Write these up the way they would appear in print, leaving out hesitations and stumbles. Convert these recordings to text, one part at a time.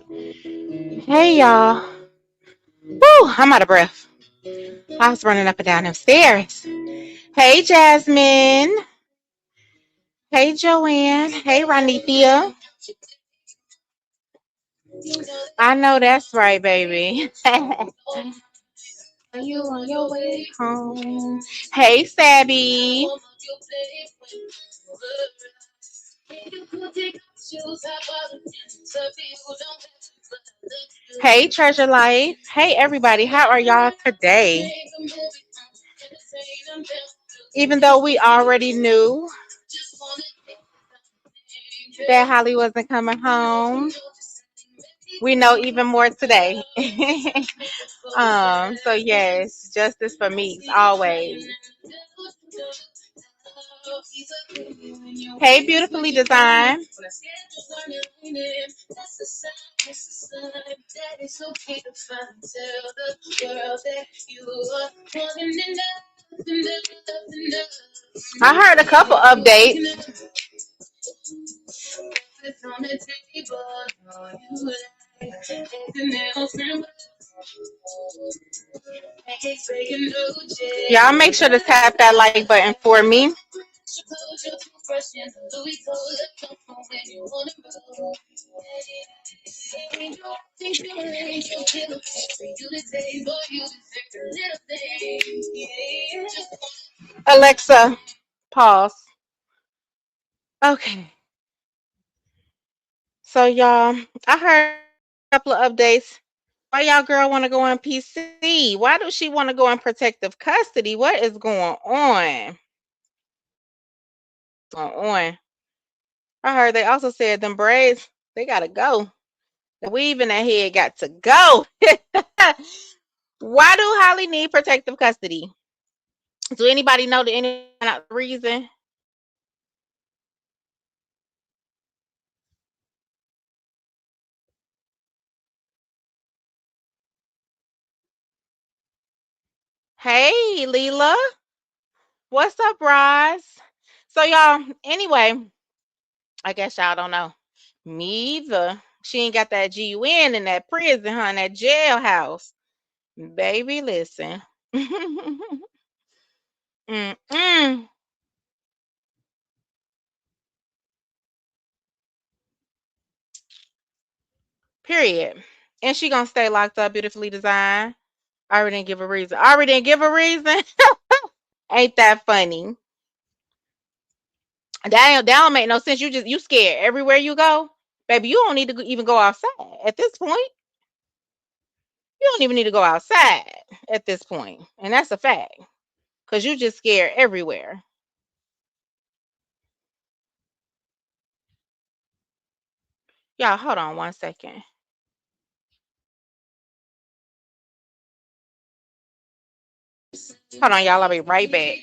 Hey y'all. Woo, I'm out of breath. I was running up and down them stairs. Hey Jasmine. Hey Joanne. Hey Ranithia. I know that's right, baby. Are you on your way home? Hey Sabby. Hey Treasure Life. Hey everybody. How are y'all today? Even though we already knew that Holly wasn't coming home, we know even more today. So yes, justice for me always. Hey, beautifully designed. I heard a couple updates. Y'all make sure to tap that like button for me. Alexa, pause. Okay. So y'all, I heard a couple of updates. Why y'all girl want to go on PC? Why does she want to go in protective custody? What is going on? I heard they also said them braids, they gotta go. The weave in that head got to go. Why do Holly need protective custody? Do anybody know any reason? Hey, Leela. What's up, Roz? So y'all, anyway, I guess y'all don't know. Me either. She ain't got that GUN in that prison, huh? In that jailhouse. Baby, listen. Mm-mm. Period. And she gonna stay locked up, beautifully designed. I already didn't give a reason. I already didn't give a reason. Ain't that funny? That don't make no sense. You scared everywhere you go, baby. You don't need to even go outside at this point. You don't even need to go outside at this point, and that's a fact. Cause you just scared everywhere. Y'all, hold on 1 second. Hold on, y'all. I'll be right back.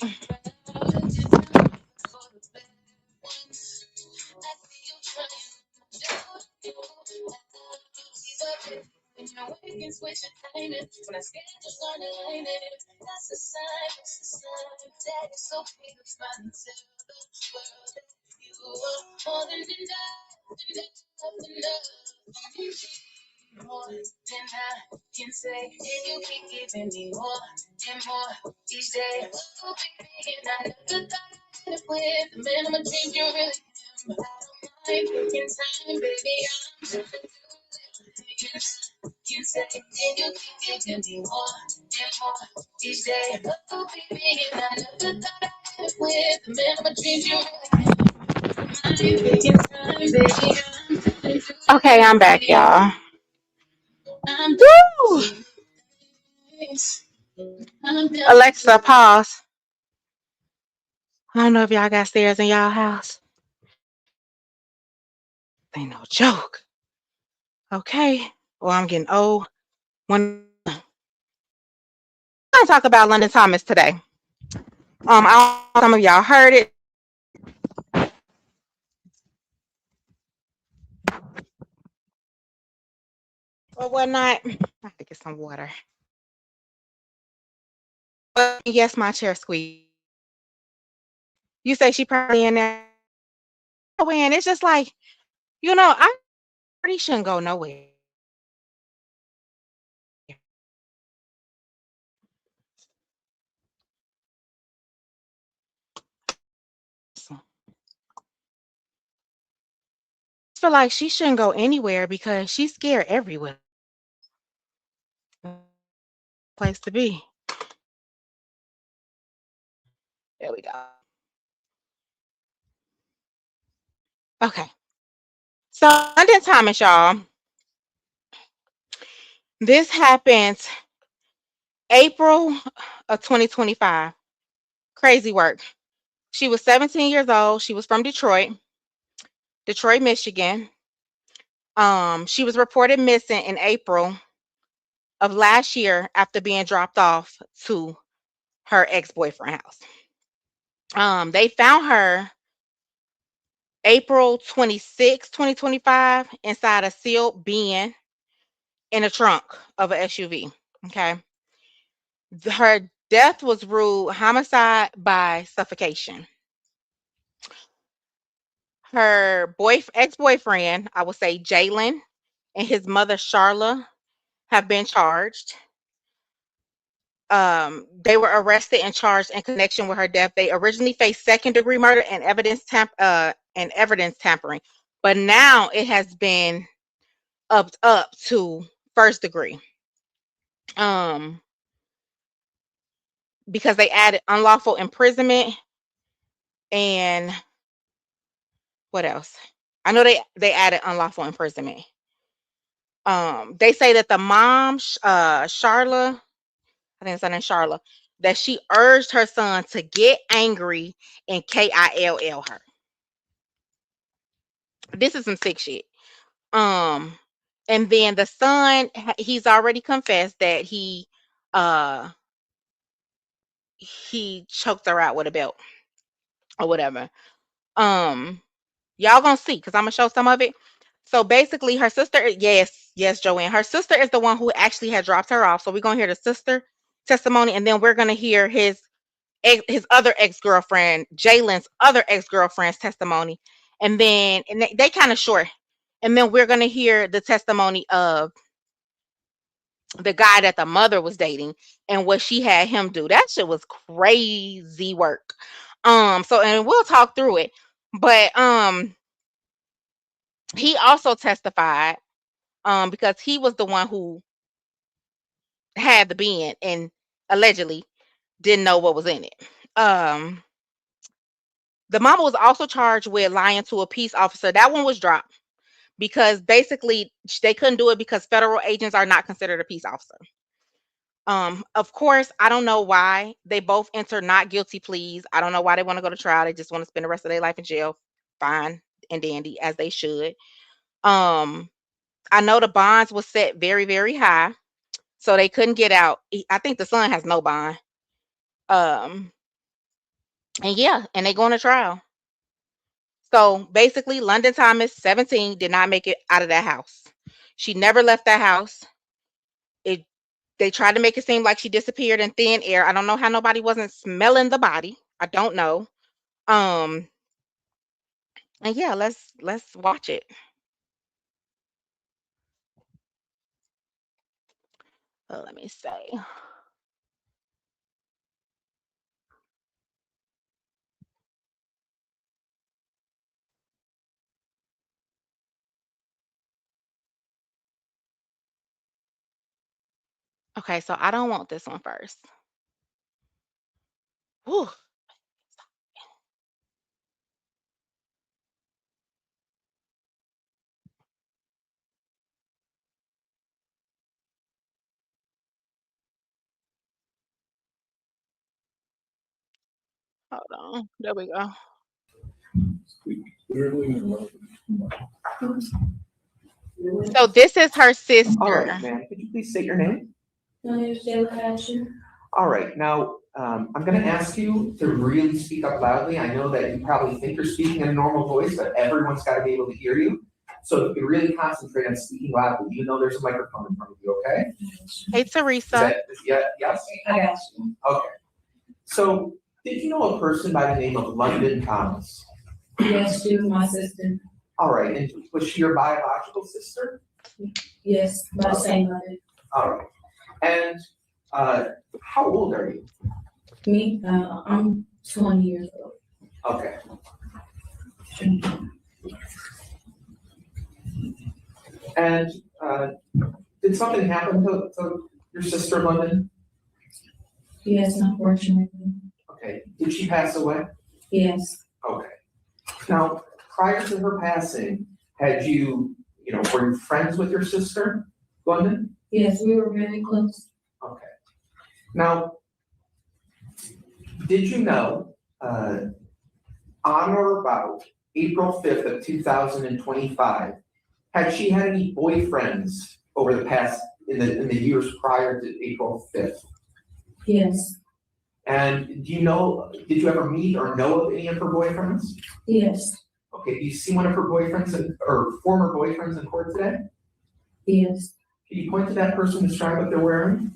Okay, I'm back, y'all. Woo! Alexa, pause. I don't know if y'all got stairs in y'all house. Ain't no joke. Okay. Well, I'm getting old. When I talk about London Thomas today. Some of y'all heard it. Or whatnot. I have to get some water. But yes, my chair squeaked. You say she probably in there. When it's just like, I really shouldn't go nowhere. feel like she shouldn't go anywhere because she's scared everywhere. Place to be. There we go. Okay. So London Thomas, y'all. This happened April of 2025. Crazy work. She was 17 years old. She was from Detroit, Michigan. She was reported missing in April of last year after being dropped off to her ex-boyfriend house. They found her April 26, 2025, inside a sealed bin in a trunk of an SUV. Okay. Her death was ruled homicide by suffocation. Her ex-boyfriend, I would say Jalen, and his mother Charla have been charged. They were arrested and charged in connection with her death. They originally faced second-degree murder and evidence tampering, but now it has been upped up to first degree. Because they added unlawful imprisonment and what else? I know they added unlawful imprisonment. They say that the mom, Charla, I think it's her name Charla, that she urged her son to get angry and kill her. This is some sick shit. And then the son, he's already confessed that he choked her out with a belt or whatever. Y'all gonna see because I'm gonna show some of it. So basically, her sister, yes, Joanne, her sister is the one who actually had dropped her off. So we're gonna hear the sister testimony, and then we're gonna hear his other ex-girlfriend, Jalen's other ex-girlfriend's testimony, and then they kind of short, and then we're gonna hear the testimony of the guy that the mother was dating and what she had him do. That shit was crazy work. So and we'll talk through it, but he also testified because he was the one who had the bin and allegedly didn't know what was in it. The mama was also charged with lying to a peace officer. That one was dropped because basically they couldn't do it because federal agents are not considered a peace officer. Of course, I don't know why they both entered not guilty pleas. I don't know why they want to go to trial. They just want to spend the rest of their life in jail. Fine and dandy, as they should. I know the bonds was set very, very high, so they couldn't get out. I think the son has no bond. And yeah, and they going to trial. So basically, London Thomas, 17, did not make it out of that house. She never left that house. They tried to make it seem like she disappeared in thin air. I don't know how nobody wasn't smelling the body. I don't know. And yeah, let's watch it. Let me say. Okay, so I don't want this one first. Whew. Hold on. There we go. So this is her sister. All right, ma'am. Could you please state your name? My name is Jayla Cashin. All right. Now, I'm going to ask you to really speak up loudly. I know that you probably think you're speaking in a normal voice, but everyone's got to be able to hear you. So if you really concentrate on speaking loudly, even though there's a microphone in front of you, okay? Hey, Teresa. Yes? I got you. Okay. So, did you know a person by the name of London Thomas? Yes, she was my sister. All right. And was she your biological sister? Yes, by the same mother. All right. And how old are you? Me, I'm 20 years old. Okay. And did something happen to your sister, London? Yes, unfortunately. Okay. Did she pass away? Yes, Okay. Now, prior to her passing, had were you friends with your sister, London? yes, we were very close. Okay. Now, did you know, on or about April 5th of 2025, had she had any boyfriends over the past, in the years prior to April 5th? Yes, And did you ever meet or know of any of her boyfriends? yes, Okay, do you see one of her boyfriends or former boyfriends in court today? yes. Can you point to that person and describe what they're wearing?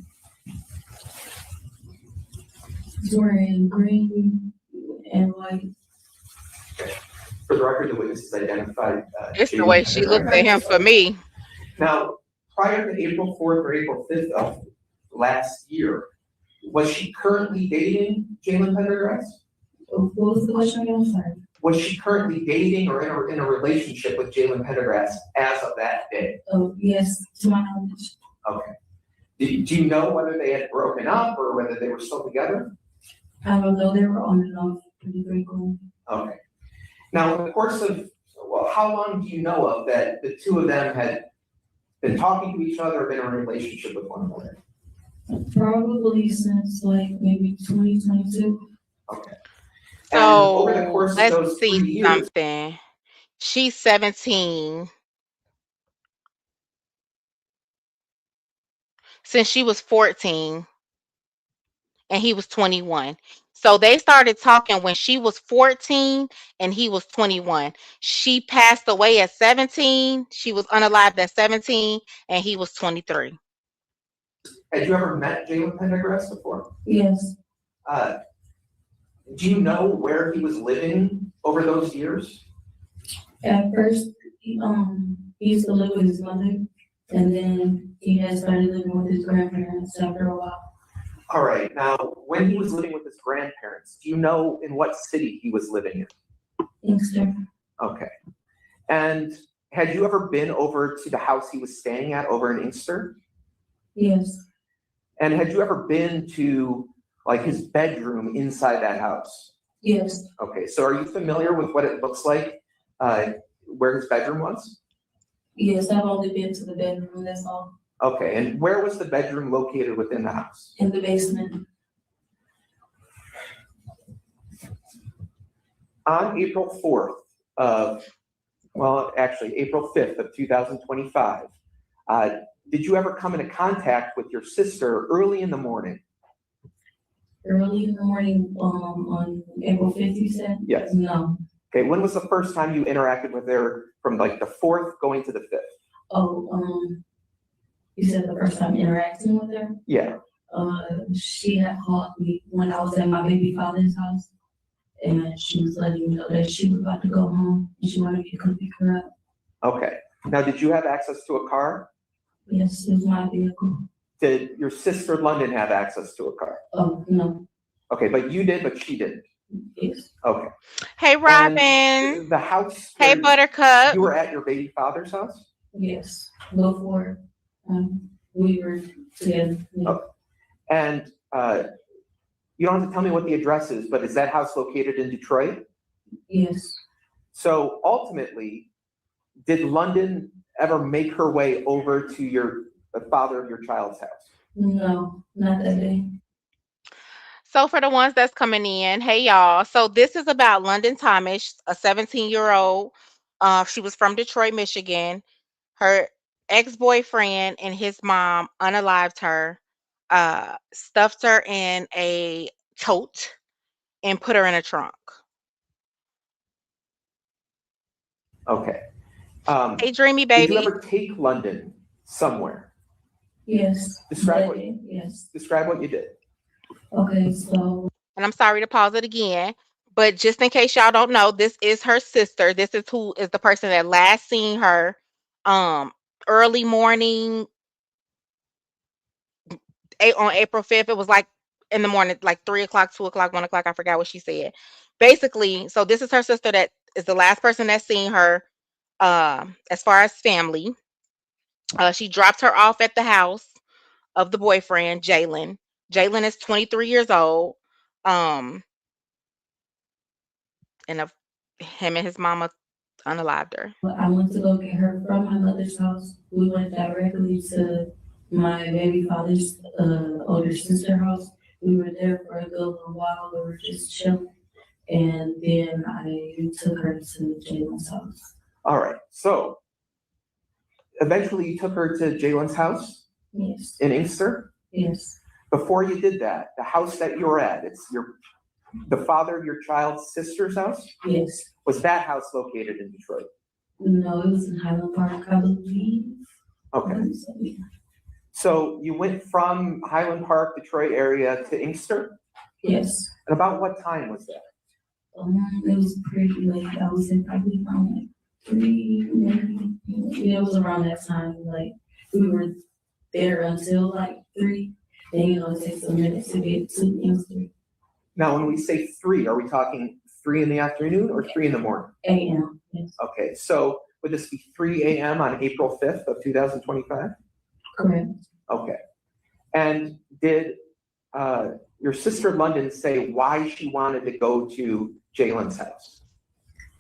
He's wearing green and white. For the record, the witness is identified. It's the Jalen way she looked at him for me. Now, prior to April 4th or April 5th of last year, was she currently dating Jalen Pendergrass? What was the question again? I'm sorry. Was she currently dating or in a relationship with Jalen Pendergrass as of that day? Oh, yes, to my knowledge. Okay. Do you know whether they had broken up or whether they were still together? I don't know, they were on and off pretty frequently. Okay. Now, in the course of, well, how long do you know of that the two of them had been talking to each other or been in a relationship with one another? Probably since like maybe 2022. Okay. And over the So course of let's those 3 see years, something. She's 17. Since she was 14 and he was 21. So they started talking when she was 14 and he was 21. She passed away at 17. She was unalived at 17 and he was 23. had you ever met Jalen Pendergrass before? Yes, Uh, do you know where he was living over those years? at first, he used to live with his mother, and then he had started living with his grandparents after a while. All right, now, when he was living with his grandparents, do you know in what city he was living in? Inkster. Okay. And had you ever been over to the house he was staying at over in Inkster? Yes, And had you ever been to like his bedroom inside that house? yes, Okay, so are you familiar with what it looks like, where his bedroom was? yes, I've only been to the bedroom, that's all, Okay, and where was the bedroom located within the house? in the basement. On April 4th April 5th of 2025, did you ever come into contact with your sister early in the morning? Early in the morning, on April 5th, you said? Yes. No. Okay, when was the first time you interacted with her from like the 4th going to the 5th? Oh, you said the first time interacting with her? Yeah, She had called me when I was at my baby father's house. And she was letting me know that she was about to go home and she wanted me to come pick her up. okay. Now, did you have access to a car? Yes, it was my vehicle. Did your sister London have access to a car? Oh, no, Okay, but you did, but she didn't. yes, Okay. Hey, Robin. And the house. Hey, where Buttercup. You were at your baby father's house? yes, before, we were together. Yeah. Okay. And you don't have to tell me what the address is, but is that house located in Detroit? Yes, So ultimately, did London ever make her way over to the father of your child's house? no, not that day. So for the ones that's coming in, hey y'all. So this is about London Thomas, a 17-year-old. She was from Detroit, Michigan. Her ex-boyfriend and his mom unalived her, stuffed her in a tote, and put her in a trunk. Okay. Hey, Dreamy Did you baby. ever take London somewhere? Yes. Describe that what- day, yes. Describe what you did. Okay, so, And I'm sorry to pause it again, but just in case y'all don't know, this is her sister. This is who is the person that last seen her early morning on April 5th. It was like in the morning, like 3 o'clock, 2 o'clock, 1 o'clock. I forgot what she said. Basically, so this is her sister that is the last person that seen her as far as family. She dropped her off at the house of the boyfriend, Jalen. Jalen is 23 years old. Um, and him and his mama unalived her. But I went to go get her from my mother's house. We went directly to my baby father's older sister house. We were there for a good little while. We were just chilling. And then I took her to Jalen's house. All right, so eventually you took her to Jalen's house Yes, in Inkster. yes, Before you did that, the house that you were at, it's the father of your child's sister's house? yes. Was that house located in Detroit? No, it was in Highland Park, I believe. Okay, so you went from Highland Park, Detroit area to Inkster? Yes. And about what time was that? It was pretty late. I was in probably around like 3, maybe. Yeah, it was around that time. Like we were there until like 3. Then it takes a minute to get to Inkster. Now, when we say 3, are we talking 3 in the afternoon or 3 in the morning? A.M. Yes, Okay, so would this be 3 a.m. on April 5th of 2025? correct. Okay. And did your sister London say why she wanted to go to Jalen's house?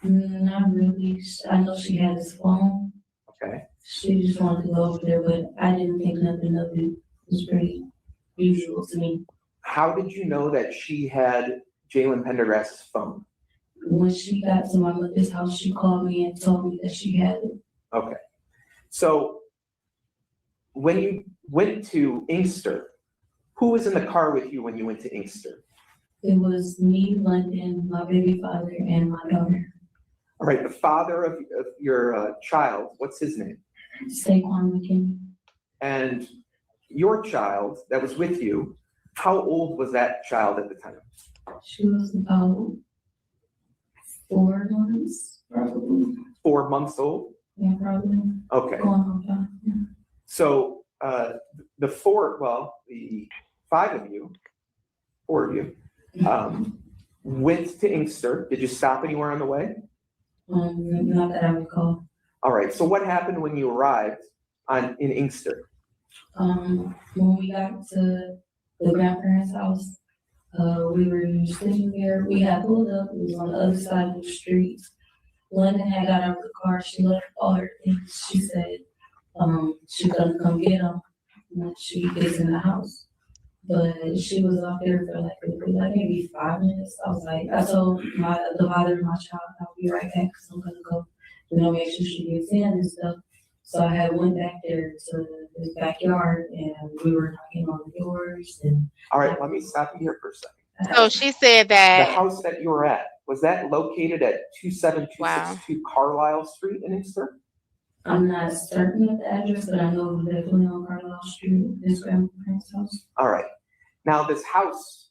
Not really. I know she had his phone. Okay. She just wanted to go over there, but I didn't think nothing of it. It was pretty usual to me. How did you know that she had Jalen Pendergrass's phone? When she got to my mother's house, she called me and told me that she had it. Okay. So when you went to Inkster, who was in the car with you when you went to Inkster? It was me, London, my baby father, and my daughter, All right, the father of your child, what's his name? Saquon McKinney. And your child that was with you, how old was that child at the time? She was about 4 months, probably. 4 months old? Yeah, probably. Okay. Going on 5. Yeah. So the 5 of you, 4 of you, went to Inkster. Did you stop anywhere on the way? Not that I recall. All right, so what happened when you arrived in Inkster? When we got to the grandparents' house, we were sitting there. We had pulled up. It was on the other side of the street. London had got out of the car. She left all her things. She said she's gonna come get them when she gets in the house. But she was out there for like maybe 5 minutes. I told the father of my child, I'll be right back because I'm gonna go, make sure she gets in and stuff. So I had went back there to his backyard and we were knocking on the doors and. All right, let me stop you here for a second. So she said The that. house that you were at, was that located at 27262 Carlisle Street in Inkster? I'm not certain of the address, but I know it was definitely on Carlisle Street, his grandparents' house. All right. Now, this house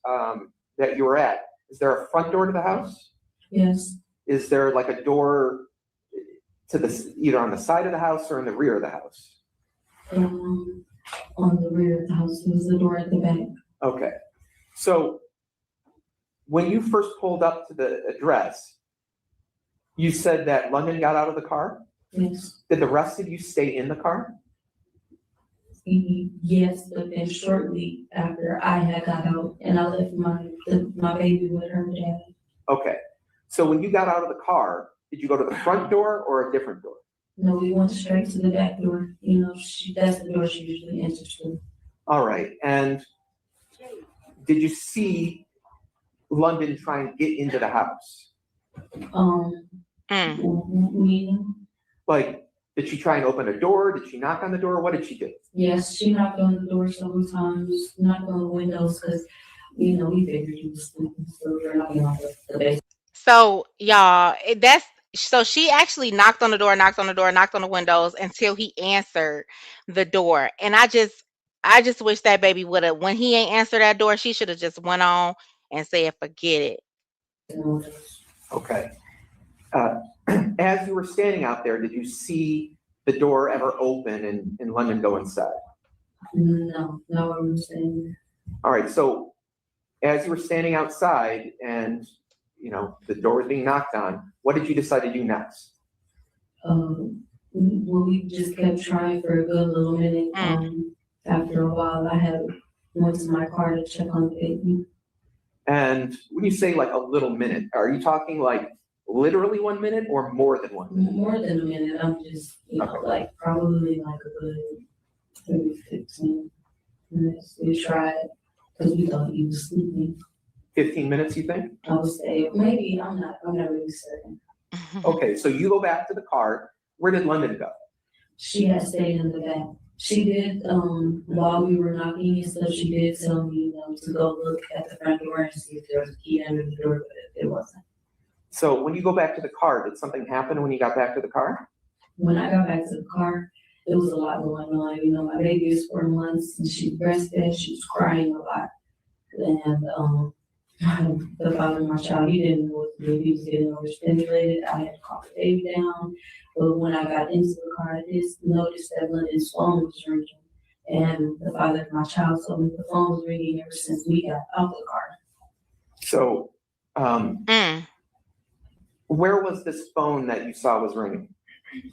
that you were at, is there a front door to the house? Yes, Is there like a door to either on the side of the house or in the rear of the house? on the rear of the house, there was a door at the back. Okay. So when you first pulled up to the address, you said that London got out of the car? Yes, Did the rest of you stay in the car? yes, but then shortly after I had got out and I left my baby with her dad. Okay. So when you got out of the car, did you go to the front door or a different door? No, we went straight to the back door. That's the door she usually enters through. All right. And did you see London try and get into the house? Meaning? Like, did she try and open a door? Did she knock on the door? What did she do? Yes, she knocked on the door several times, knocked on the windows, because, we figured you was sleeping, so we're knocking on the base. So y'all, so she actually knocked on the door, knocked on the windows until he answered the door. And I just wish that baby would have, when he ain't answered that door, she should have just went on and said, forget it. Okay. As you were standing out there, did you see the door ever open and London go inside? No, I wasn't standing there. All right. So as you were standing outside and, the door was being knocked on, what did you decide to do next? we just kept trying for a good little minute. After a while, I had went to my car to check on the baby. And when you say like a little minute, are you talking like literally 1 minute or more than 1 minute? More than a minute. I'm just, Okay. like probably like a good maybe 15 minutes. We tried because we thought he was sleeping. 15 minutes, you think? I would say maybe I'm not really certain. Okay, so you go back to the car. Where did London go? She had stayed in the back. She did, while we were knocking and stuff, she did tell me, to go look at the front door and see if there was a key under the door, but it wasn't. So when you go back to the car, did something happen when you got back to the car? When I got back to the car, there was a lot going on. My baby is 4 months and she breastfed, she was crying a lot. And, the father of my child, he didn't know what to do. He was getting overstimulated. I had to calm the baby down. But when I got into the car, I just noticed that London's phone was ringing. And the father of my child told me the phone was ringing ever since we got out the car. So, where was this phone that you saw was ringing?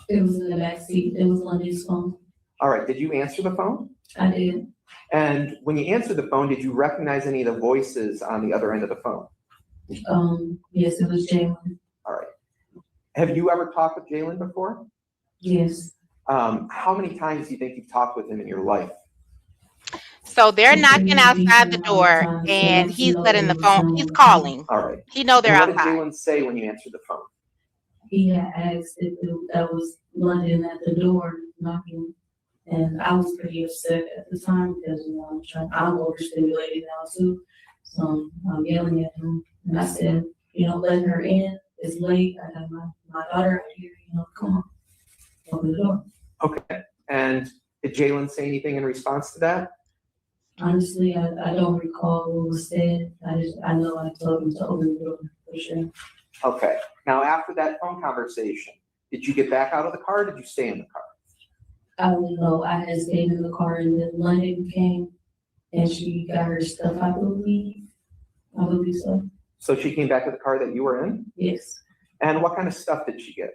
It was in the back seat. It was London's phone. All right, did you answer the phone? I did. And when you answered the phone, did you recognize any of the voices on the other end of the phone? Yes, it was Jalen. All right. Have you ever talked with Jalen before? Yes. How many times do you think you've talked with him in your life? So they're knocking outside the door and he's letting the phone, he's calling. All right. He know they're outside. outside. What did Jalen say when you answered the phone? He had asked if that was London at the door knocking. And I was pretty upset at the time because, I'm overstimulated now too. So I'm yelling at him. And I said, let her in. It's late. I have my daughter out here, come on. Open the door. Okay. And did Jalen say anything in response to that? Honestly, I don't recall what was said. I know I told him to open the door for sure. Okay. Now, after that phone conversation, did you get back out of the car or did you stay in the car? I don't know. I had stayed in the car and then London came and she got her stuff, I believe. I believe so. So she came back to the car that you were in? Yes. And what kind of stuff did she get?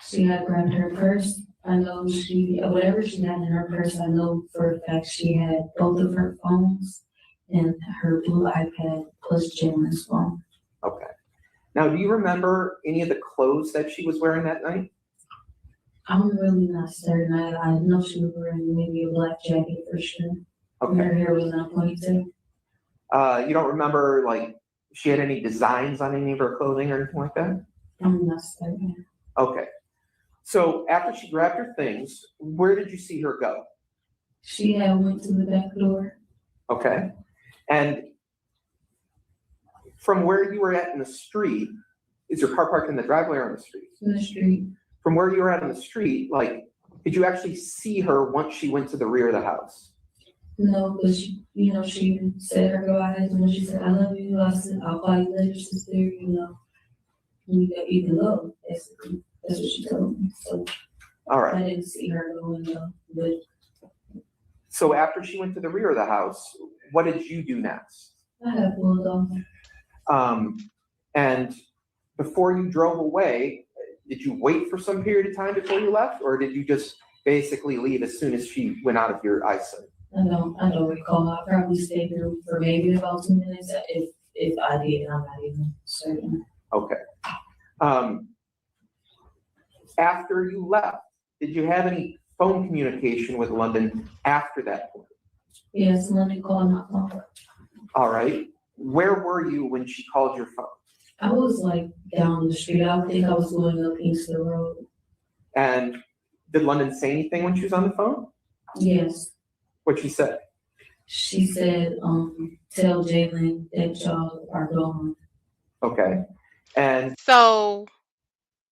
She had grabbed her purse. I know whatever she had in her purse, I know for a fact she had both of her phones and her blue iPad plus Jalen's phone. Okay. Now, do you remember any of the clothes that she was wearing that night? I'm really not certain. I know she was wearing maybe a black jacket for sure. Okay. Her hair was not pointed. You don't remember, like, she had any designs on any of her clothing or anything like that? I'm not certain. Okay. So after she grabbed her things, where did you see her go? She had went to the back door. Okay. And from where you were at in the street, is your car parked in the driveway or on the street? In the street. From where you were at in the street, like, did you actually see her once she went to the rear of the house? No, but she said her goodbyes when she said, I love you. I said, I'll call you later, sister, you can go, basically. That's what she told me. So All right. I didn't see her going though, but So after she went to the rear of the house, what did you do next? I had pulled off. And before you drove away, did you wait for some period of time before you left, or did you just basically leave as soon as she went out of your eyesight? I don't recall. I probably stayed there for maybe about 2 minutes. If I did, I'm not even certain. Okay. After you left, did you have any phone communication with London after that point? Yes, London called my phone. All right. Where were you when she called your phone? I was like down the street. I think I was going up Kingston Road. And did London say anything when she was on the phone? Yes. What'd she say? She said, tell Jalen that y'all are gone. Okay. And so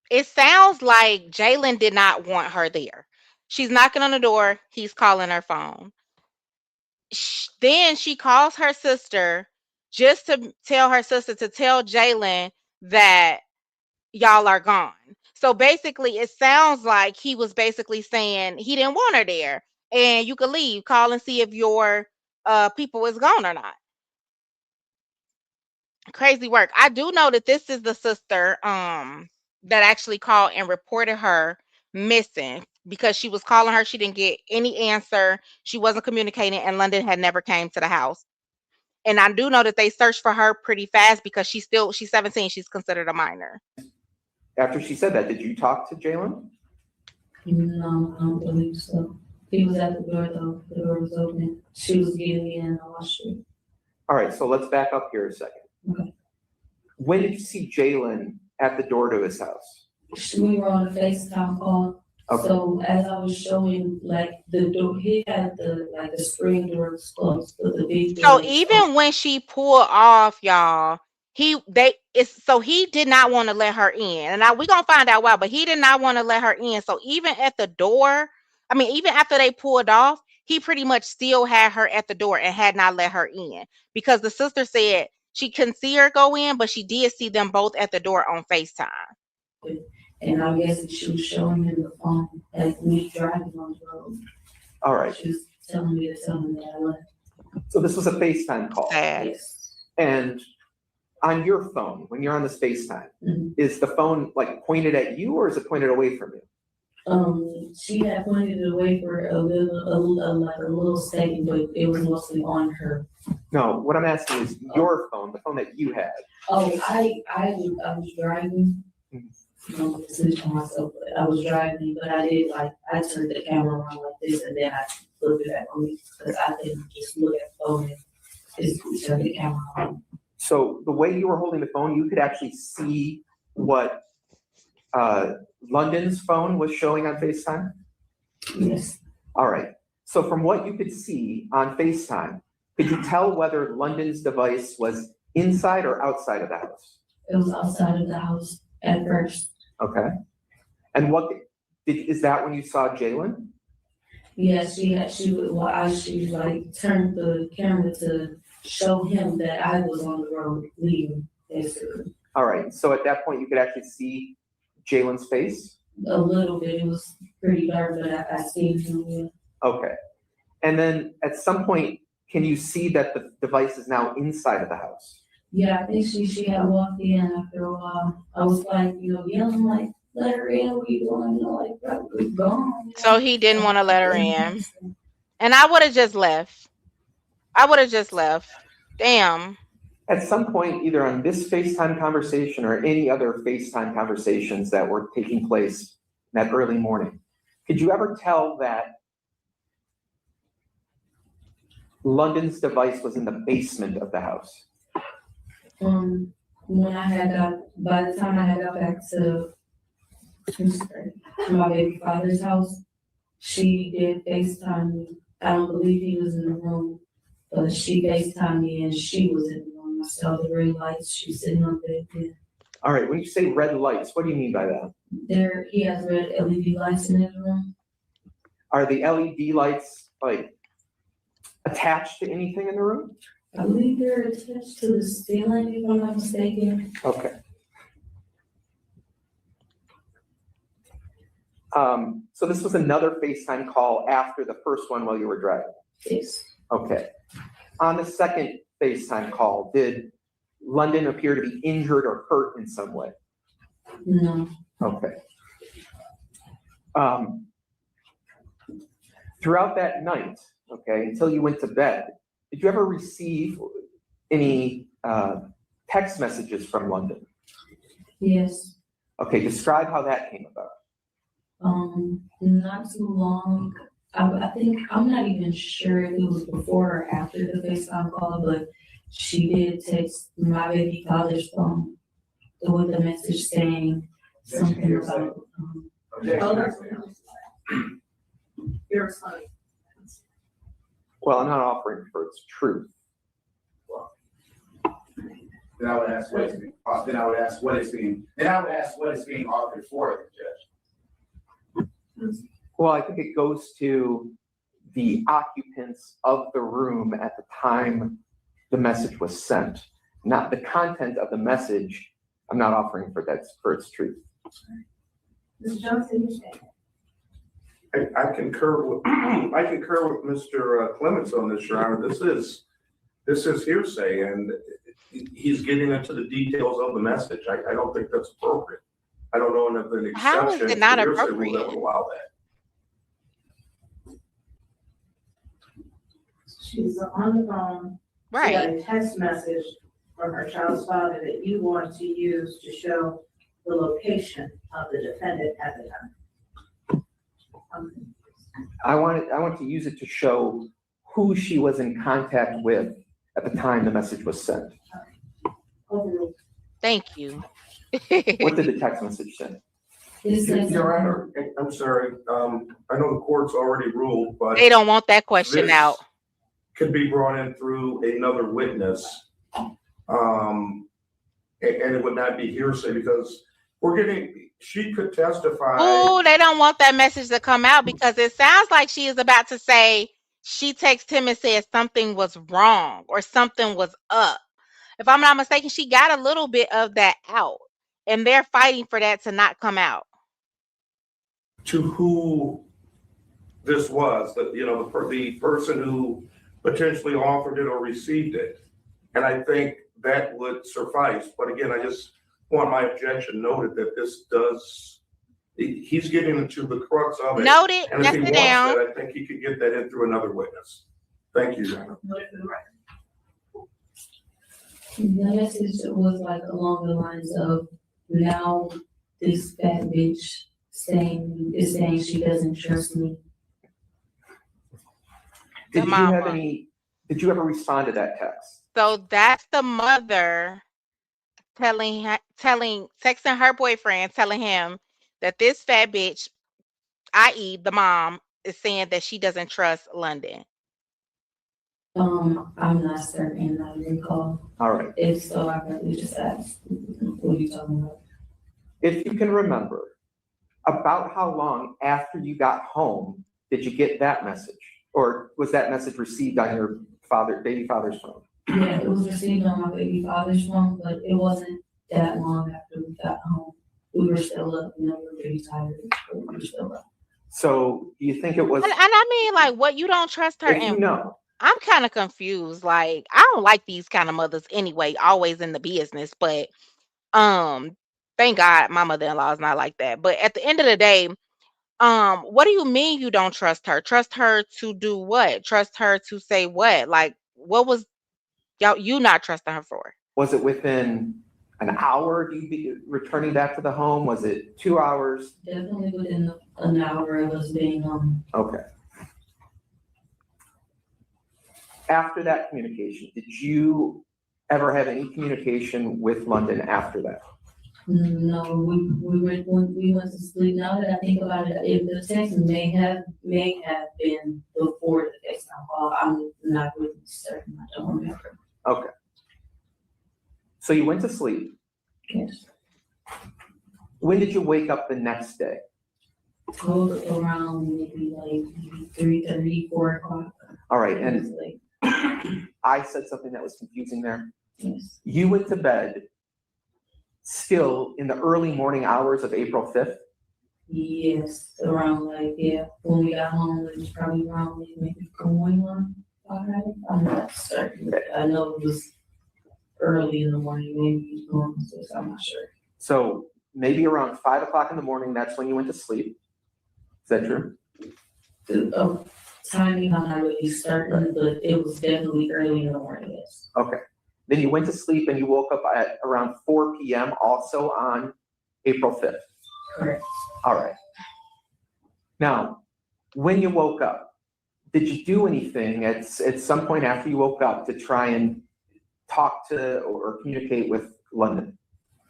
it sounds like Jalen did not want her there. She's knocking on the door. He's calling her phone. Then she calls her sister just to tell her sister to tell Jalen that y'all are gone. So basically, it sounds like he was basically saying he didn't want her there and you could leave, call and see if your people is gone or not. Crazy work. I do know that this is the sister that actually called and reported her missing because she was calling her. She didn't get any answer. She wasn't communicating, and London had never came to the house. And I do know that they searched for her pretty fast because she's 17. She's considered a minor. After she said that, did you talk to Jalen? No, I don't believe so. He was at the door though, the door was open, she was getting in, I watched her. All right, so let's back up here a second. Okay. When did you see Jalen at the door to his house? We were on a FaceTime call, Okay. so as I was showing, like, the door, he had the screen door was closed, but the big door. So was even when she pulled off, y'all, he did not want to let her in. And now we're gonna find out why, but he did not want to let her in. So even at the door, I mean, even after they pulled off, he pretty much still had her at the door and had not let her in, because the sister said she couldn't see her go in, but she did see them both at the door on FaceTime. And I guess she was showing him the phone as me driving on the road. All right, She was telling me to tell him that I left. so this was a FaceTime call. Sad. Yes. And on your phone, when you're on this FaceTime, Mhm. is the phone like pointed at you or is it pointed away from you? She had pointed it away for a little second, but it was mostly on her. No, what I'm asking is your phone, the phone that you had. Oh, I was driving. Switch on myself, but I was driving, but I did I turned the camera around like this and then I flipped it back on me because I didn't just look at the phone and just turn the camera on. So the way you were holding the phone, you could actually see what London's phone was showing on FaceTime? Yes. All right. So from what you could see on FaceTime, could you tell whether London's device was inside or outside of the house? It was outside of the house at first. Okay. And is that when you saw Jalen? Yeah, she turned the camera to show him that I was on the road leaving, basically. All right. So at that point, you could actually see Jalen's face? A little bit, it was pretty dark, but I seen him, yeah. Okay. And then at some point, can you see that the device is now inside of the house? Yeah, I think she had walked in after a while. I was yelling like, let her in, what you doing? Probably gone. So he didn't want to let her in. And I would have just left. Damn. At some point, either on this FaceTime conversation or any other FaceTime conversations that were taking place that early morning, could you ever tell that London's device was in the basement of the house? When by the time I had got back to my baby father's house, she did FaceTime me. I don't believe he was in the room, but she FaceTimed me and she was in the room. I saw the red lights. She was sitting on the bed. All right, when you say red lights, what do you mean by that? He has red LED lights in his room. Are the LED lights attached to anything in the room? I believe they're attached to the ceiling, if I'm not mistaken. Okay. So this was another FaceTime call after the first one while you were driving? Yes. Okay. On the second FaceTime call, did London appear to be injured or hurt in some way? No. Okay. Throughout that night, okay, until you went to bed, did you ever receive any text messages from London? Yes. Okay, describe how that came about. Not too long. I think, I'm not even sure if it was before or after the FaceTime call, but she did text my baby father's phone with a message saying something about. You're funny. Well, I'm not offering for its truth. Then I would ask what is being offered for the judge. Well, I think it goes to the occupants of the room at the time the message was sent, not the content of the message. I'm not offering for its truth. Mr. Johnson, you say. I concur with Mr. Clements on this, Your Honor. This is hearsay, and he's getting into the details of the message. I don't think that's appropriate. I don't know if an How is exception it not to hearsay appropriate? will ever allow that. She's on the phone. She got Right. a text message from her child's father that you want to use to show the location of the defendant at the time. I want to use it to show who she was in contact with at the time the message was sent. Overruled. Thank you. What did the text message say? It says, Your Honor, I'm sorry, I know the court's already ruled, but They don't want that question this out. could be brought in through another witness. And it would not be hearsay because she could testify. Oh, they don't want that message to come out because it sounds like she is about to say she texted him and said something was wrong or something was up. If I'm not mistaken, she got a little bit of that out, and they're fighting for that to not come out. To who this was, that, the person who potentially offered it or received it. And I think that would suffice. But again, I just want my objection noted that he's getting into the crux of it. Noted. And if That's he it wants down. that, I think he could get that in through another witness. Thank you, Your Honor. Noted for the record. the message was like along the lines of, now this fat bitch is saying she doesn't trust me. The Did you have mama. did you ever respond to that text? So that's the mother texting her boyfriend, telling him that this fat bitch, i.e. the mom, is saying that she doesn't trust London. I'm not certain, I recall. All right. If so, I probably just asked, what are you talking about? If you can remember, about how long after you got home did you get that message? Or was that message received on your baby father's phone? Yeah, it was received on my baby father's phone, but it wasn't that long after we got home. We were still up, we were pretty tired, but we were still up. So do you think it was, And I mean, like, what, you don't trust her? if you And know, I'm kind of confused. Like, I don't like these kind of mothers anyway, always in the business. But thank God my mother-in-law is not like that. But at the end of the day, what do you mean you don't trust her? Trust her to do what? Trust her to say what? Like, what was you not trusting her for? was it within an hour of you be returning back to the home? Was it 2 hours? Definitely within an hour of us being home. Okay. After that communication, did you ever have any communication with London after that? No, when we went to sleep. Now that I think about it, if the text may have been before the FaceTime call, I'm not really certain. I don't remember. Okay. So you went to sleep. Yes. When did you wake up the next day? Around maybe like 3:30, 4 o'clock. All right, It and was late. I said something that was confusing there. Yes. You went to bed still in the early morning hours of April 5th? Yes, around like, yeah, when we got home, it was probably around maybe going on 5. I'm not certain. I know it was early in the morning, maybe it was going on 6, I'm not sure. So maybe around 5 o'clock in the morning, that's when you went to sleep. Is that true? The timing, I'm not really certain, but it was definitely early in the morning, yes. Okay. Then you went to sleep and you woke up at around 4 p.m. also on April 5th. Correct. All right. Now, when you woke up, did you do anything at some point after you woke up to try and talk to or communicate with London?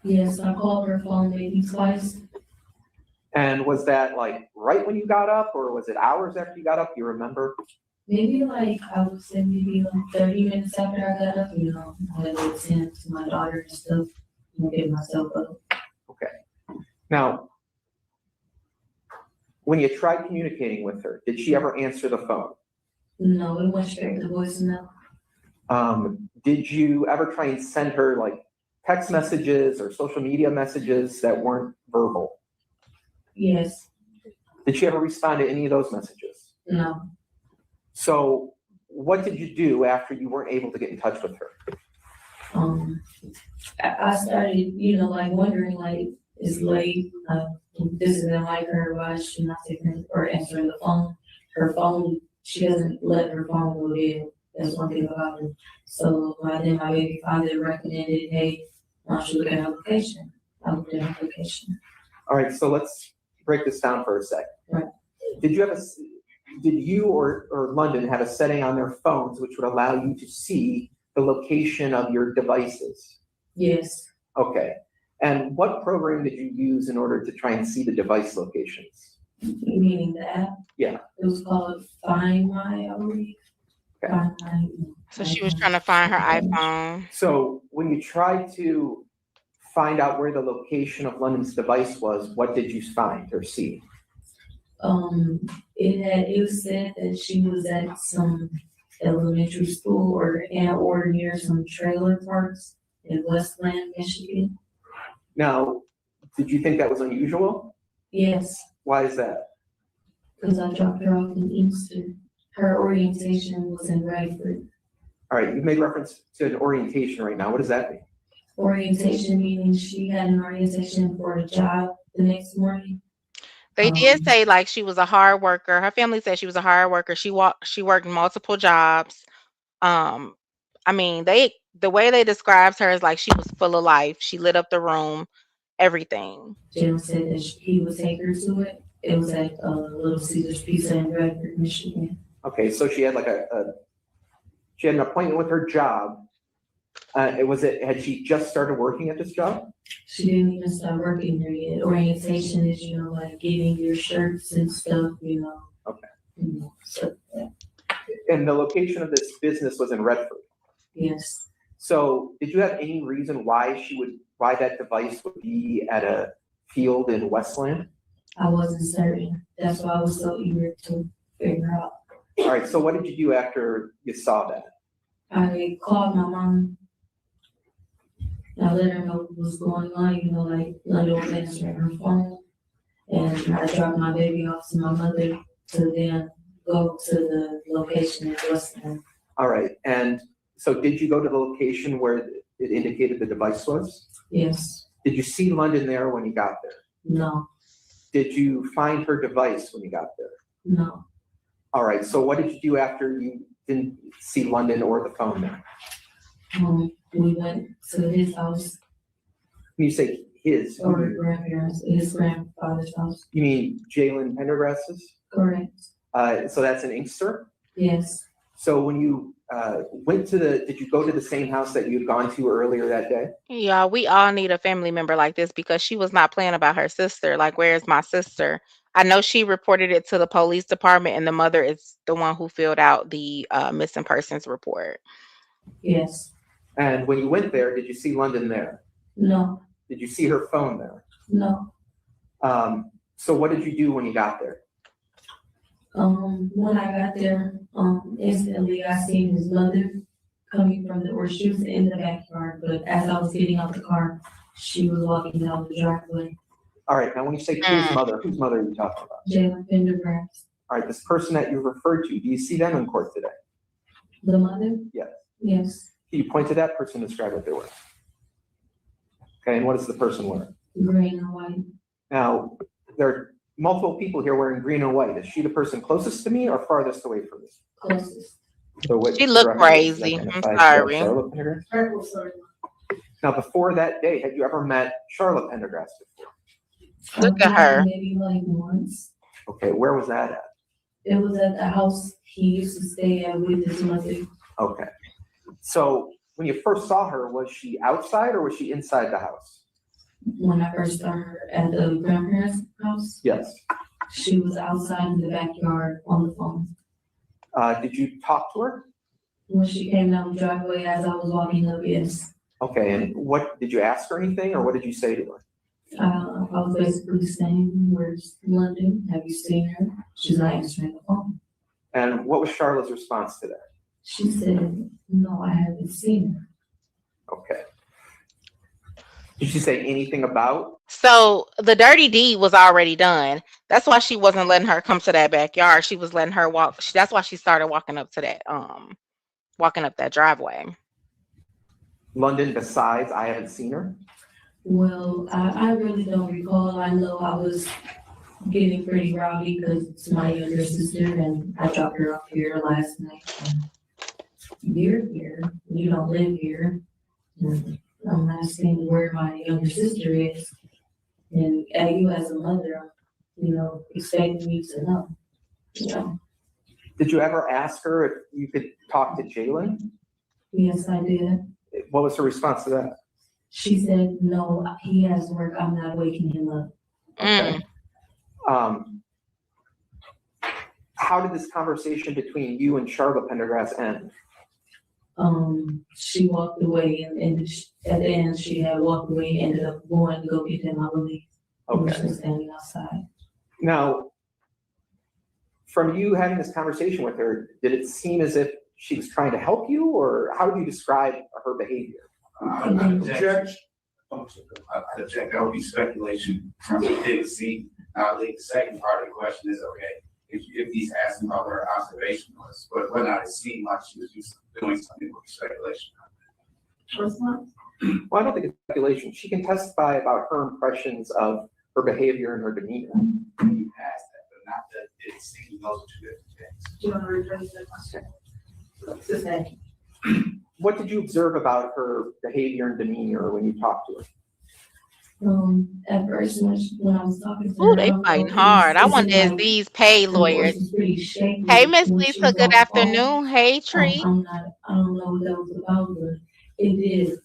Yes, I called her phone maybe twice. And was that like right when you got up or was it hours after you got up? You remember? Maybe like, I would say maybe like 30 minutes after I got up, I had to attend to my daughter and stuff, get myself up. Now, when you tried communicating with her, did she ever answer the phone? No, it went straight to voicemail. Did you ever try and send her like text messages or social media messages that weren't verbal? Yes, Did she ever respond to any of those messages? no. So what did you do after you weren't able to get in touch with her? I started, like wondering, like, it's late, this isn't like her, why is she not taking or answering the phone? Her phone, she doesn't let her phone go dead That's one thing about her. So then my baby father recommended, hey, why don't you look at her location? I looked at her location. All right, so let's break this down for a sec. Right. Did you or London have a setting on their phones which would allow you to see the location of your devices? Yes, Okay. And what program did you use in order to try and see the device locations? meaning the app. Yeah. It was called Find My, I believe. Okay. Find My. So she was trying to find her iPhone. So when you tried to find out where the location of London's device was, what did you find or see? It was said that she was at some elementary school or near some trailer parks in Westland, Michigan. Now, did you think that was unusual? Yes, Why is that? because I dropped her off in Inkster. Her orientation was in Radford. All right, you made reference to an orientation right now. What does that mean? Orientation meaning she had an orientation for a job the next morning. They did say like she was a hard worker. Her family said she was a hard worker. She worked multiple jobs. I mean, the way they described her is like she was full of life. She lit up the room, everything. Jim said that he would take her to it. It was at Little Caesar's Pizza in Radford, Michigan. Okay, so she had like she had an appointment with her job. Had she just started working at this job? She didn't even start working there yet. Orientation is, like getting your shirts and stuff, Okay. So, yeah. And the location of this business was in Redford. Yes. So did you have any reason why that device would be at a field in Westland? I wasn't certain. That's why I was so eager to figure out. All right, so what did you do after you saw that? I called my mom. I let her know what was going on, like London was answering her phone. And I dropped my baby off to my mother to then go to the location in Westland. All right, and so did you go to the location where it indicated the device was? Yes. Did you see London there when you got there? No. Did you find her device when you got there? No. All right, so what did you do after you didn't see London or the phone there? We went to his house, When you say his, or his grandfather's house. you mean Jalen Pendergrass's? Correct. So that's in Inkster? Yes. So when you did you go to the same house that you'd gone to earlier that day? Yeah, we all need a family member like this because she was not playing about her sister. Like, where's my sister? I know she reported it to the police department, and the mother is the one who filled out the missing persons report. Yes. And when you went there, did you see London there? No. Did you see her phone there? No. So what did you do when you got there? When I got there, instantly I seen his mother coming from she was in the backyard, but as I was getting out the car, she was walking down the driveway. All right, now when you say his mother, whose mother are you talking about? Jalen Pendergrass. All right, this person that you referred to, do you see them in court today? The mother? Yes. Yes. Can you point to that person and describe what they were? Okay, and what does the person wear? Green and white. Now, there are multiple people here wearing green and white. Is she the person closest to me or farthest away from me? Closest. So what- She looked crazy. I'm sorry. Charlotte Pendergrass? Now, before that day, had you ever met Charlotte Pendergrass before? Look at her. Maybe like once. Okay, where was that at? It was at the house he used to stay at with his mother. Okay. So when you first saw her, was she outside or was she inside the house? When I first saw her at the grandparents' house, Yes. she was outside in the backyard on the phone. Did you talk to her? When she came down the driveway as I was walking up, yes. Okay, and what, did you ask her anything or what did you say to her? I was basically saying, where's London? Have you seen her? She's not answering the phone. And what was Charlotte's response to that? She said, no, I haven't seen her. Okay. Did she say anything about? So the dirty deed was already done. That's why she wasn't letting her come to that backyard. She was letting her walk. That's why she started walking up to that, walking up that driveway. London, besides, I haven't seen her? Well, I really don't recall. I know I was getting pretty rowdy because it's my younger sister and I dropped her off here last night. you're here, you don't live here. And I'm asking where my younger sister is. And you as a mother, expecting you to know, you know. Did you ever ask her if you could talk to Jalen? Yes, I did. What was her response to that? She said, no, he has work, I'm not waking him up. Okay. How did this conversation between you and Charlotte Pendergrass end? She walked away and at the end, she had walked away, ended up going to go get him, I believe. And she Okay. was standing outside. Now, from you having this conversation with her, did it seem as if she was trying to help you, or how would you describe her behavior? I object. I object, that would be speculation from what we didn't see. I think the second part of the question is, okay, if he's asking about what her observation was, but whether or not it seemed like she was just doing something with speculation. Response? Well, I don't think it's speculation. She can testify about her impressions of her behavior and her demeanor. You asked that, but not that it seemed those are two different things. Do you want to rephrase that question? Susan. What did you observe about her behavior and demeanor when you talked to her? At first, when I was talking to her. Ooh, they fighting hard. I wonder if these paid lawyers. Hey, Miss Lisa, good afternoon. Hey, Tree. I don't know what that was about, but it did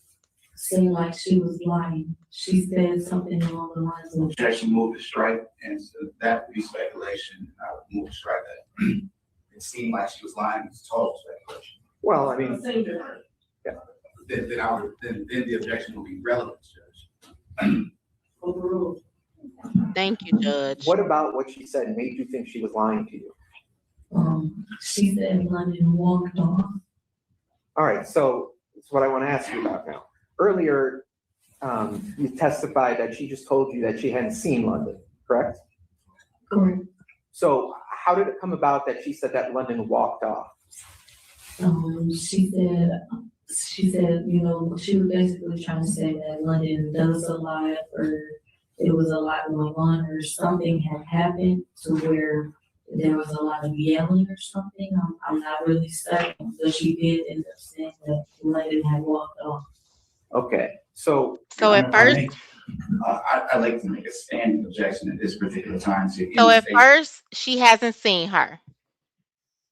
seem like she was lying. She said something along the lines of, Objection, move to strike, and so that would be speculation. I would move to strike that. It seemed like she was lying, it's total speculation. Well, I mean, Then the objection will be relevant, Judge. Overruled. Thank you, Judge. what about what she said made you think she was lying to you? she said London walked off. All right, so that's what I want to ask you about now. Earlier, you testified that she just told you that she hadn't seen London, correct? Correct. So how did it come about that she said that London walked off? She said, she was basically trying to say that London does a lot, or it was a lot going on, or something had happened to where there was a lot of yelling or something. I'm not really certain, but she did end up saying that London had walked off. Okay, so At first, I'd like to make a standing objection at this particular time. at first, she hasn't seen her.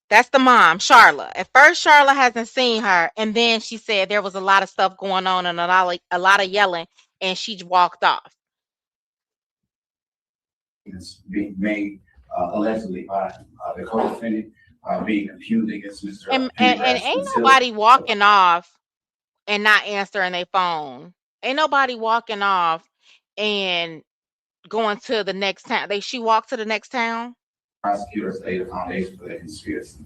That's the mom, Charla. At first, Charla hasn't seen her, and then she said there was a lot of stuff going on and a lot of yelling, and she walked off. It's being made allegedly by the co-defendant being accused against Mr. And Pendergrass ain't until- nobody walking off and not answering their phone. Ain't nobody walking off and going to the next town. She walked to the next town. Prosecutors laid a foundation for that conspiracy.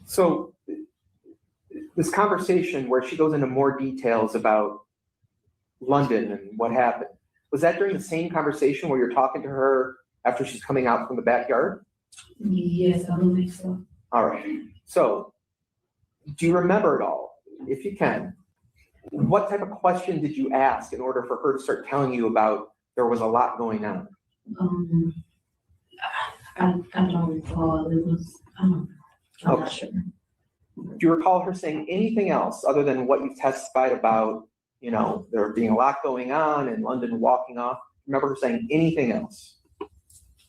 So this conversation where she goes into more details about London and what happened, was that during the same conversation where you're talking to her after she's coming out from the backyard? Yes, I believe so. All right. So do you remember it all? If you can, what type of question did you ask in order for her to start telling you about there was a lot going on? I don't recall. It was, I'm not sure. Do you recall her saying anything else other than what you testified about, there being a lot going on and London walking off? Remember her saying anything else?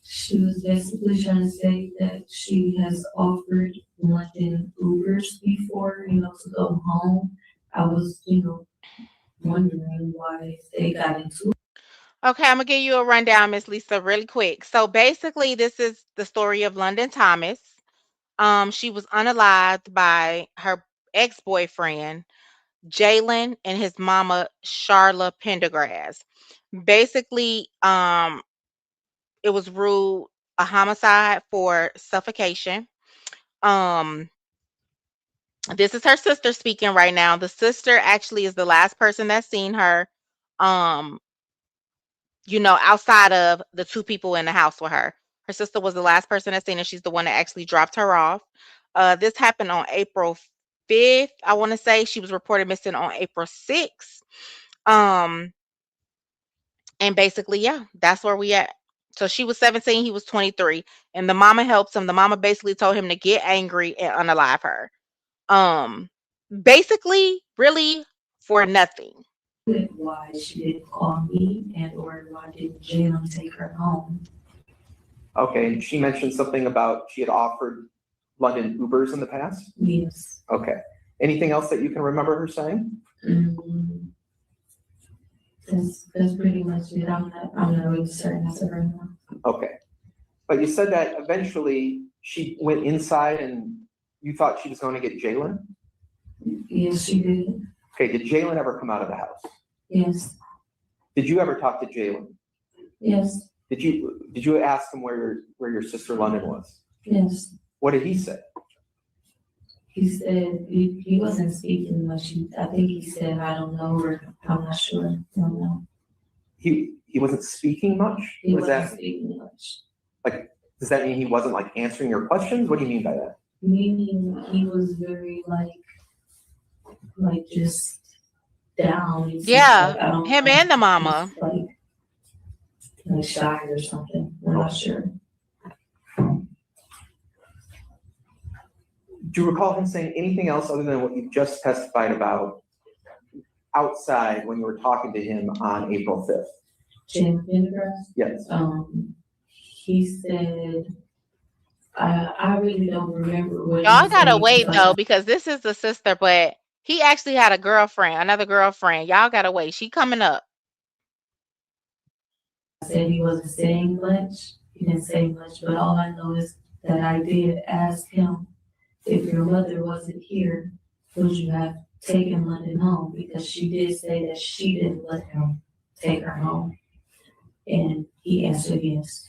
She was basically trying to say that she has offered London Ubers before, to go home. I was, wondering why they got into it. Okay, I'm gonna give you a rundown, Miss Lisa, really quick. So basically, this is the story of London Thomas. She was unalived by her ex-boyfriend, Jalen, and his mama, Charla Pendergrass. Basically, it was ruled a homicide for suffocation. This is her sister speaking right now. The sister actually is the last person that's seen her, outside of the two people in the house with her. Her sister was the last person that's seen her. She's the one that actually dropped her off. This happened on April 5th. I want to say she was reported missing on April 6th. And basically, yeah, that's where we at. So she was 17, he was 23, and the mama helps him. The mama basically told him to get angry and unalive her. Basically, really for nothing. Why she didn't call me and or why didn't Jalen take her home? Okay, and she mentioned something about she had offered London Ubers in the past? Yes. Okay. Anything else that you can remember her saying? Mm, that's pretty much it. I'm not really certain as of right now. Okay. But you said that eventually she went inside and you thought she was going to get Jalen? Yes, she did. Okay, did Jalen ever come out of the house? Yes. Did you ever talk to Jalen? Yes. Did you ask him where your sister London was? Yes. What did he say? He said he wasn't speaking much. I think he said, I don't know, or I'm not sure. I don't know. He wasn't speaking much? He Was wasn't that, speaking much. does that mean he wasn't like answering your questions? What do you mean by that? Meaning he was very like just down. He seemed Yeah, like, I don't him know, and the mama. just like shy or something. We're not sure. Do you recall him saying anything else other than what you just testified about outside when you were talking to him on April 5th? Jim Pendergrass, Yes. he said, I really don't remember what. Y'all he gotta said, wait but though, because this is the sister, but he actually had a girlfriend, another girlfriend. Y'all gotta wait. She coming up. I said he wasn't saying much. He didn't say much, but all I know is that I did ask him, if your mother wasn't here, would you have taken London home? Because she did say that she didn't let him take her home. And he answered yes.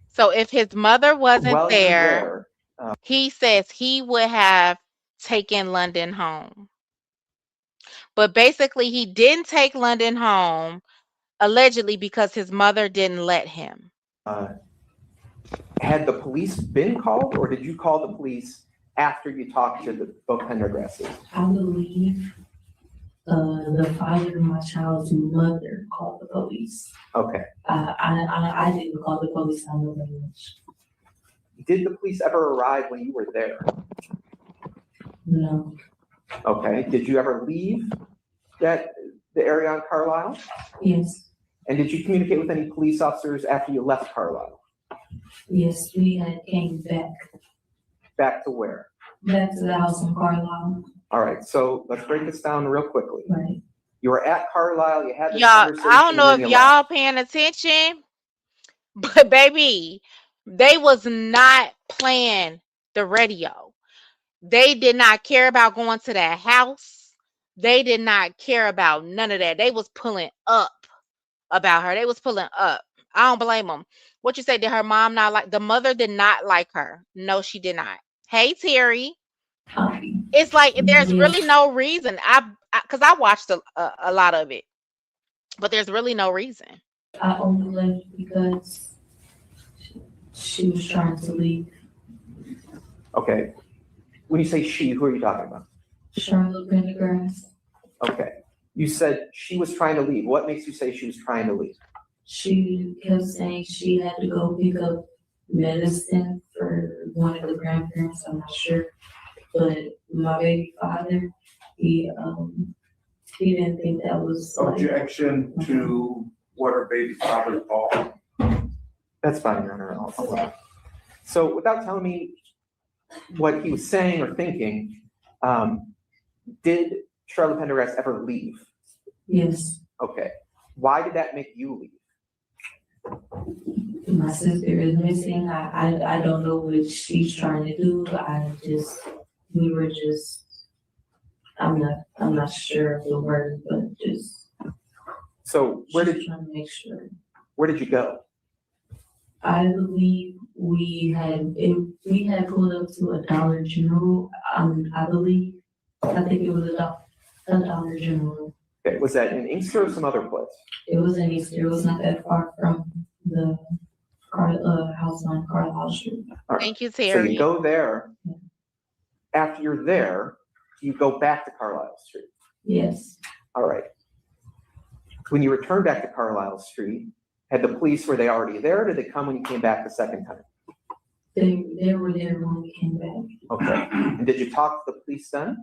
So if his mother wasn't While you're there, there, he says he would have taken London home. But basically, he didn't take London home, allegedly because his mother didn't let him. had the police been called or did you call the police after you talked to both Pendergrasses? I believe the father of my child's mother called the police. Okay. I didn't call the police, I know that much. Did the police ever arrive when you were there? No, Okay. Did you ever leave the area on Carlisle? yes, And did you communicate with any police officers after you left Carlisle? yes, we had came back Back to where? to the house in Carlisle, All right, so let's break this down real quickly. right? You were at Carlisle, you had this Y'all, conversation. I don't know if then you left. y'all paying attention, but baby, they was not playing the radio. They did not care about going to that house. They did not care about none of that. They was pulling up about her. They was pulling up. I don't blame them. What you say? Did her mom not like? The mother did not like her. No, she did not. Hey Terry, it's like there's Yeah. really no reason. Because I watched a lot of it, but there's really no reason. I only left because she was trying to leave. Okay. When you say she, who are you talking about? Charlotte Pendergrass, Okay. You said she was trying to leave. What makes you say she was trying to leave? she kept saying she had to go pick up medicine for one of the grandparents, I'm not sure. But my baby father, he didn't think that was like, Objection to what her baby father called. That's fine, Your Honor. I'll allow it. So without telling me what he was saying or thinking, did Charlotte Pendergrass ever leave? yes, Okay. Why did that make you leave? my sister is missing. I don't know what she's trying to do. I'm not sure of the word, but just. So where she's did trying to make sure. you go? I believe we had pulled up to a Dollar General, I think it was a Dollar General. Okay. Was that in Inkster or some other place? It was in Easter, it was not that far from the house on Carlisle Street. All right. Thank you, So you Terry. go there. After you're there, you go back to Carlisle Street. Yes, All right. When you return back to Carlisle Street, Had the police, were they already there, or did they come when you came back the second time? They were there when we came back. Okay, and did you talk to the police then?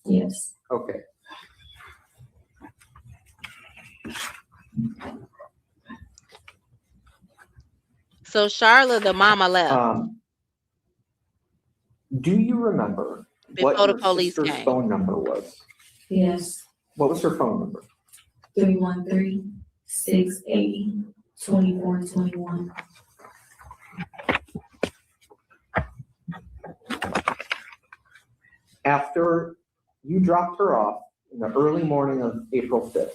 Yes. Okay. So Charlotte, the mama left Do you remember before what the your police sister's came. phone number was? Yes. What was her phone number? 313-680-2421. After you dropped her off in the early morning of April 5th,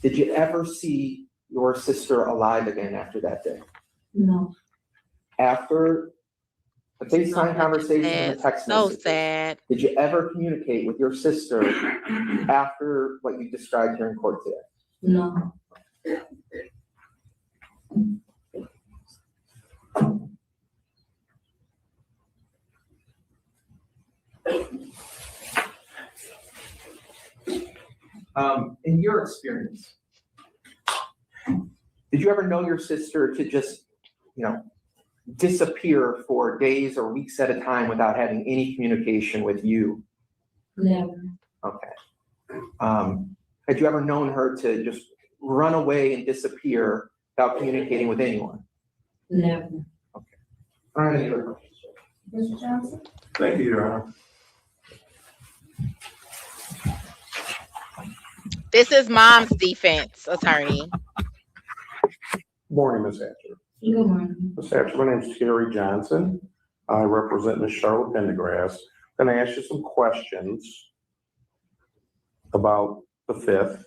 did you ever see your sister alive again after that day? No. After the FaceTime conversation and the text So messages, sad. did you ever communicate with your sister after what you described here in court today? No. In your experience, did you ever know your sister to just, disappear for days or weeks at a time without having any communication with you? Never. Okay. Had you ever known her to just run away and disappear without communicating with anyone? Never. All right, any other questions? Mr. Johnson? Thank you, Your Honor. This is mom's defense attorney. Morning, Ms. Hatcher. Good morning. Ms. Hatcher, my name is Terry Johnson. I represent Ms. Charlotte Pendergrass. I'm going to ask you some questions about the 5th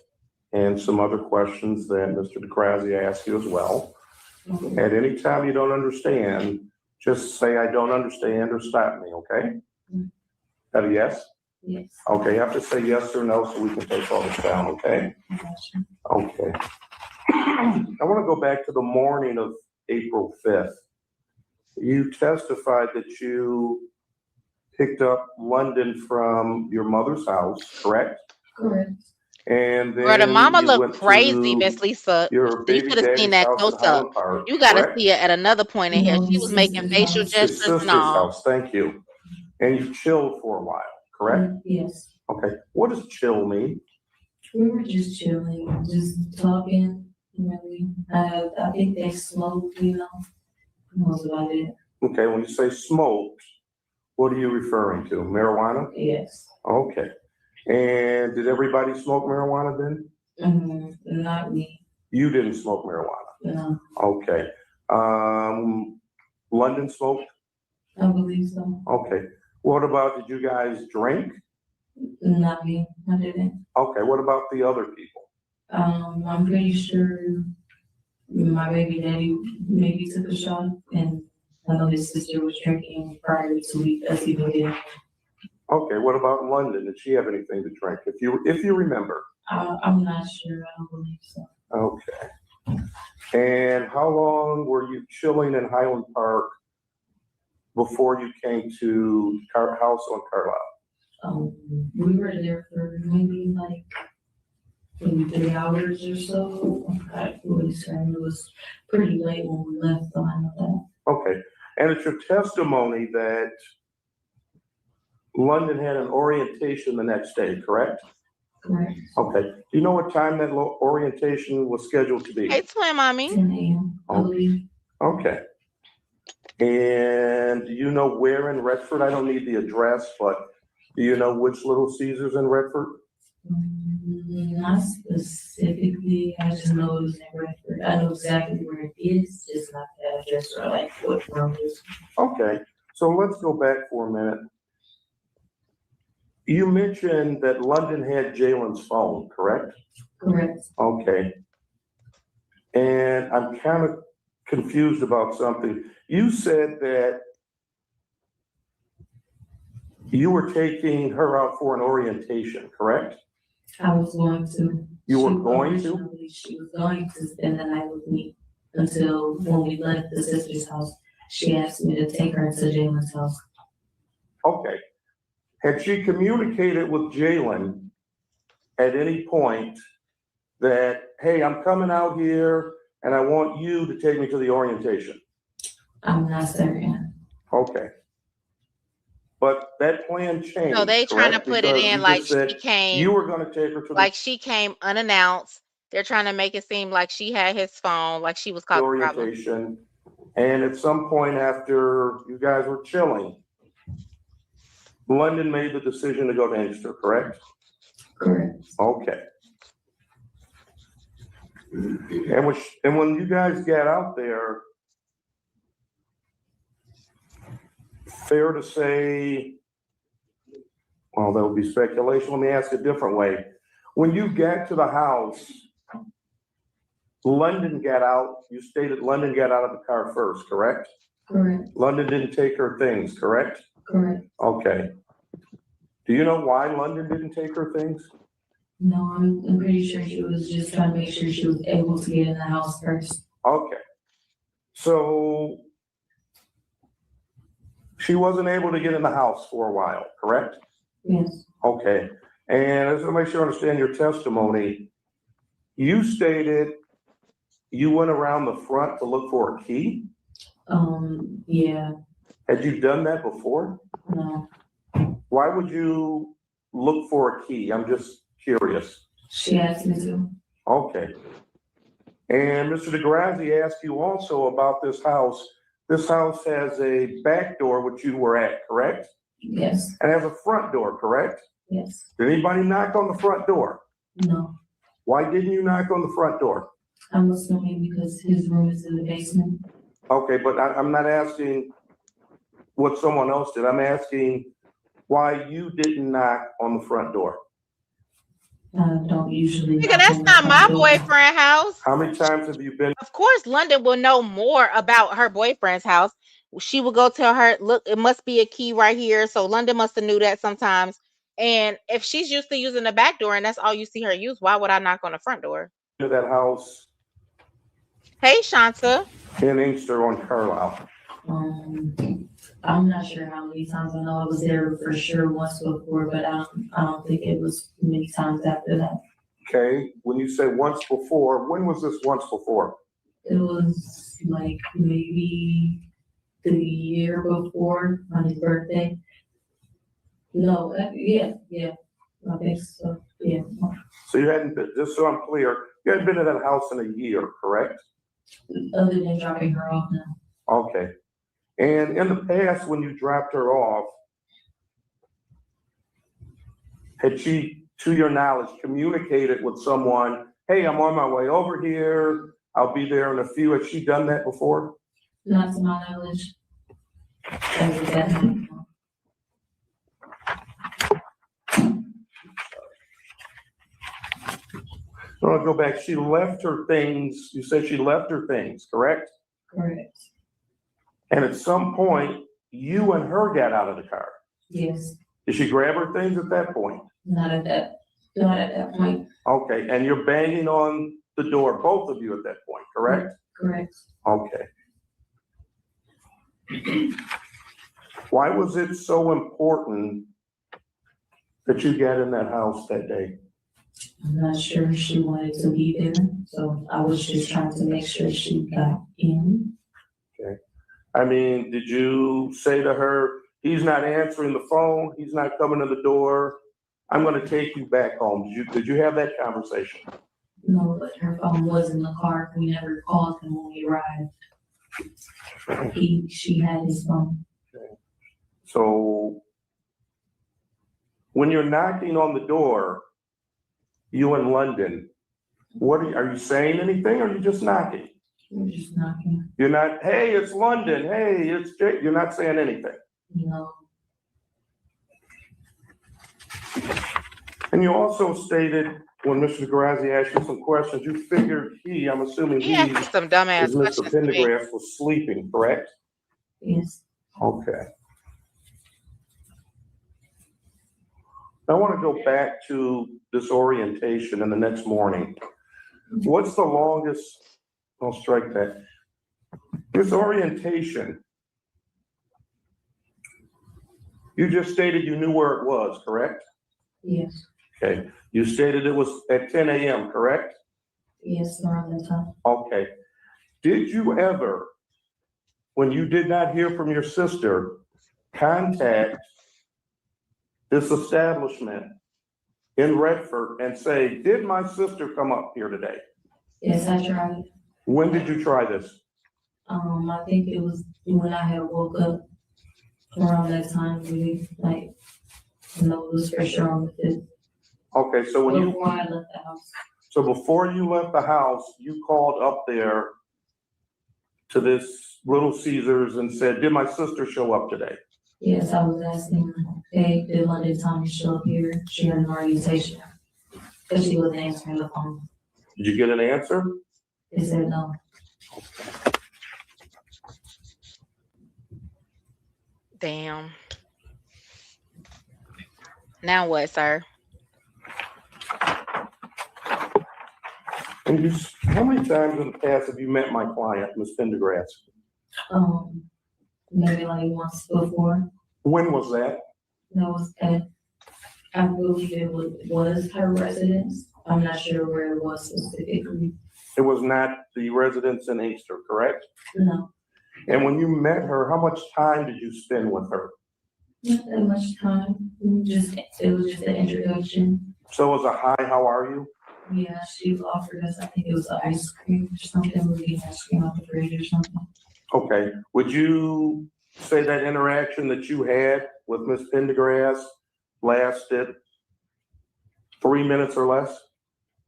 and some other questions that Mr. DeCrazia asked you as well. At any time you don't understand, just say, I don't understand, or stop me, okay? That a yes? Yes. Okay, you have to say yes or no so we can take all this down, okay? Gotcha. Okay. I want to go back to the morning of April 5th. You testified that you picked up London from your mother's house, correct? Correct. And then Bro, the mama you look went crazy, to Miss Lisa. your You baby should have seen daddy's that house in close up. Highland Park, You gotta correct? see it at another point in here. No, She his was making sister's facial house. His gestures sister's and all. house, thank you. And you chilled for a while, correct? Yes. Okay, what does chill mean? We were just chilling, just talking, really. I think they smoked, That was about it. Okay, when you say smoked, what are you referring to? Marijuana? Yes. Okay. And did everybody smoke marijuana then? Not me, You didn't smoke marijuana. no. Okay. London smoked? I believe so. Okay. What about, did you guys drink? Not me, I didn't. Okay, what about the other people? I'm pretty sure my baby daddy maybe took a shot, and I know his sister was drinking prior to us even getting. Okay, what about London? Did she have anything to drink? If you remember. I'm not sure, I don't believe so. Okay. And how long were you chilling in Highland Park before you came to house on Carlisle? We were there for maybe 3 hours or so. I really certain it was pretty late when we left, so I know that. Okay, and it's your testimony that London had an orientation the next day, correct? Correct. Okay, do you know what time that orientation was scheduled to be? Hey, twin mommy. 10 a.m. I believe. Okay. And do you know where in Redford? I don't need the address, but do you know which Little Caesars in Redford? Not specifically, I just know it was in Redford. I know exactly where it is, just not the address or what room it is. Okay, so let's go back for a minute. You mentioned that London had Jalen's phone, correct? Correct. Okay. And I'm kind of confused about something. You said that you were taking her out for an orientation, correct? I was going to. You were She going to? originally, She was going to spend the night with me until when we left the sister's house. She asked me to take her to Jalen's house. Okay. Had she communicated with Jalen at any point that, hey, I'm coming out here and I want you to take me to the orientation. I'm not certain. Okay. But that plan changed, So they trying to correct? put it Because in you like just said she came, you were gonna take her to the like she came unannounced. They're trying to make it seem like she had his phone, like she was causing problems. orientation. And at some point after you guys were chilling, London made the decision to go to Inkster, correct? Correct. Okay. And when you guys got out there, fair to say, well, that would be speculation. Let me ask a different way. When you got to the house, London got out, you stated London got out of the car first, correct? Correct. London didn't take her things, correct? Correct. Okay. Do you know why London didn't take her things? No, I'm pretty sure she was just trying to make sure she was able to get in the house first. Okay. So she wasn't able to get in the house for a while, correct? Yes. Okay. And I just want to make sure I understand your testimony. You stated you went around the front to look for a key? Yeah, Had you done that before? no. Why would you look for a key? I'm just curious. She asked me to. Okay. And Mr. DeGrazzi asked you also about this house. This house has a back door, which you were at, correct? Yes. And has a front door, correct? Yes. Did anybody knock on the front door? No. Why didn't you knock on the front door? I'm assuming because his room is in the basement. Okay, but I'm not asking what someone else did. I'm asking why you didn't knock on the front door. I don't usually. Nigga, knock that's on the not front my door. boyfriend's house. How many times have you been? Of course, London will know more about her boyfriend's house. She would go tell her, look, it must be a key right here. So London must have knew that sometimes. And if she's used to using the back door and that's all you see her use, why would I knock on the front door? To that house Hey, Shanta. in Inkster on Carlisle? I'm not sure how many times. I know I was there for sure once before, but I don't think it was many times after that. Okay, when you say once before, when was this once before? It was like maybe the year before on his birthday. No, yeah, I think so, yeah. So you hadn't been, just so I'm clear, you hadn't been to that house in a year, correct? Other than dropping her off now. Okay. And in the past, when you dropped her off, had she, to your knowledge, communicated with someone, hey, I'm on my way over here, I'll be there in a few. Has she done that before? Not to my knowledge. As of that night, no. So I'll go back. She left her things, you said she left her things, correct? Correct. And at some point, you and her got out of the car. Yes, Did she grab her things at that point? not at that point. Okay, and you're banging on the door, both of you at that point, correct? Correct. Okay. Why was it so important that you got in that house that day? I'm not sure she wanted to be there, so I was just trying to make sure she got in. I mean, did you say to her, he's not answering the phone, he's not coming to the door, I'm gonna take you back home? Did you have that conversation? No, but her phone was in the car. We never called him when we arrived. She had his phone. So when you're knocking on the door, you in London, are you saying anything or are you just knocking? We're just knocking, You're not, hey, it's London, hey, it's Jake, you're not saying anything. you know. And you also stated, when Mr. Garazzi asked you some questions, you figured I'm assuming He asked me some dumbass is Mr. questions to me. Pendergrass was sleeping, correct? Yes. Okay. I want to go back to this orientation in the next morning. What's the longest, I'll strike that. This orientation, you just stated you knew where it was, correct? Yes. Okay. You stated it was at 10 a.m., correct? Yes, around that time. Okay. did you ever, when you did not hear from your sister, contact this establishment in Redford and say, did my sister come up here today? Yes, I tried. When did you try this? I think it was when I had woke up around that time, really, like, it was for sure on it. Okay, so when you, Before I left the house. so before you left the house, you called up there to this Little Caesars and said, did my sister show up today? Yes, I was asking, hey, did London Tommy show up here? She had an orientation. But she wasn't answering the phone. Did you get an answer? They said no. Damn. Now what, sir? And you, how many times in the past have you met my client, Ms. Pendergrass? Maybe like once before. When was that? That was at, I believe it was her residence. I'm not sure where it was specifically. It was not the residence in Inkster, correct? No, And when you met her, how much time did you spend with her? not that much time. It was just an introduction. So it was a hi, how are you? Yeah, she offered us, I think it was ice cream or something. We getting ice cream out the fridge or something. Okay, would you say that interaction that you had with Ms. Pendergrass lasted 3 minutes or less?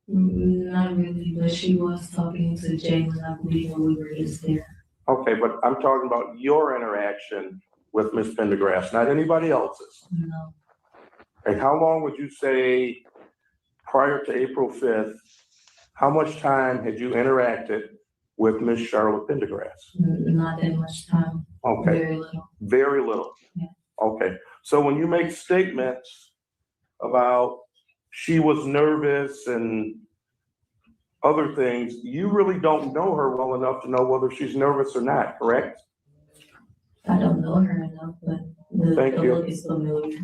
Not really, but she was talking to Jalen, I believe, when we were just there. Okay, but I'm talking about your interaction with Ms. Pendergrass, not anybody else's. No, And how long would you say prior to April 5th, how much time had you interacted with Ms. Charlotte Pendergrass? not that much time, Okay, very little. very little. Yeah. Okay, so when you make statements about she was nervous and other things, you really don't know her well enough to know whether she's nervous or not, correct? I don't know her enough, but the Thank you. look is familiar.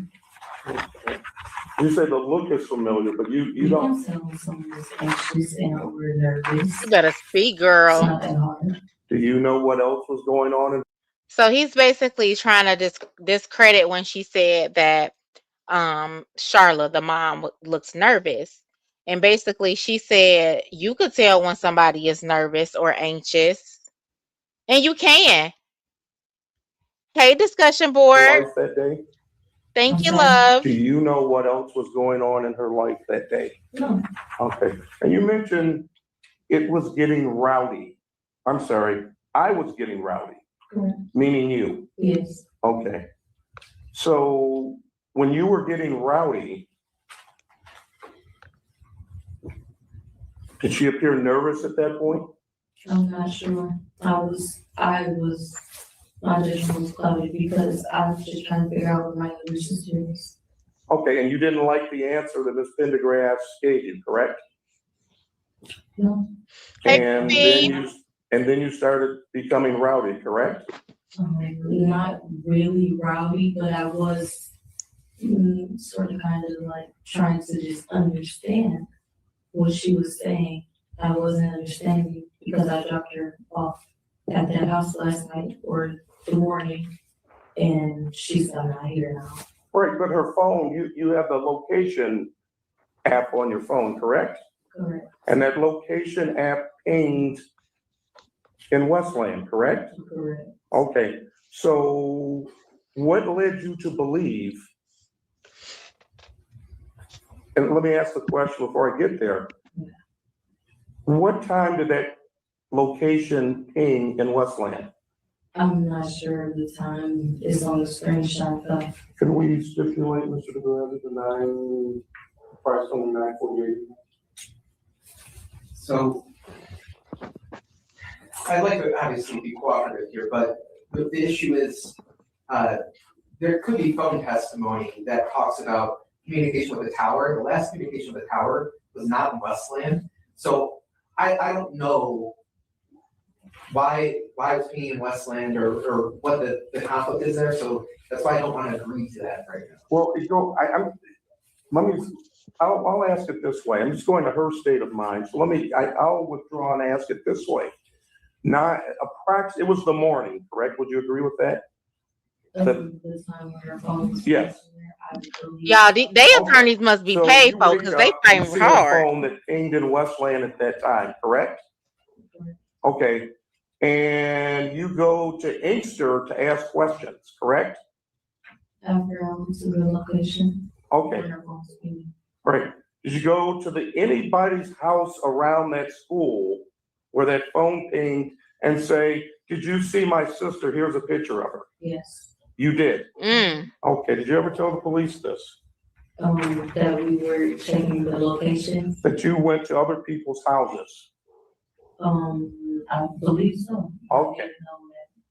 You say the look is familiar, but you You don't, can tell when someone is anxious and over nervous. You better speak, It's girl. not that hard. do you know what else was going on? So he's basically trying to discredit when she said that Charlotte, the mom, looks nervous. And basically she said you could tell when somebody is nervous or anxious. And you can. Hey, discussion board. Life that day? Thank you, Okay. love. Do you know what else was going on in her life that day? No, Okay, and you mentioned it was getting rowdy. I'm sorry, I was getting rowdy, correct. meaning you. Yes, Okay. So when you were getting rowdy, did she appear nervous at that point? I'm not sure. My judgment was clouded because I was just trying to figure out what my other sister is. Okay, and you didn't like the answer that Ms. Pendergrass gave you, correct? No, Hey, And then you started becoming rowdy, correct? not really rowdy, but I was sort of kind of like trying to just understand what she was saying. I wasn't understanding because I dropped her off at that house last night or the morning, and she's still not here now. Right, but her phone, you have the location app on your phone, correct? Correct, And that location app pinged in Westland, correct? correct. Okay, so what led you to believe? And let me ask the question before I get there. What time did that location ping in Westland? I'm not sure of the time. It's on the screenshot though. Can we stipulate, Mr. DeGrazi, the approximately 9:48? So I'd like to obviously be cooperative here, but the issue is, there could be phone testimony that talks about communication with the tower. The last communication with the tower was not in Westland. So I don't know why it's being in Westland or what the conflict is there. So that's why I don't want to agree to that right now. Well, I'll ask it this way. I'm just going to her state of mind. So I'll withdraw and ask it this way. It was the morning, correct? Would you agree with that? The time when her phone was. Yes. I believe Y'all, so. they Okay. attorneys must be So paid you for wake because they up, you fighting see a hard. phone that pinged in Westland at that time, correct? Okay, and you go to Inkster to ask questions, correct? After I went to the location. Okay, where her phone was being- great. Did you go to anybody's house around that school where that phone pinged and say, did you see my sister? Here's a picture of her. Yes. You did. Mm. Okay, did you ever tell the police this? That we were checking the location. That you went to other people's houses? I believe so. Okay.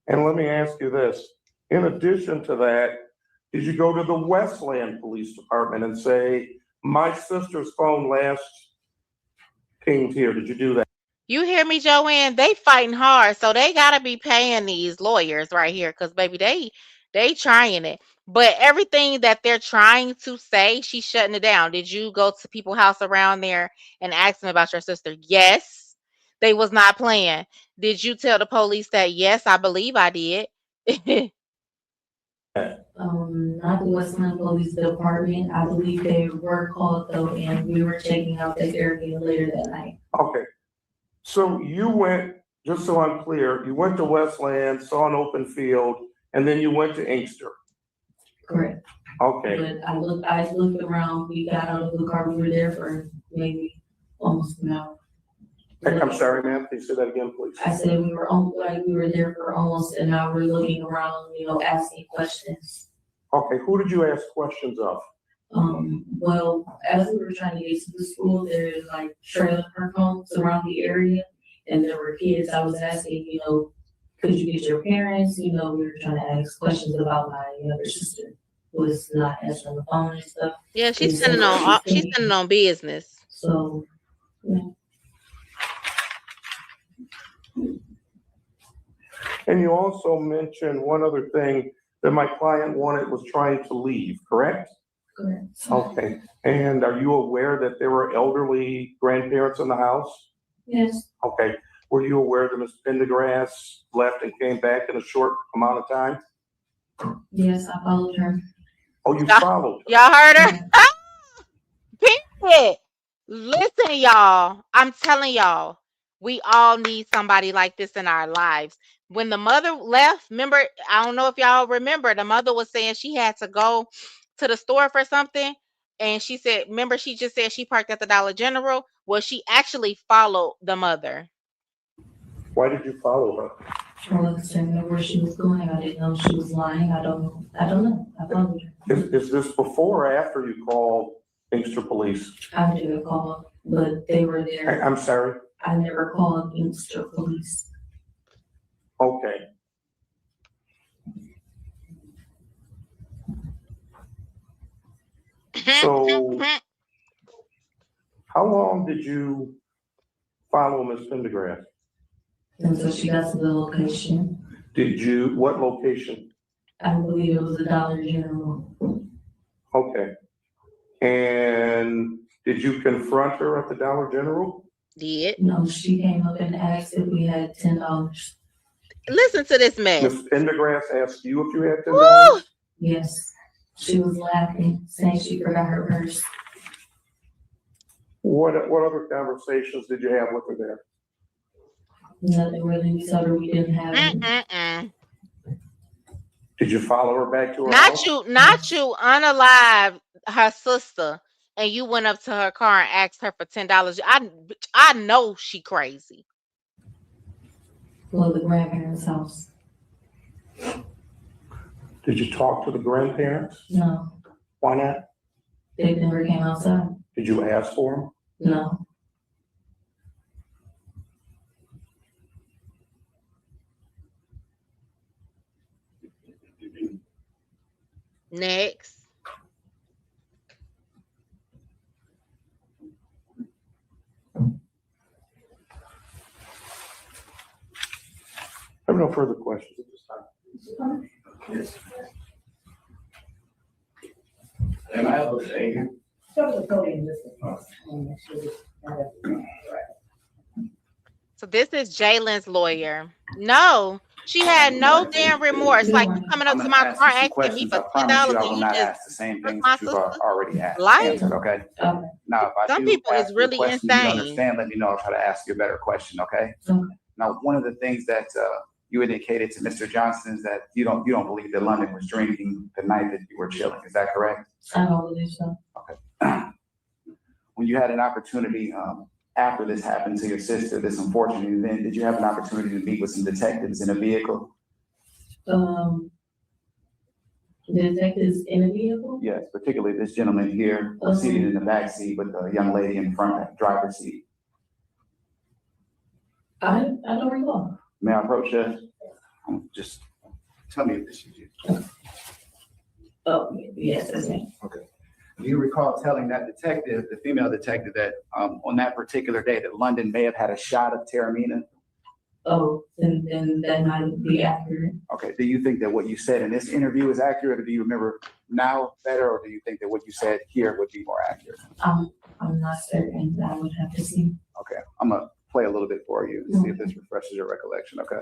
And let me ask you this, in addition to that, did you go to the Westland Police Department and say, my sister's phone last pinged here, did you do that? You hear me, Joanne? They fighting hard, so they gotta be paying these lawyers right here, cause baby, they trying it. But everything that they're trying to say, she's shutting it down. Did you go to people's house around there and ask them about your sister? Yes. They was not playing. Did you tell the police that? Yes, I believe I did. Not the Westland Police Department. I believe they were called though, and we were checking out the area later that night. Okay, so you went, just so I'm clear, you went to Westland, saw an open field, and then you went to Inkster. Correct. Okay, But I looked around, we got out of the car, we were there for maybe almost an hour. I'm sorry, ma'am, can you say that again, please? I said we were there for almost an hour looking around, asking questions. Okay, who did you ask questions of? Well, as we were trying to get to the school, there's like trailer park homes around the area. And there were kids, I was asking, could you get your parents? We were trying to ask questions about my younger sister, who was not answering the phone and stuff. Yeah, she's sending on business. So, yeah. And you also mentioned one other thing, that my client was trying to leave, correct? Correct. Okay, and are you aware that there were elderly grandparents in the house? Yes, Okay, were you aware that Ms. Pendergrass left and came back in a short amount of time? yes, I followed her. Oh, you Yeah. followed her? Y'all heard her? Period. Listen, y'all. I'm telling y'all, we all need somebody like this in our lives. When the mother left, remember, I don't know if y'all remember, the mother was saying she had to go to the store for something. And she said, remember, she just said she parked at the Dollar General? Well, she actually followed the mother. Why did you follow her? I wasn't sure where she was going. I didn't know she was lying. I don't know. I followed her. Is this before or after you called Inkster Police? I didn't call, but they were there. I'm sorry? I never called Inkster Police. Okay. So, how long did you follow Ms. Pendergrass? Until she got to the location. What location? I believe it was the Dollar General. Okay. And did you confront her at the Dollar General? Did. No, she came up and asked if we had $10. Listen to this mess. Ms. Pendergrass asked you if you had $10? Woo! Yes. She was laughing, saying she forgot her purse. What other conversations did you have with her there? Nothing really. We told her we didn't have any. Mm-mm-mm. Did you follow her back to her Not house? you unalive her sister, and you went up to her car and asked her for $10. I know she crazy. Well, the grandparents' house. Did you talk to the grandparents? No, Why not? they never came outside. Did you ask for them? No. Next. I have no further questions at this time. Am I able to say? Go to the podium, this is. So this is Jalen's lawyer. No, she had no damn remorse. Like you coming up I'm to gonna my ask car you some asking me questions. I for promise $10 you I and will you not just ask the same took things my that you've sister. already Life. answered, okay? Okay. Now, if I Some do people is ask you a really question you insane. don't understand, let me know. I'll try to ask you a better question, okay? Okay. Now, one of the things that you indicated to Mr. Johnson is that you don't believe that London was drinking the night that you were chilling. Is that correct? I don't believe so. When you had an opportunity after this happened to your sister, this unfortunate event, did you have an opportunity to meet with some detectives in a vehicle? Detectives in a vehicle? Yes, particularly this gentleman here seated in the back seat with the young lady in the front driver's seat. I don't recall. May I approach you? Just tell me if this is you. Oh, yes, that's me. Do you recall telling that detective, the female detective, that on that particular day that London may have had a shot of Terramina? Oh, then that might be accurate. Okay, do you think that what you said in this interview is accurate, or do you remember now better, or do you think that what you said here would be more accurate? I'm not certain. I would have to see. Okay, I'm gonna play a little bit for you and see if this refreshes your recollection, okay?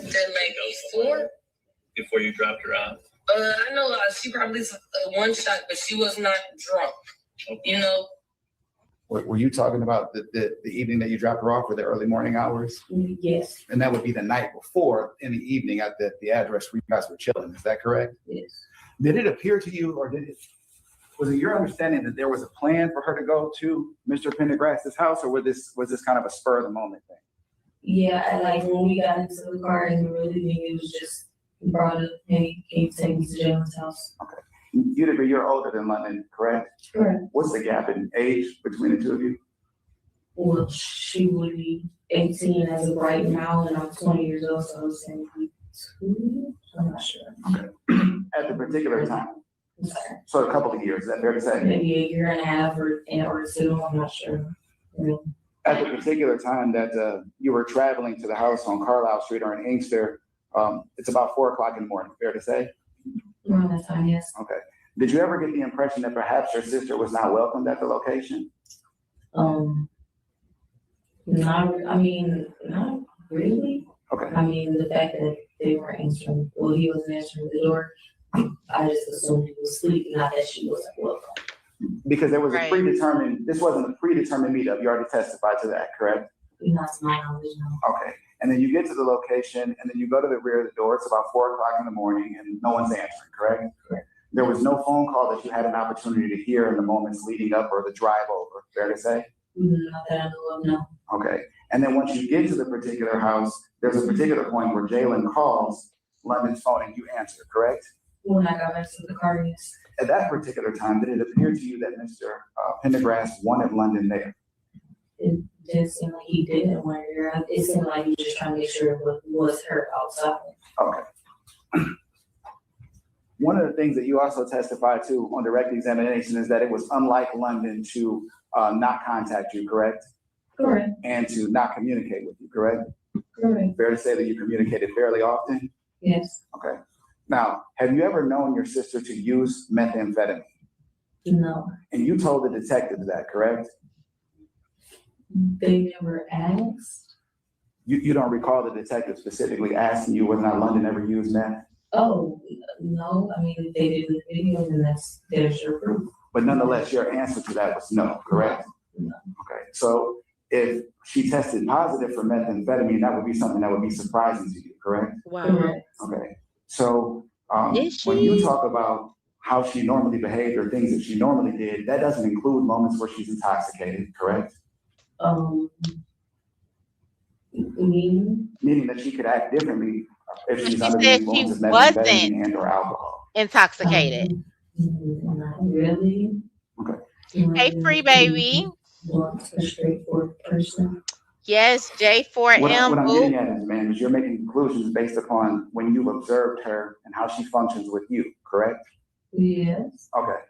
That night before you dropped her off? I know she probably one shot, but she was not drunk. Okay. You know. Were you talking about the evening that you dropped her off, or the early morning hours? Yes, And that would be the night before, in the evening at the address where you guys were chilling, is that correct? yes. Did it appear to you, or was it your understanding that there was a plan for her to go to Mr. Pendergrass's house, or was this kind of a spur of the moment thing? Yeah, like when we got into the car and we were leaving, it was just brought up, hey, can you take me to Jalen's house? You'd agree you're older than London, correct? Correct. What's the gap in age between the two of you? Well, she would be 18 as of right now, and I'm 20 years old, so I was saying 2. I'm not sure. At the particular time, I'm sorry. so a couple of years, is that fair to say? Maybe a year and a half or 2, I'm not sure. At the particular time that you were traveling to the house on Carlisle Street or in Inkster, it's about 4 o'clock in the morning, fair to say? Around that time, yes. Okay. Did you ever get the impression that perhaps your sister was not welcomed at the location? Not really. Okay. I mean, the fact that they were answering, well, he wasn't answering the door, I just assumed he was asleep, not that she wasn't welcome. Because there was a Right. this wasn't a predetermined meetup. You already testified to that, correct? Not to my knowledge, no. Okay. And then you get to the location and then you go to the rear of the door. It's about 4 o'clock in the morning and no one's answering, correct? Correct. There was no phone call that you had an opportunity to hear in the moments leading up or the drive over, fair to say? Not that I know of, no. Okay. And then once you get to the particular house, there's a particular point where Jalen calls London's phone and you answer, correct? When I got back to the car, yes. At that particular time, did it appear to you that Mr. Pendergrass wanted London there? It didn't seem like he didn't want her. It seemed like he was just trying to make sure it was her outside. Okay. One of the things that you also testified to on direct examination is that it was unlike London to not contact you, correct? Correct, And to not communicate with you, correct? correct, Fair to say that you communicated fairly often? yes. Okay. Now, have you ever known your sister to use methamphetamine? No, And you told the detective that, correct? they never asked. You don't recall the detective specifically asking you whether or not London ever used meth? Oh, no, I mean, if they did the video, then there's your proof. But nonetheless, your answer to that was no, correct? No. Okay, so if she tested positive for methamphetamine, that would be something that would be surprising to you, correct? Wow. Correct. Okay, so Is when you she? talk about how she normally behaved or things that she normally did, that doesn't include moments where she's intoxicated, correct? Meaning, Meaning that she could act differently if she's She under the said she influence of wasn't methamphetamine and or alcohol. intoxicated. Not really. Okay. Hey, free baby. Blunt's a straightforward person. Yes, J4M. What I'm boo. getting at is, ma'am, is you're making conclusions based upon when you've observed her and how she functions with you, correct? Yes. Okay.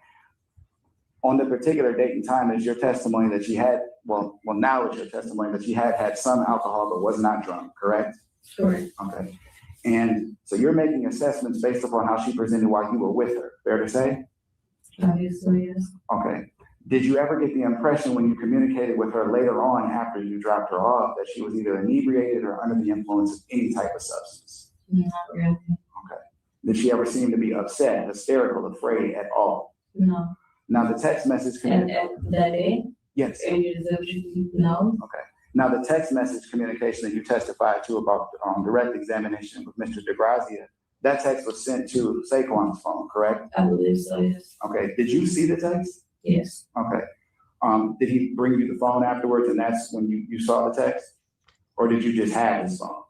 On the particular date and time is your testimony that she had, now it's your testimony that she had some alcohol but was not drunk, correct? Correct. Okay. And so you're making assessments based upon how she presented while you were with her, fair to say? Obviously, yes. Okay. Did you ever get the impression when you communicated with her later on after you dropped her off that she was either inebriated or under the influence of any type of substance? Not really. Did she ever seem to be upset, hysterical, afraid at all? No. Now the text message, And at that day, yes. is that what you know? Now the text message communication that you testified to about direct examination with Mr. DeGrazia, that text was sent to Saquon's phone, correct? I believe so, yes. Okay. Did you see the text? Yes. Okay. Did he bring you the phone afterwards and that's when you saw the text? Or did you just have his phone?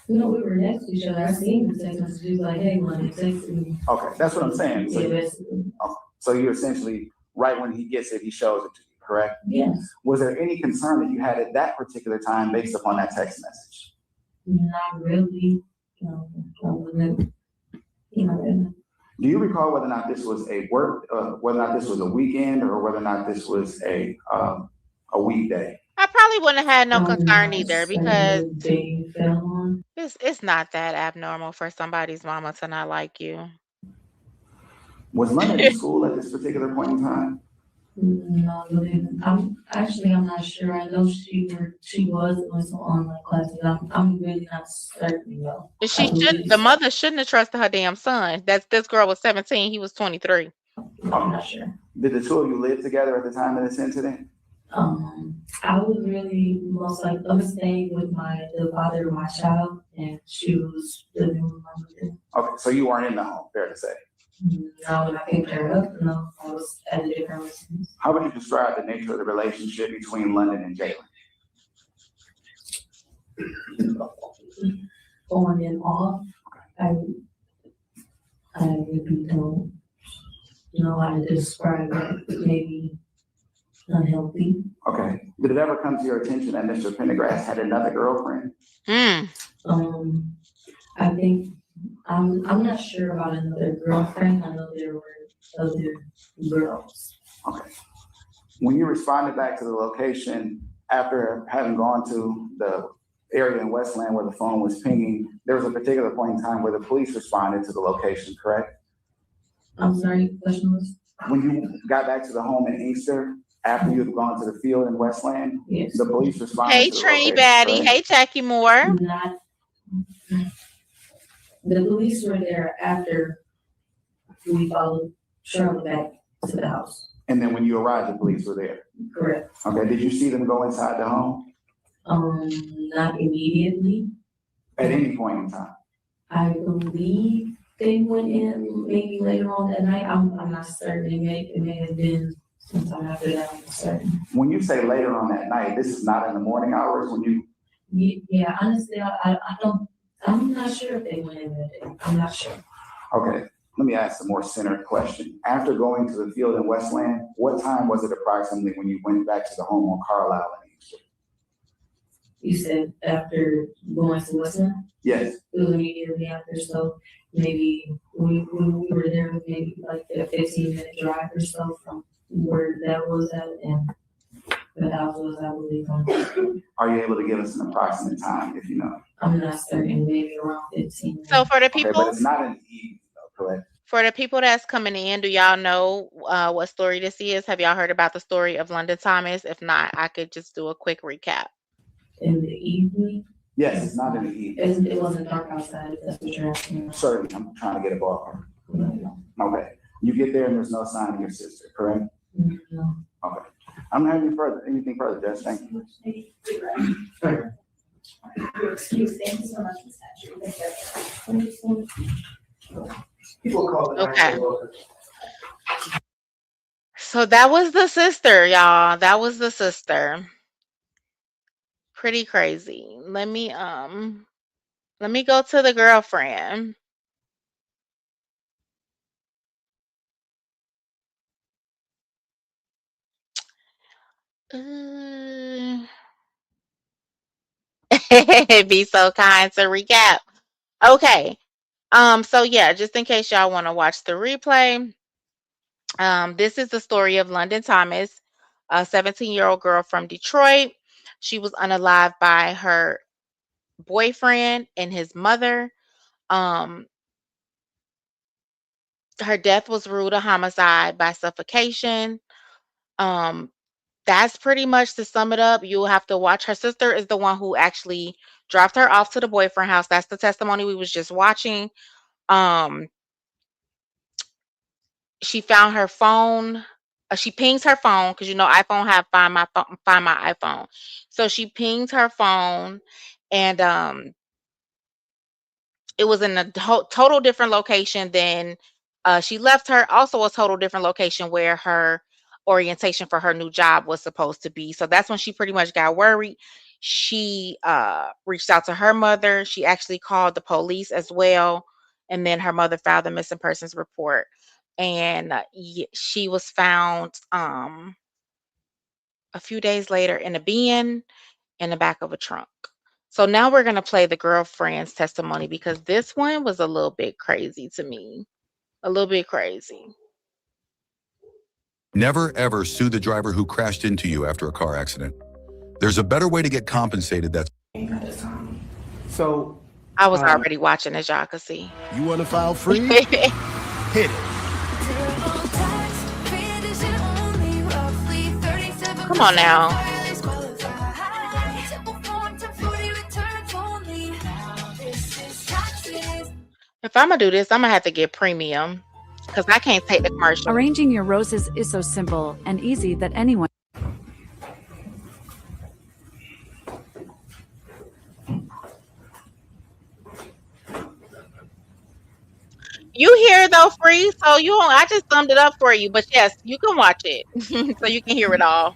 No, we were next to each other. I seen the text messages like, hey, when they texted me. Okay, that's what I'm saying. Yeah, So, basically. so you essentially, right when he gets it, he shows it to you, correct? Yes. Was there any concern that you had at that particular time based upon that text message? Not really. No, I wasn't. Really. Do you recall whether or not this was whether or not this was a weekend or whether or not this was a weekday? I probably wouldn't have had no concern not either certain because what day it fell on. it's not that abnormal for somebody's mama to not like you. Was London in school at this particular point in time? No, I'm not sure. I know she was doing some online classes. I'm really not certain though. The mother shouldn't have trusted her damn son. This girl was 17, he was 23. I'm not sure. Did the two of you live together at the time of this incident? I was really most like I was staying with the father of my child, and she was living with my mother. Okay, so you weren't in the home, fair to say. No, when I picked her up, no, I was at a different residence. How would you describe the nature of the relationship between London and Jalen? On and off, I really don't know how to describe it. Maybe unhealthy. Okay. Did it ever come to your attention that Mr. Pendergrass had another girlfriend? I think I'm not sure about another girlfriend. I know there were other girls. Okay. When you responded back to the location after having gone to the area in Westland where the phone was pinging, there was a particular point in time where the police responded to the location, correct? I'm sorry, question was? When you got back to the home in Inkster, after you had gone to the field in Westland, Yes. the police responded Hey, to the Trini location, Batty. correct? Hey, Jackie Moore. Not. The police were there after we followed Shirley back to the house. And then when you arrived, the police were there. Correct. Okay, did you see them go inside the home Not immediately. at any point in time? I believe they went in maybe later on that night. I'm not certain. It may have been sometime after that. I'm certain. When you say later on that night, this is not in the morning hours when you, Yeah, honestly, I'm not sure if they went in that day. I'm not sure. okay, let me ask a more centered question. After going to the field in Westland, what time was it approximately when you went back to the home on Carlisle and Inkster? You said after going to Westland? Yes, It was immediately after, so maybe we were there maybe like a 15-minute drive or so from where that was at and the house was, I believe, on. are you able to give us an approximate time if you know? I'm not certain, maybe around 15 minutes. So for the Okay, but people, it's not in the evening though, correct? that's coming in, do y'all know what story this is? Have y'all heard about the story of London Thomas? If not, I could just do a quick recap. In the evening, Yes, it's not in the evening. it wasn't dark outside, if that's what you're asking. Certainly, I'm trying to get a ballpark. No. Okay, you get there and there's no sign of your sister, correct? No. Okay. I don't have anything further, Judge, thank you. Excuse, thank you so much, Ms. Hatcher. People call it. Okay. So that was the sister, y'all. That was the sister. Pretty crazy. Let me go to the girlfriend. Be so kind to recap. Okay. So yeah, just in case y'all want to watch the replay, This is the story of London Thomas, a 17-year-old girl from Detroit. She was unalived by her boyfriend and his mother. Um, her death was ruled a homicide by suffocation. Um, that's pretty much to sum it up. You'll have to watch. Her sister is the one who actually dropped her off to the boyfriend house. That's the testimony we was just watching. Um, she found her phone. She pings her phone because iPhone have find my iPhone. So she pings her phone, and it was in a total different location than she left her. Also, a total different location where her orientation for her new job was supposed to be. So that's when she pretty much got worried. She reached out to her mother. She actually called the police as well, and then her mother filed the missing persons report. And she was found a few days later in a bin in the back of a trunk. So now we're going to play the girlfriend's testimony because this one was a little bit crazy to me. A little bit crazy. Never ever sue the driver who crashed into you after a car accident. There's a better way to get compensated that's So I was already watching, as y'all could see. You want to file free? Hit it. Come on now. If I'm going to do this, I'm going to have to get premium because I can't take the commercial. Arranging your roses is so simple and easy that anyone. You hear it though, free. So I just summed it up for you. But yes, you can watch it so you can hear it all.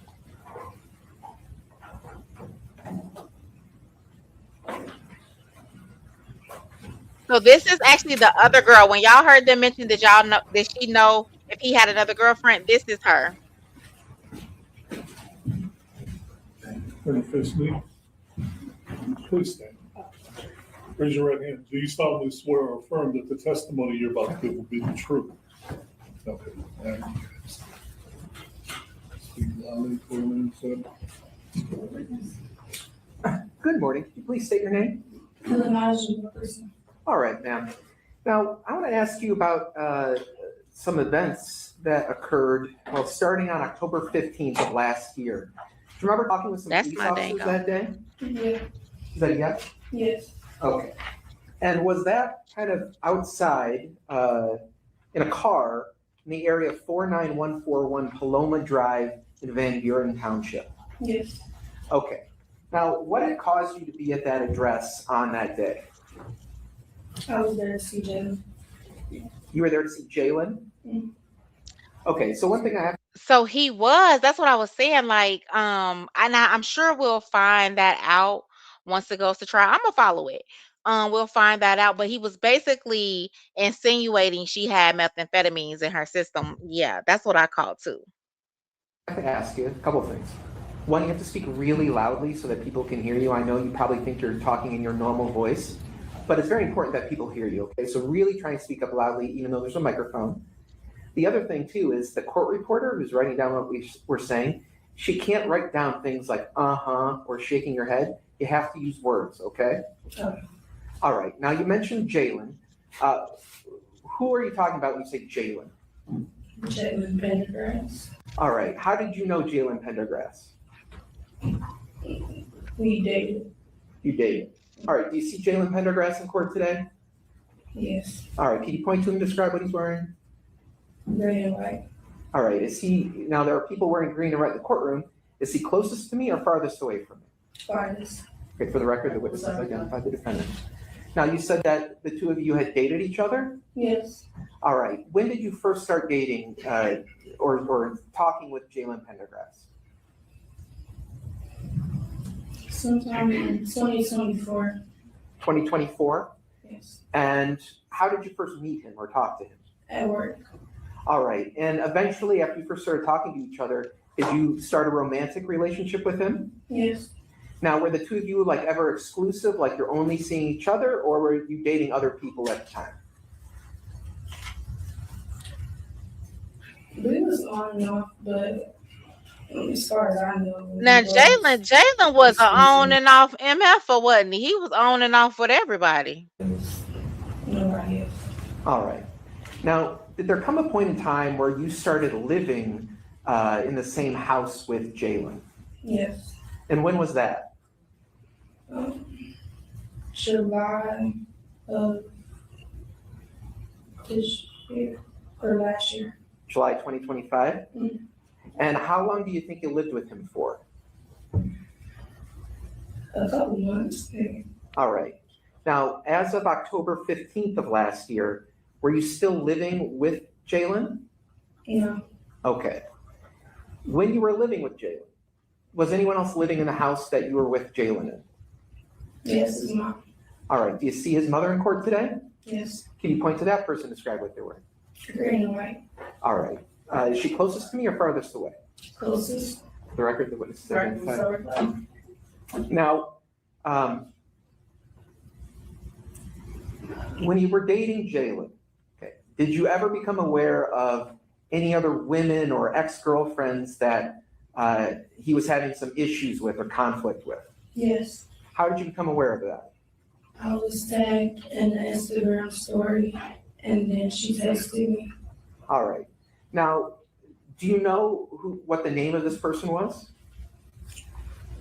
So this is actually the other girl. When y'all heard them mention, did she know if he had another girlfriend? This is her. Manifest me. Please stand. Raise your right hand. Do you solemnly swear or affirm that the testimony you're about to give will be the truth? Okay. Speak loudly for a minute, sir. Good morning. Could you please state your name? All right, ma'am. Now, I want to ask you about some events that occurred, starting on October 15th of last year. Do you remember talking with some police officers that day? Yeah. Is that a yes? Yes. Okay. And was that kind of outside in a car in the area of 49141 Paloma Drive in Van Buren Township? Yes. Okay. Now, what had caused you to be at that address on that day? I was there to see Jalen. You were there to see Jalen? Mm-hmm. Okay, so one thing I have. So that's what I was saying. Like, and I'm sure we'll find that out once it goes to trial. I'm gonna follow it. We'll find that out. But he was basically insinuating she had methamphetamines in her system. Yeah, that's what I called too. I have to ask you a couple things. One, you have to speak really loudly so that people can hear you. I know you probably think you're talking in your normal voice, but it's very important that people hear you, okay? So really try and speak up loudly, even though there's a microphone. The other thing too is the court reporter who's writing down what we're saying, she can't write down things like or shaking your head. You have to use words, okay? Okay. All right, now you mentioned Jalen. Who are you talking about when you say Jalen? Jalen Pendergrass. All right, how did you know Jalen Pendergrass? We dated. You dated. All right, do you see Jalen Pendergrass in court today? Yes. All right, can you point to him and describe what he's wearing? Green and white. All right, now there are people wearing green and white in the courtroom. Is he closest to me or farthest away from me? Farthest. Okay, for the record, the witnesses identified the defendant. Now, you said that the two of you had dated each other? Yes. All right, when did you first start dating or talking with Jalen Pendergrass? Sometime in 2024. 2024? Yes. And how did you first meet him or talk to him? At work. All right, and eventually after you first started talking to each other, did you start a romantic relationship with him? Yes. Now, were the two of you like ever exclusive, like you're only seeing each other, or were you dating other people at the time? We was on and off, but as far as I know. Now we was Jalen was an on exclusive. and off MF, wasn't he? He was on and off with everybody. Nobody else. All right. Now, did there come a point in time where you started living in the same house with Jalen? Yes. And when was that? July of this year or last year. July 2025? Mhm. And how long do you think you lived with him for? A couple months. Maybe. All right. Now, as of October 15th of last year, were you still living with Jalen? No. Okay. When you were living with Jalen, was anyone else living in the house that you were with Jalen in? Yes, his mom. All right. Do you see his mother in court today? Yes. Can you point to that person, describe what they were? Green and white. All right. Is she closest to me or farthest away? Closest. The record, the witness is Right. identified. Now, when you were dating Jalen, okay, did you ever become aware of any other women or ex-girlfriends that he was having some issues with or conflict with? Yes. How did you become aware of that? I was tagged in the Instagram story and then she texted me. All right. Now, do you know what the name of this person was?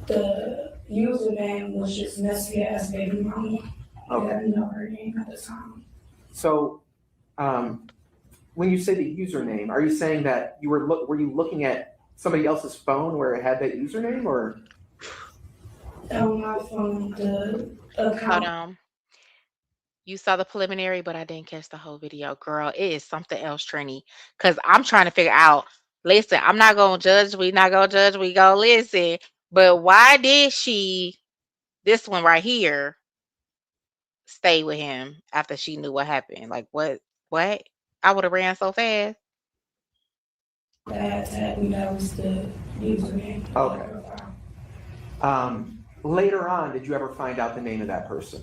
The username was just messy ass baby mama. Okay. I didn't know her name at the time. So, when you say the username, are you saying that you were you looking at somebody else's phone where it had that username, or? On my phone, the Hold account. on. You saw the preliminary, but I didn't catch the whole video. Girl, it is something else, Trini. Because I'm trying to figure out, listen, I'm not going to judge. We not going to judge. We go listen. But why did this one right here, stay with him after she knew what happened? Like, what? I would have ran so fast. That tagged me, that was the username. Okay. Later on, did you ever find out the name of that person?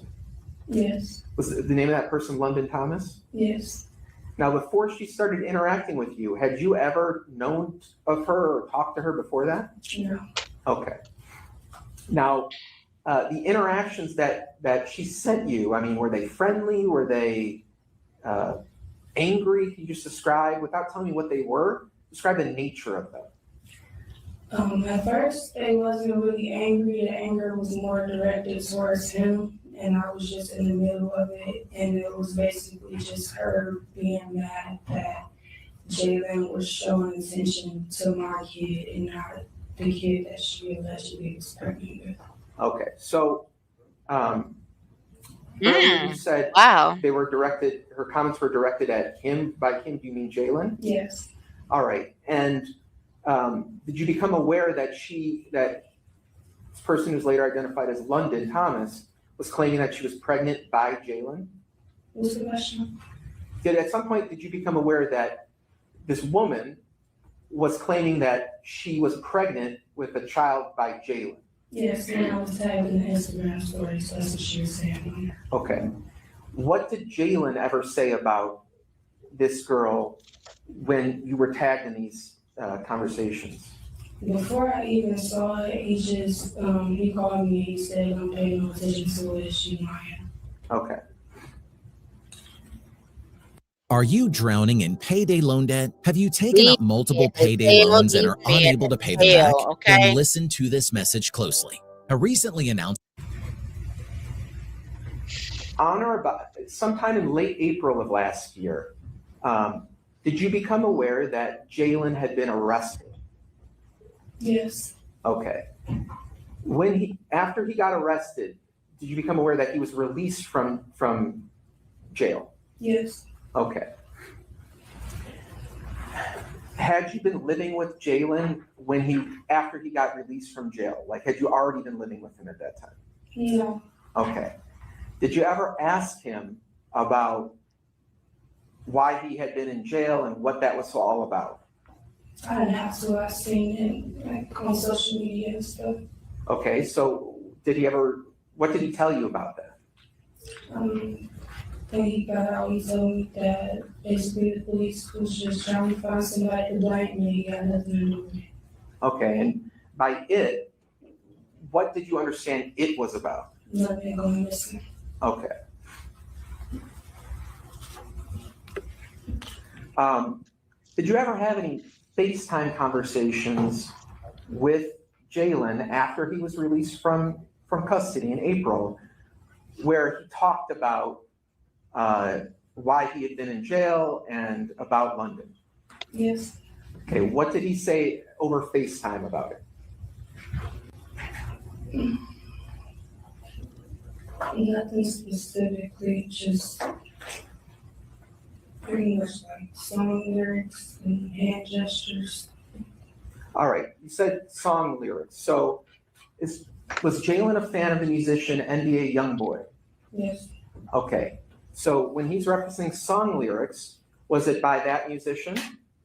Yes. Was the name of that person London Thomas? Yes. Now, before she started interacting with you, had you ever known of her or talked to her before that? No. Okay. Now, the interactions that she sent you, I mean, were they friendly? Were they angry? Can you just describe, without telling me what they were, describe the nature of them? At first, they wasn't really angry. The anger was more directed towards him, and I was just in the middle of it. And it was basically just her being mad that Jalen was showing attention to my kid and not the kid that she allegedly was pregnant with. Okay, so earlier you said Wow. they were directed, her comments were directed at him. By him, do you mean Jalen? Yes. All right, and did you become aware that this person who's later identified as London Thomas was claiming that she was pregnant by Jalen? What's the question? At some point, did you become aware that this woman was claiming that she was pregnant with a child by Jalen? Yes, and I was tagged in the Instagram story, so that's what she was saying. Okay. What did Jalen ever say about this girl when you were tagged in these conversations? Before I even saw it, he called me, he said, "Don't pay no attention to it, she lying." Okay. Are you drowning in payday loan debt? Have you taken up multiple payday loans and are unable to pay them back? Okay. Then listen to this message closely. A recently announced On or about sometime in late April of last year, did you become aware that Jalen had been arrested? Yes. Okay. After he got arrested, did you become aware that he was released from jail? Yes. Okay. Had you been living with Jalen after he got released from jail? Like, had you already been living with him at that time? No. Okay. Did you ever ask him about why he had been in jail and what that was all about? I didn't have to. I seen it like on social media and stuff. Okay, so what did he tell you about that? when he got out, he told me that basically the police was just trying to find somebody to blame me. He got nothing to do with it. Okay, and by it, what did you understand it was about? Nothing going missing. Okay. Did you ever have any FaceTime conversations with Jalen after he was released from custody in April, where he talked about why he had been in jail and about London? Yes. Okay, what did he say over FaceTime about it? Nothing specifically, just pretty much like song lyrics and hand gestures. All right, you said song lyrics. So was Jalen a fan of the musician NBA Youngboy? Yes. Okay, so when he's referencing song lyrics, was it by that musician?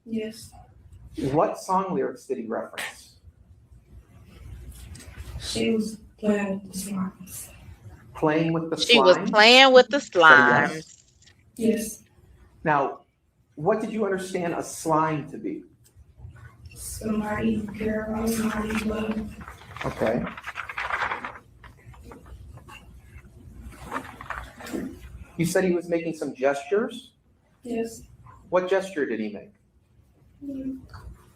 Yes. What song lyrics did he reference? She was playing with the slimes. Playing with the slime? She was playing with the Said slimes. yes. Yes. Now, what did you understand a slime to be? Somebody you care about, somebody you love. Okay. You said he was making some gestures? Yes. What gesture did he make?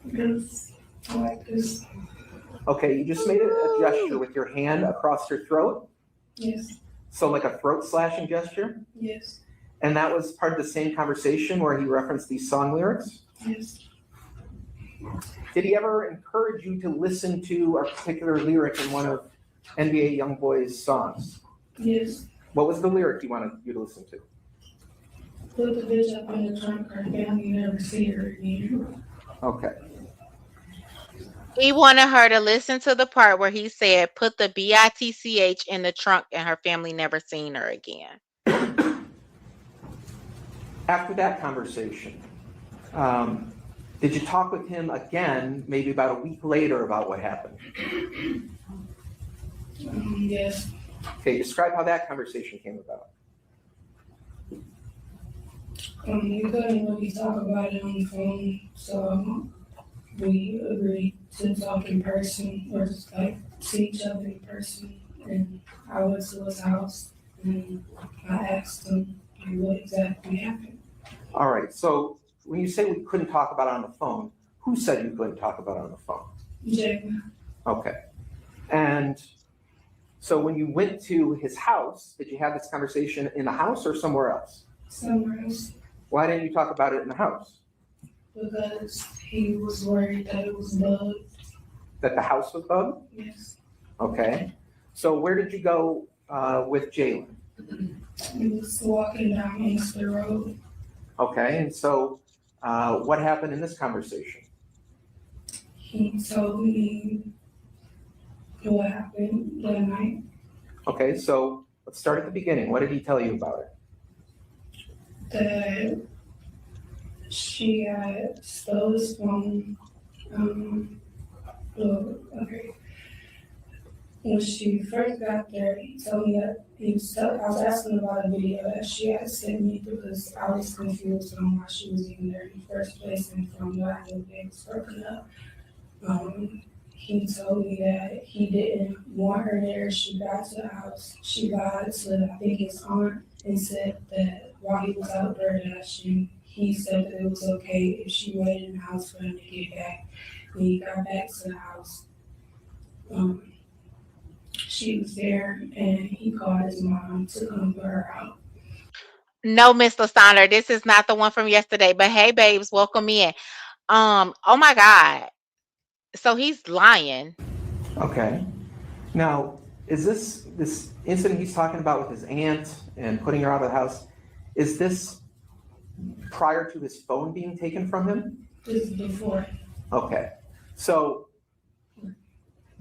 This, like this. Okay, you just made a gesture with your hand across your throat? Yes. So like a throat slashing gesture? Yes. And that was part of the same conversation where he referenced these song lyrics? Yes. Did he ever encourage you to listen to a particular lyric in one of NBA Youngboy's songs? Yes. What was the lyric he wanted you to listen to? Put the bitch up in the trunk, her family never see her again. Okay. He wanted her to listen to the part where he said, put the BITCH in the trunk and her family never seen her again. After that conversation, did you talk with him again, maybe about a week later, about what happened? Yes. Okay, describe how that conversation came about. We couldn't really talk about it on the phone, so we agreed to talk in person, or just like see each other in person. And I went to his house and I asked him what exactly happened. All right, so when you say we couldn't talk about it on the phone, who said you couldn't talk about it on the phone? Jalen. Okay. And so when you went to his house, did you have this conversation in the house or somewhere else? Somewhere else, Why didn't you talk about it in the house? because he was worried that it was bugged. That the house was bugged? Yes. Okay. So where did you go with Jalen? He was walking down Inkster Road. Okay, and so what happened in this conversation? He told me what happened that night. Okay, so let's start at the beginning. What did he tell you about it? That she had stole his phone. Okay. When she first got there, he told me that I was asking about a video that she had sent me because I was confused on why she was even there in the first place, and from what I knew they was broken up. He told me that he didn't want her there. She got to the house. She lied to, I think, his aunt and said that while he was out there that he said that it was okay if she waited in the house for him to get back. When he got back to the house, she was there and he called his mom to come put her out. No, Miss Lasandra, this is not the one from yesterday. But hey, babes, welcome in. Oh my God. So he's lying. Okay. Now, is this incident he's talking about with his aunt and putting her out of the house, is this prior to his phone being taken from him? This is before. Okay. So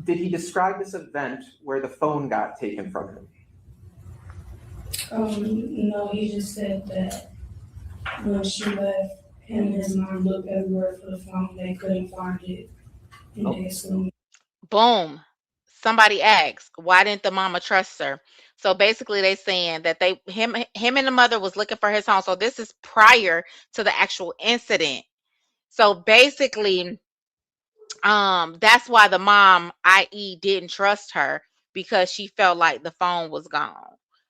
did he describe this event where the phone got taken from him? No, he just said that when she left, him and his mom looked everywhere for the phone, they couldn't find it. And they assumed. Boom. somebody asked, why didn't the mama trust her? So basically they saying that him and the mother was looking for his home. So this is prior to the actual incident. So basically, that's why the mom, i.e., didn't trust her, because she felt like the phone was gone.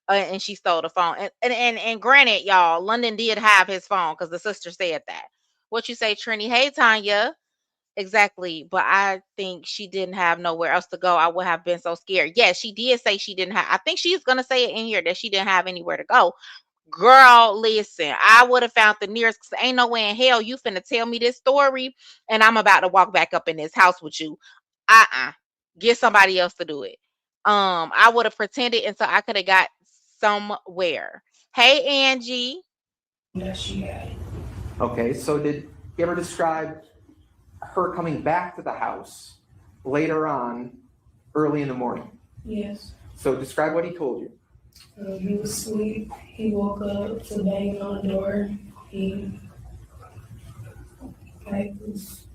And she stole the phone. And granted, y'all, London did have his phone because the sister said that. What you say, Trini? Hey, Tanya. Exactly. But I think she didn't have nowhere else to go. I would have been so scared. Yes, she did say she didn't have. I think she's going to say it in here that she didn't have anywhere to go. Girl, listen, I would have found the nearest, because ain't no way in hell you finna tell me this story and I'm about to walk back up in this house with you. Get somebody else to do it. I would have pretended until I could have got somewhere. Hey, Angie. That she had. Okay, so did you ever describe her coming back to the house later on, early in the morning? Yes. So describe what he told you. He was asleep. He woke up to banging on the door. He was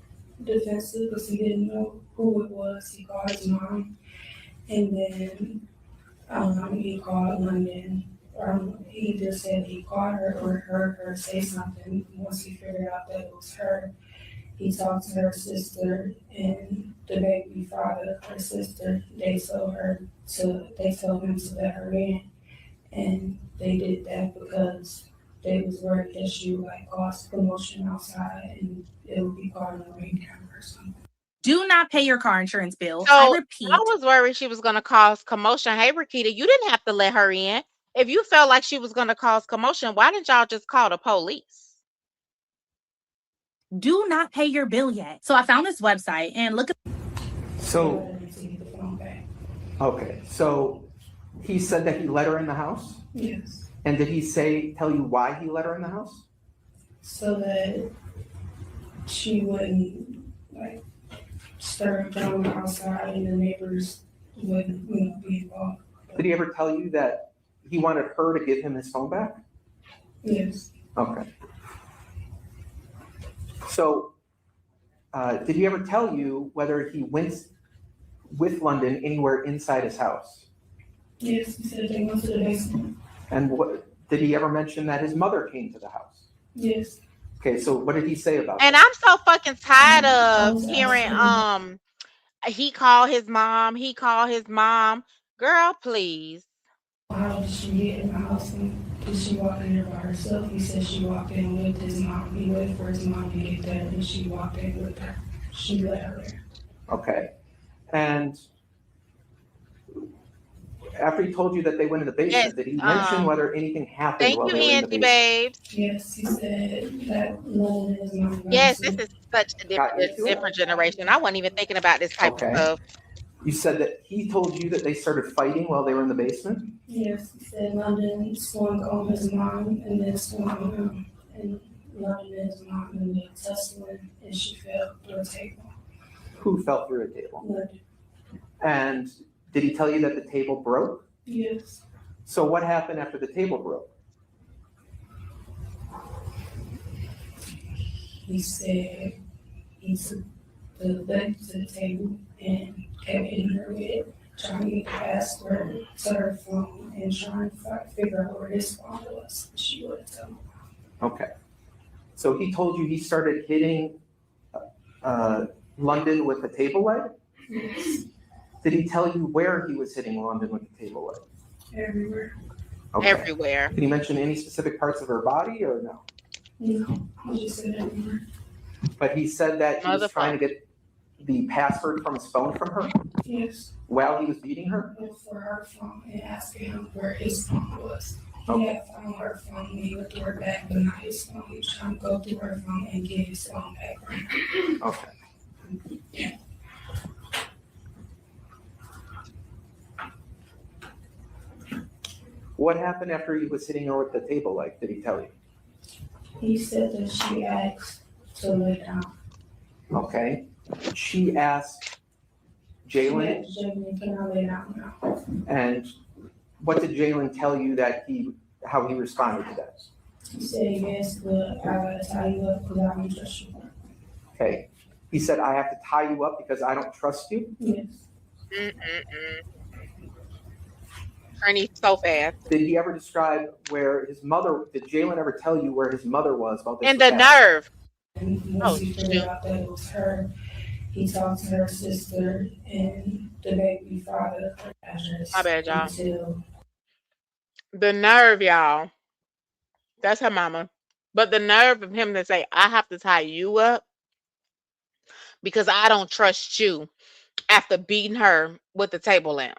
defensive because he didn't know who it was. He called his mom, and then he called London. He just said he called her or heard her say something. Once he figured out that it was her, he talked to her sister and the baby father, her sister. They told him to let her in. And they did that because they was worried that she would cause commotion outside and it would be caught on the ring camera or something. Do not pay your car insurance bill. So I repeat. I was worried she was going to cause commotion. Hey, Rakita, you didn't have to let her in. If you felt like she was going to cause commotion, why didn't y'all just call the police? Do not pay your bill yet. So I found this website and look at. So, okay, so he said that he let her in the house? Yes. And did he tell you why he let her in the house? So that she wouldn't stir down outside and the neighbors wouldn't be involved. Did he ever tell you that he wanted her to give him his phone back? Yes. Okay. So, did he ever tell you whether he went with London anywhere inside his house? Yes, he said they went to the basement. And did he ever mention that his mother came to the house? Yes. Okay, so what did he say about And that? I'm so fucking tired of hearing he called his mom. Girl, please. How did she get in the house and did she walk in there by herself? He said she walked in with his mom. He waited for his mom to get there and she walked in with her. She let her there. Okay. And after he told you that they went in the basement, did he mention whether anything happened while they were in the basement? Babes. Yes, he said that London is not. Yes, this is such a different generation. I wasn't even thinking about this type of stuff. You said that he told you that they started fighting while they were in the basement? Yes, he said London swung on his mom and then swung on him. And London and his mom and then tussling and she fell through a table. Who fell through a table? London. And did he tell you that the table broke? Yes. So what happened after the table broke? He said he took the leg to the table and kept hitting her with it, trying to get the password to her phone and trying to figure out where his phone was. She wouldn't tell him. Okay. So he told you he started hitting London with the table leg? Yes. Did he tell you where he was hitting London with the table leg? Everywhere. Okay. Everywhere. Did he mention any specific parts of her body or no? No, he just said everywhere. But he said that he was trying to get the password from his phone from her Yes. while he was beating her? For her phone and asking him where his phone was. He had found her phone when he went to her back, but not his phone. He was trying to go through her phone and get his phone back. Okay. What happened after he was hitting her with the table leg? Did he tell you? He said that she asked to lay down. Okay. She asked Jalen. Jalen, can I lay down now? And what did Jalen tell you how he responded to that? He said, yes, but I gotta tie you up because I don't trust you. Okay. He said, I have to tie you up because I don't trust you? Yes. Ernie so fast. Did he ever describe where his mother, did Jalen ever tell you where his mother was while this And was the happening? nerve. And Oh, once he figured out that it was her, he talked to her sister and the baby father for address. My bad, y'all. Until The nerve, y'all. That's her mama. But the nerve of him to say, I have to tie you up because I don't trust you after beating her with the table lamp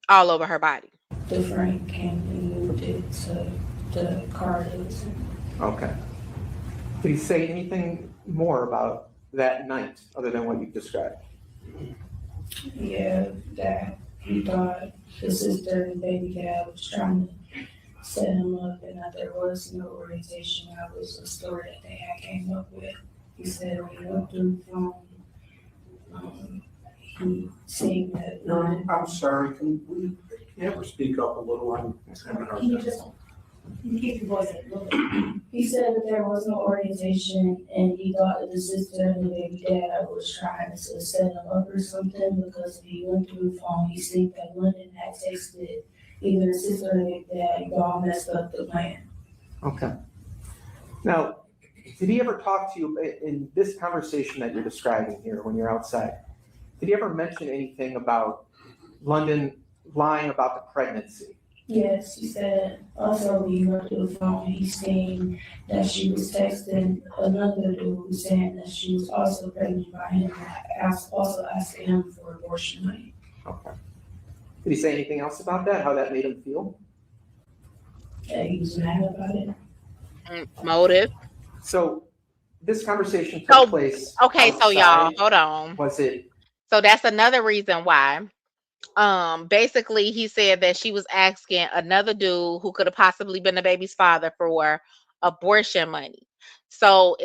all over her body. the Frank came and moved it to the car that was in. Okay. Did he say anything more about that night other than what you've described? Yeah, that he thought his sister and baby dad was trying to set him up and that there was no orientation. That was a story that they had came up with. He said when he went through the phone, he seen that. No, I'm sorry, can we ever speak up a little? Can you just keep your voice up a little bit? He said that there was no orientation and he thought that the sister and the baby dad was trying to set him up or something because he went through the phone. He seen that London had texted either the sister or the dad, y'all messed up the plan. Okay. Now, did he ever talk to you in this conversation that you're describing here when you're outside? Did he ever mention anything about London lying about the pregnancy? Yes, he said also when he went through the phone, he seen that she was texting another dude saying that she was also pregnant by him, also asking him for abortion money. Okay. Did he say anything else about that? How that made him feel? That he was mad about it. Motive. So this conversation took place. Okay, so y'all, outside. hold on. Was it? So that's another reason why. Basically, he said that she was asking another dude who could have possibly been the baby's father for abortion money. So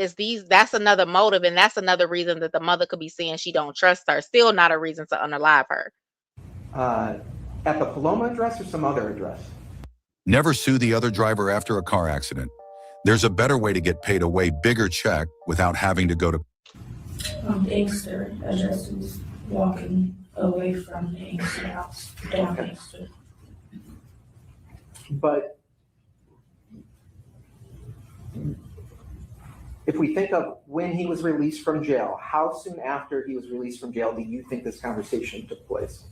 that's another motive, and that's another reason that the mother could be saying she don't trust her. Still not a reason to unalive her. At the Paloma address or some other address? Never sue the other driver after a car accident. There's a better way to get paid a way bigger check without having to go to Inkster, address was walking away from the Inkster house, down Inkster. But if we think of when he was released from jail, how soon after he was released from jail do you think this conversation took place?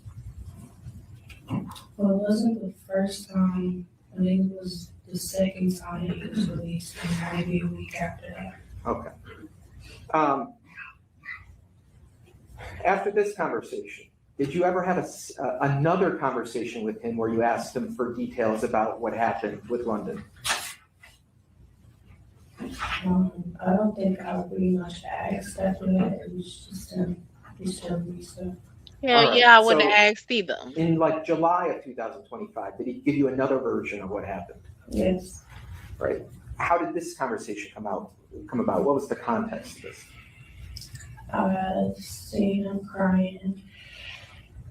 Well, it wasn't the first time, I think it was the second time he was released, and maybe a week after that. Okay. After this conversation, did you ever have another conversation with him where you asked him for details about what happened with London? I don't think I pretty much asked after that. It was just him. He's telling me stuff. Hell All yeah, I right, wouldn't so have asked either. In like July of 2025, did he give you another version of what happened? Yes. Right. How did this conversation come about? What was the context of this? I seen him crying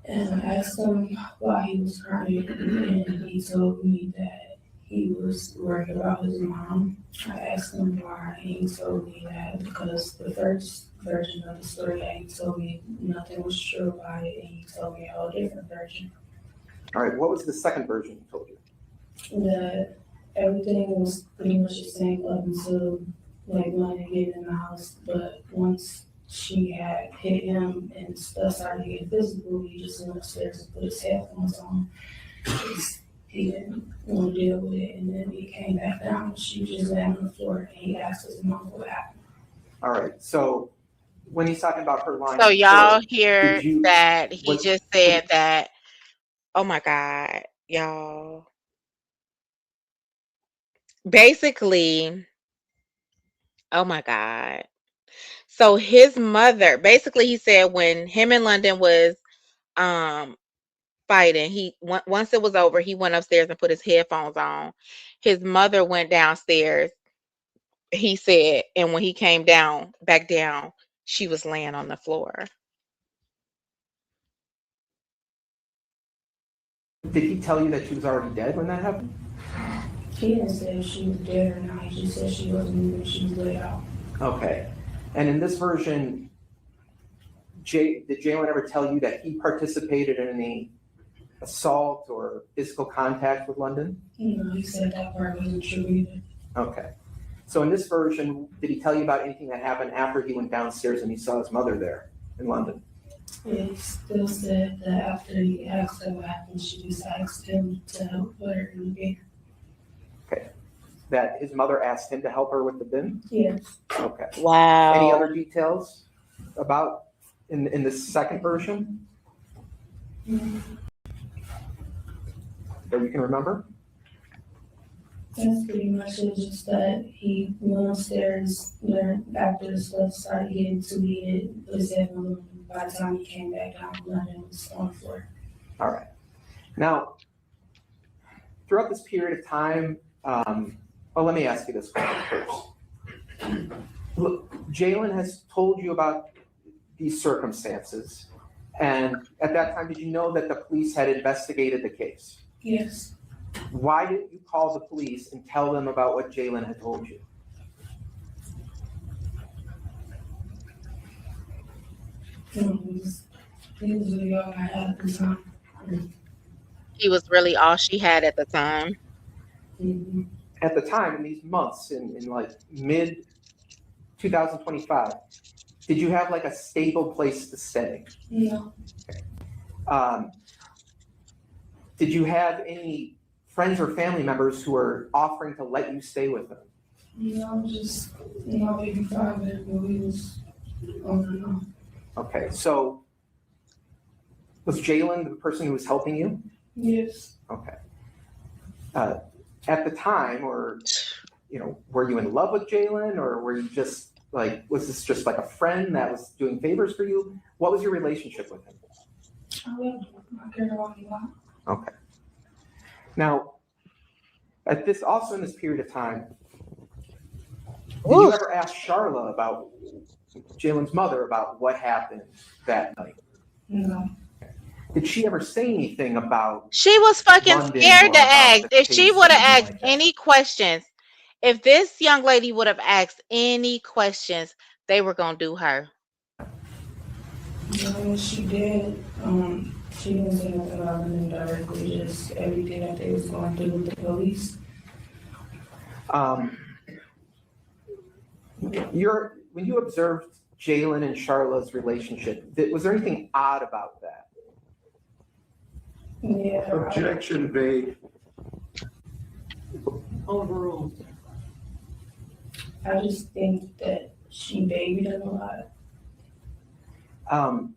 and I asked him why he was crying and he told me that he was worried about his mom. I asked him why and he told me that because the first version of the story that he told me nothing was true about it and he told me a whole different version. All right, what was the second version he told you? That everything was pretty much the same up until like London getting in the house, but once she had hit him and stuff started to get physical, he just went upstairs and put his headphones on. He didn't want to deal with it, and then he came back down. She was just laying on the floor, and he asked his mom what happened. All right, so when he's talking about her line. So y'all before, hear did you- that he what- just said that, oh my God, y'all. Basically, oh my God. So his mother, basically he said when him and London was fighting, once it was over, he went upstairs and put his headphones on. His mother went downstairs, he said, and when he came back down, she was laying on the floor. Did he tell you that she was already dead when that happened? He didn't say if she was dead or not. He just said she wasn't moving. She was laid out. Okay. And in this version, did Jalen ever tell you that he participated in any assault or physical contact with London? He said that part wasn't true either. Okay. So in this version, did he tell you about anything that happened after he went downstairs and he saw his mother there in London? He still said that after he asked her what happened, she just asked him to help her in the bin. Okay. That his mother asked him to help her with the bin? Yes. Okay. Wow. Any other details about in this second version that you can remember? That's pretty much it, just that he went upstairs after the stuff started getting too heated, put his head on him. By the time he came back down, London was on the floor. All right. Now, throughout this period of time, well, let me ask you this question first. Look, Jalen has told you about these circumstances, and at that time, did you know that the police had investigated the case? Yes. Why didn't you call the police and tell them about what Jalen had told you? He was really all I had at the time. He was really all she had at the time. Mm-hmm. At the time, in these months, in like mid 2025, did you have like a stable place to stay? No. Did you have any friends or family members who were offering to let you stay with them? Just, maybe 5 minutes, but we was on and on. Okay, so was Jalen the person who was helping you? Yes. Okay. At the time, or, were you in love with Jalen, or were you just like, was this just like a friend that was doing favors for you? What was your relationship with him? I love him. I care about him a lot. Okay. Now, in this period of time, did you ever ask Charla about Jalen's mother about what happened that night? No. Did she ever say anything about? She was fucking London scared or to about ask. the If she case would or have anything asked like that? any questions, if this young lady would have asked any questions, they were gonna do her. No, she did. She didn't say nothing about them directly, just everything that they was going through with the police. When you observed Jalen and Charla's relationship, was there anything odd about that? Yeah. Objection vague. Overruled. I just think that she babied him a lot.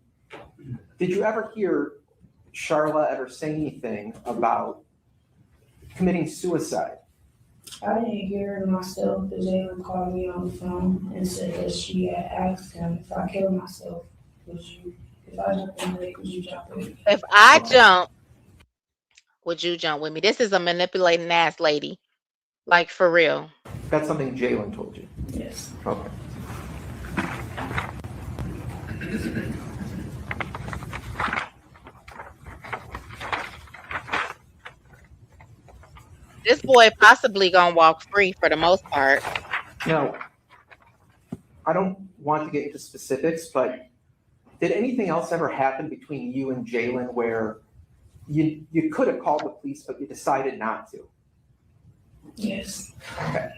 Did you ever hear Charla ever say anything about committing suicide? I didn't hear it myself, but Jalen called me on the phone and said that she had asked him if I killed myself, if I jumped in the lake, would you jump with me? If I jump, would you jump with me? This is a manipulating ass lady. Like, for real. That's something Jalen told you? Yes. Okay. This boy possibly gonna walk free for the most part. Now, I don't want to get into specifics, but did anything else ever happen between you and Jalen where you could have called the police, but you decided not to? Yes. Okay.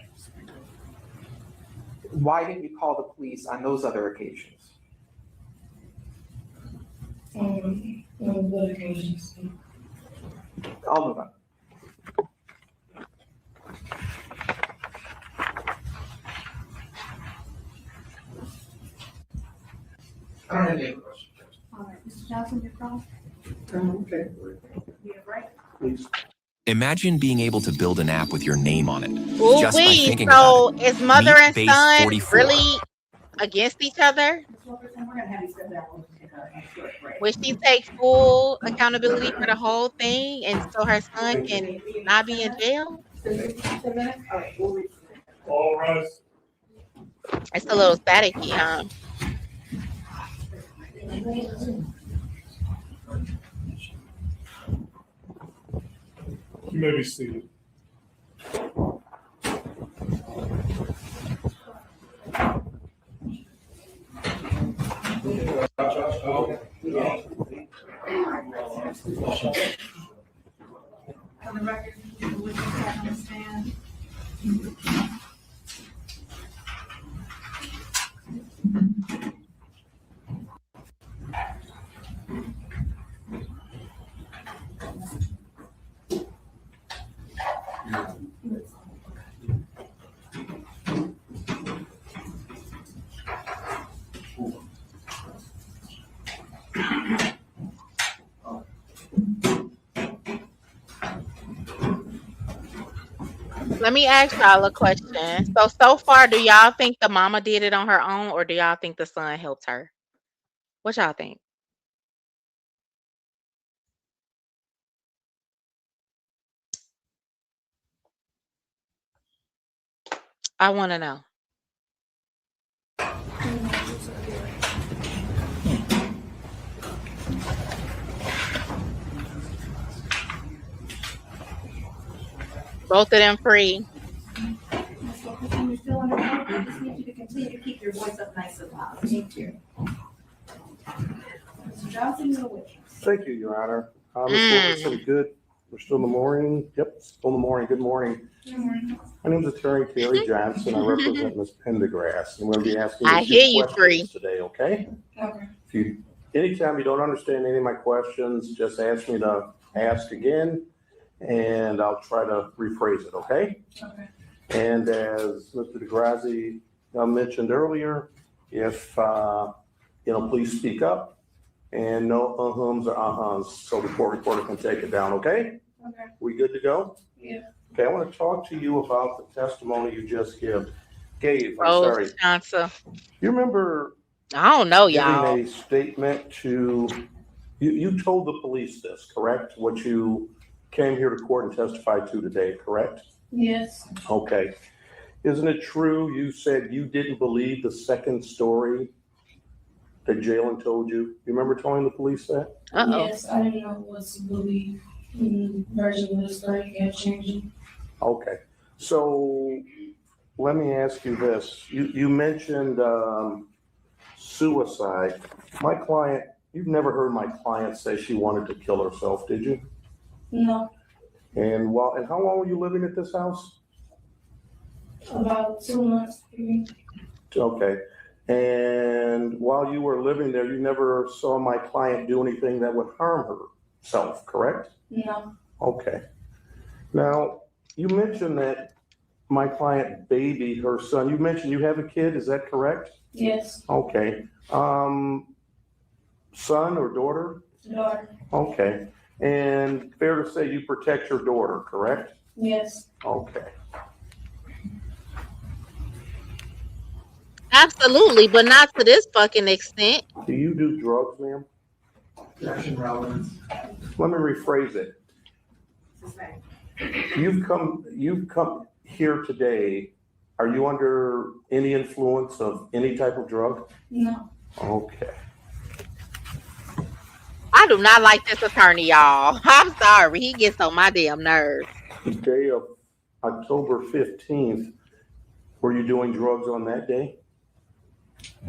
Why didn't you call the police on those other occasions? On what occasions? I'll move on. I don't have any questions. All right, Mr. Johnson, your call? Okay. Yeah, right. Please. Imagine being able to build an app with your name on it. Ooh, Just by wee. thinking So about it. is mother Meet and Base son 44. really against each other? Ms. Wilkerson, we're gonna have you step down. We'll take a short break. Would she take full accountability for the whole thing, and so her son can not be in jail? 10 minutes? All right, we'll reach. All rise. It's a little staticky, huh? You may be seated. On the record, would you understand? Let me ask y'all a question. So far, do y'all think the mama did it on her own, or do y'all think the son helped her? What y'all think? I want to know. Both of them free. You're still on the phone. I just need you to continue to keep your voice up nice and loud. Thank you. Mr. Johnson, you're with us. Thank you, Your Honor. Ms. Wilkerson, good. We're still in the morning. Yep, still in the morning. Good morning. Good morning. My name is Attorney Terry Johnson. I represent Ms. Pendergrass. I'm going to be asking I you hear a you, few Free. questions today, okay? Okay. Anytime you don't understand any of my questions, just ask me to ask again, and I'll try to rephrase it, okay? Okay. And as Mr. DeGrazzi mentioned earlier, if, please speak up and no uhs or ahs, so the court reporter can take it down, okay? Okay. We good to go? Yeah. Okay, I want to talk to you about the testimony you just gave. Rose Johnson. You remember I don't know, giving y'all. a statement to, you told the police this, correct? What you came here to court and testified to today, correct? Yes. Okay. Isn't it true you said you didn't believe the second story that Jalen told you? You remember telling the police that? Uh-oh. Yes, I didn't know what to believe. Version of the story kept changing. Okay. So let me ask you this. You mentioned suicide. My client, you've never heard my client say she wanted to kill herself, did you? No, And how long were you living at this house? about 2 months. Okay. And while you were living there, you never saw my client do anything that would harm herself, correct? No, Okay. Now, you mentioned that my client babied her son. You mentioned you have a kid, is that correct? yes, Okay. Son or daughter? daughter, Okay. And fair to say you protect your daughter, correct? yes, Okay. Absolutely, but not to this fucking extent. Do you do drugs, ma'am? Objection, relevance. Let me rephrase it. You've come here today. Are you under any influence of any type of drug? no, Okay. I do not like this attorney, y'all. I'm sorry. He gets on my damn nerves. The day of October 15th, were you doing drugs on that day?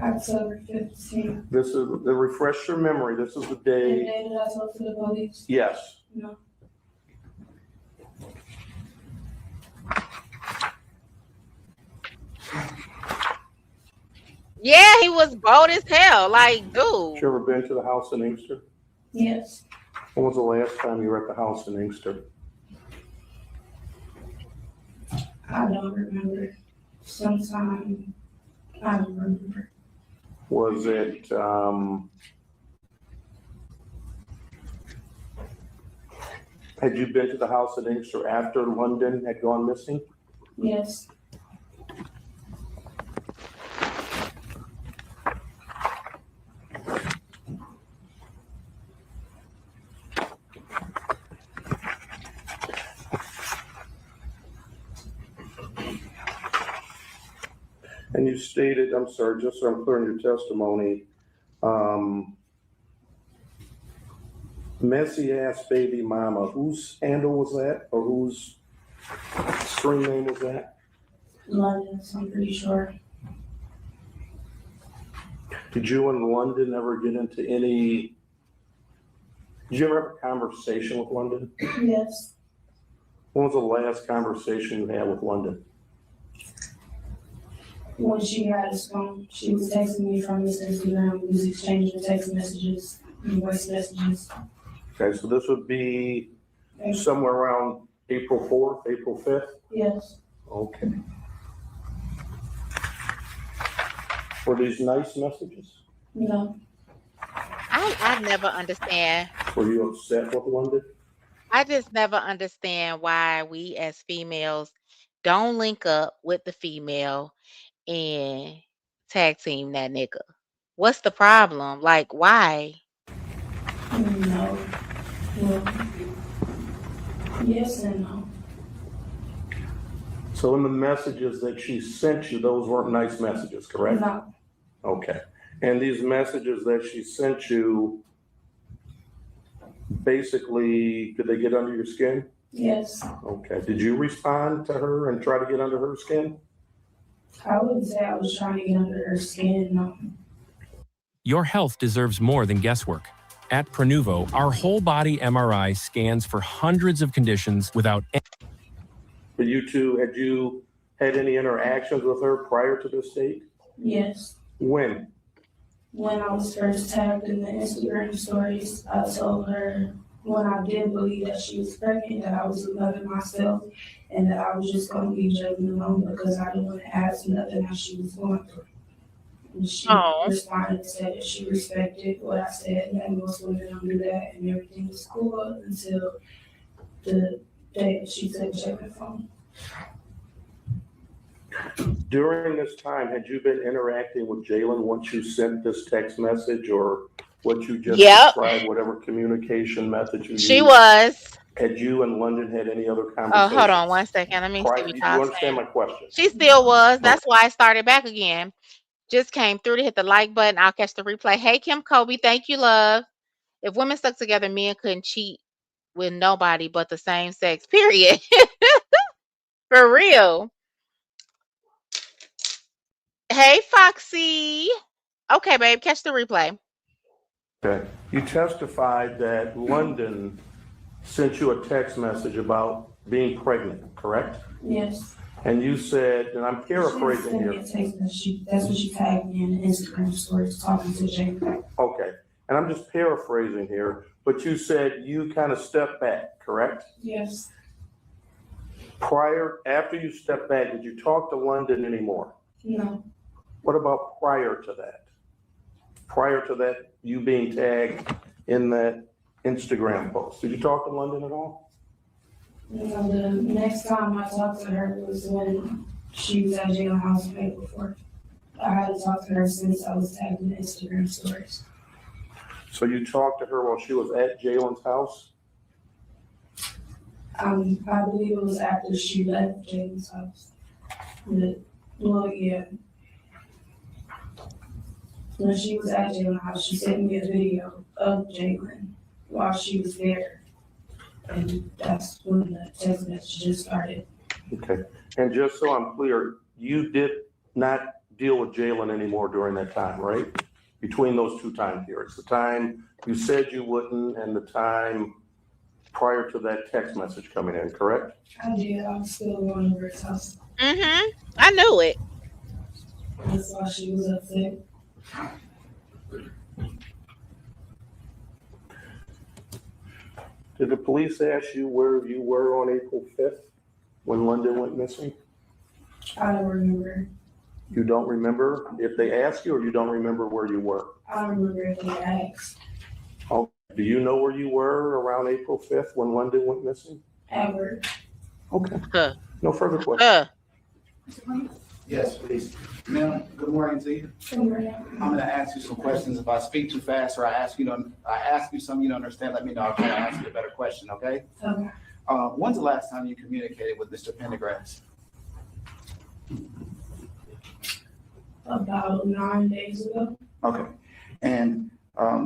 October 15th. This is, to refresh your memory, this is the The day, day that I talked to the police. yes. No, Yeah, he was bold as hell. Like, dude. You ever been to the house in Inkster? yes, When was the last time you were at the house in Inkster? I don't remember. Sometime, I don't remember. Was it, had you been to the house in Inkster after London had gone missing? Yes, And you stated, I'm sorry, just so I'm clear in your testimony, messy ass baby mama, whose handle was that, or whose screen name was that? London, I'm pretty sure. Did you and London ever get into any, did you ever have a conversation with London? Yes. When was the last conversation you had with London? When she had his phone, she was texting me from his Instagram. We was exchanging text messages and voice messages. Okay, so this would be somewhere around April 4th, April 5th? Yes. Okay. Were these nice messages? No. I never understand. Were you upset with London? I just never understand why we as females don't link up with the female and tag team that nigga. What's the problem? Like, why? No. Well, yes and no. So in the messages that she sent you, those weren't nice messages, correct? No. Okay. And these messages that she sent you, basically, did they get under your skin? Yes. Okay. Did you respond to her and try to get under her skin? I wouldn't say I was trying to get under her skin, no. Your health deserves more than guesswork. At Prenuvo, our whole body MRI scans for hundreds of conditions without But you two, had you had any interactions with her prior to this date? Yes. When? When I was first tagged in the Instagram stories, I told her when I didn't believe that she was pregnant, that I was loving myself and that I was just going to leave Jalen alone because I didn't want to ask nothing that she was going through. And she responded and said that she respected what I said and that most women don't do that and everything was cool until the day that she took Jalen's phone. During this time, had you been interacting with Jalen once you sent this text message or what you just described, whatever communication method you used? She was. Had you and London had any other Oh, conversations? hold on 1 second. Let me see what Do you y'all understand saying. my question? She still was. That's why I started back again. Just came through to hit the like button. I'll catch the replay. Hey, Kim Kobe. Thank you, love. If women stuck together, men couldn't cheat with nobody but the same sex, period. For real. Hey, Foxy. Okay, babe, catch the replay. Okay. You testified that London sent you a text message about being pregnant, correct? Yes. And you said, and I'm paraphrasing here. That's what she tagged me in the Instagram stories talking to Jalen. Okay. And I'm just paraphrasing here, but you said you kind of stepped back, correct? Yes. After you stepped back, did you talk to London anymore? No. What about prior to that? Prior to that, you being tagged in that Instagram post, did you talk to London at all? No, the next time I talked to her was when she was at Jalen's house the night before. I hadn't talked to her since I was tagged in the Instagram stories. So you talked to her while she was at Jalen's house? I believe it was after she left Jalen's house. Well, yeah. When she was at Jalen's house, she sent me a video of Jalen while she was there. And that's when the text messages started. Okay. And just so I'm clear, you did not deal with Jalen anymore during that time, right? Between those two time periods, the time you said you wouldn't and the time prior to that text message coming in, correct? I did. I was still going over his house. Mm-hmm. I knew it. That's why she was upset. Did the police ask you where you were on April 5th when London went missing? I don't remember. You don't remember if they asked you, or you don't remember where you were? I don't remember if they asked. Oh, do you know where you were around April 5th when London went missing? At work. Okay. No further questions. Yes, please. Ma'am, good morning to you. Good morning. I'm gonna ask you some questions. If I speak too fast or I ask you something you don't understand, let me know. I'll try to ask you a better question, okay? Okay. When's the last time you communicated with Mr. Pendergrass? About 9 days ago. Okay. And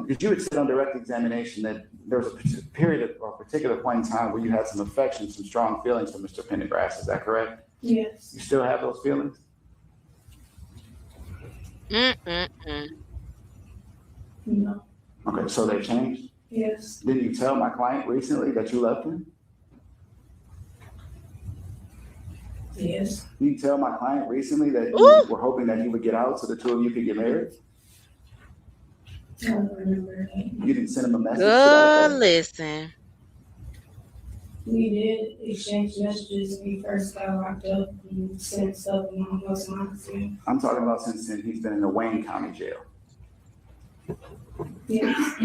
did you accept on direct examination that there was a period or a particular point in time where you had some affection, some strong feelings for Mr. Pendergrass? Is that correct? Yes. You still have those feelings? Mm-mm-mm. No. Okay, so they changed? Yes. Didn't you tell my client recently that you loved him? Yes. Did you tell my client recently that Ooh. you were hoping that he would get out so the two of you could get married? I don't remember that. You didn't send him a message to that Good, effect? listen. We did exchange messages when we first got locked up and sent stuff along those lines. Yeah. I'm talking about since then he's been in the Wayne County Jail. Yes.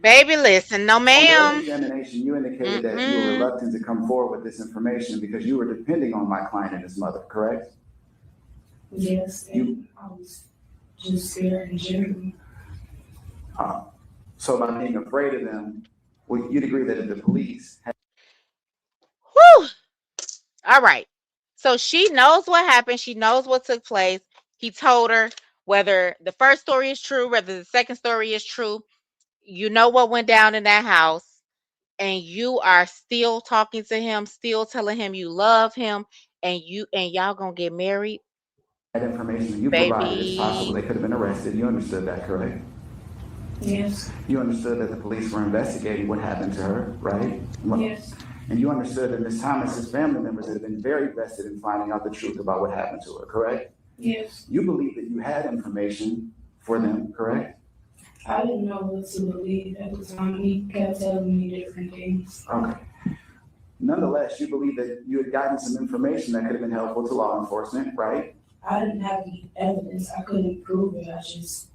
Baby, listen. No, On the ma'am. examination, you indicated that you were reluctant to come forward with this information because you were depending on my client and his mother, correct? Yes. And I was just scared in general. So by being afraid of them, well, you'd agree that if the police had Whew. All right. So she knows what happened. She knows what took place. He told her whether the first story is true, whether the second story is true. You know what went down in that house, and you are still talking to him, still telling him you love him, and y'all gonna get married, information that you provided, it's possible baby. they could have been arrested. You understood that, correct? Yes. You understood that the police were investigating what happened to her, right? Yes. And you understood that Ms. Thomas's family members had been very vested in finding out the truth about what happened to her, correct? Yes. You believe that you had information for them, correct? I didn't know what to believe at the time. He kept telling me different things. Okay. Nonetheless, you believe that you had gotten some information that could have been helpful to law enforcement, right? I didn't have any evidence. I couldn't prove it. I just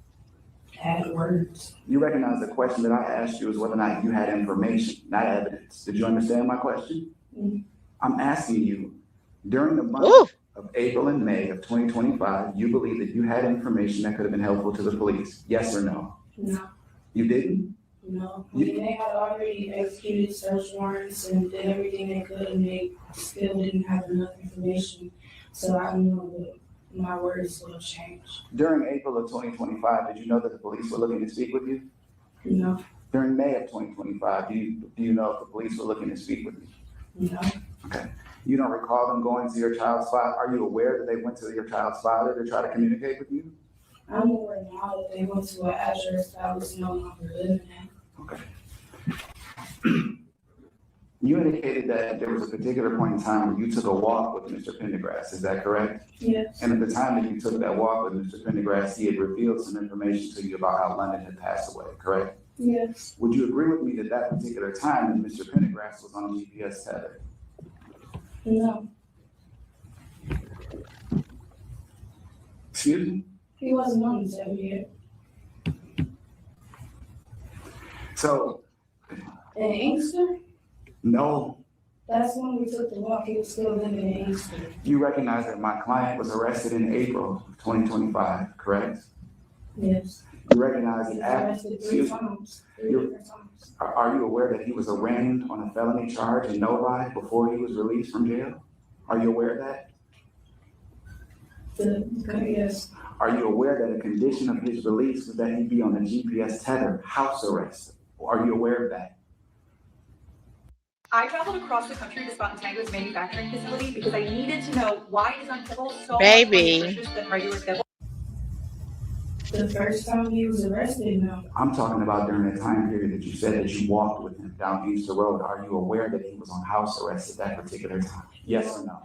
had words. You recognize the question that I asked you is whether or not you had information, not evidence. Did you understand my question? Mhm. I'm asking you, during the month of April and May of 2025, you believe that you had information that could have been helpful to the police, yes or no? No. You didn't? No. I mean, they had already executed search warrants and did everything they could, and they still didn't have enough information. So I know that my words will change. During April of 2025, did you know that the police were looking to speak with you? No. During May of 2025, do you know if the police were looking to speak with you? No. Okay. You don't recall them going to your child's father? Are you aware that they went to your child's father to try to communicate with you? I'm aware now that they went to an address that I was no longer living at. Okay. You indicated that there was a particular point in time where you took a walk with Mr. Pendergrass, is that correct? Yes. And at the time that you took that walk with Mr. Pendergrass, he had revealed some information to you about how London had passed away, correct? Yes. Would you agree with me that that particular time that Mr. Pendergrass was on a GPS tether? No. Excuse me? He wasn't on the 7 yet. So, In Inkster? no, That's when we took the walk. He was still living in Inkster. you recognize that my client was arrested in April of 2025, correct? Yes. You recognize He that was after, arrested 3 excuse me, times. 3 You're- different times. are you aware that he was arraigned on a felony charge in Novi before he was released from jail? Are you aware of that? Yes. Are you aware that a condition of his release was that he be on a GPS tether, house arrest? Are you aware of that? I traveled across the country to spot Tango's manufacturing facility because I needed to know why is uncivil so Baby. much more nutritious than regular civil. The first time he was arrested, no. I'm talking about during the time period that you said that you walked with him down Easter Road. Are you aware that he was on house arrest at that particular time? Yes or no?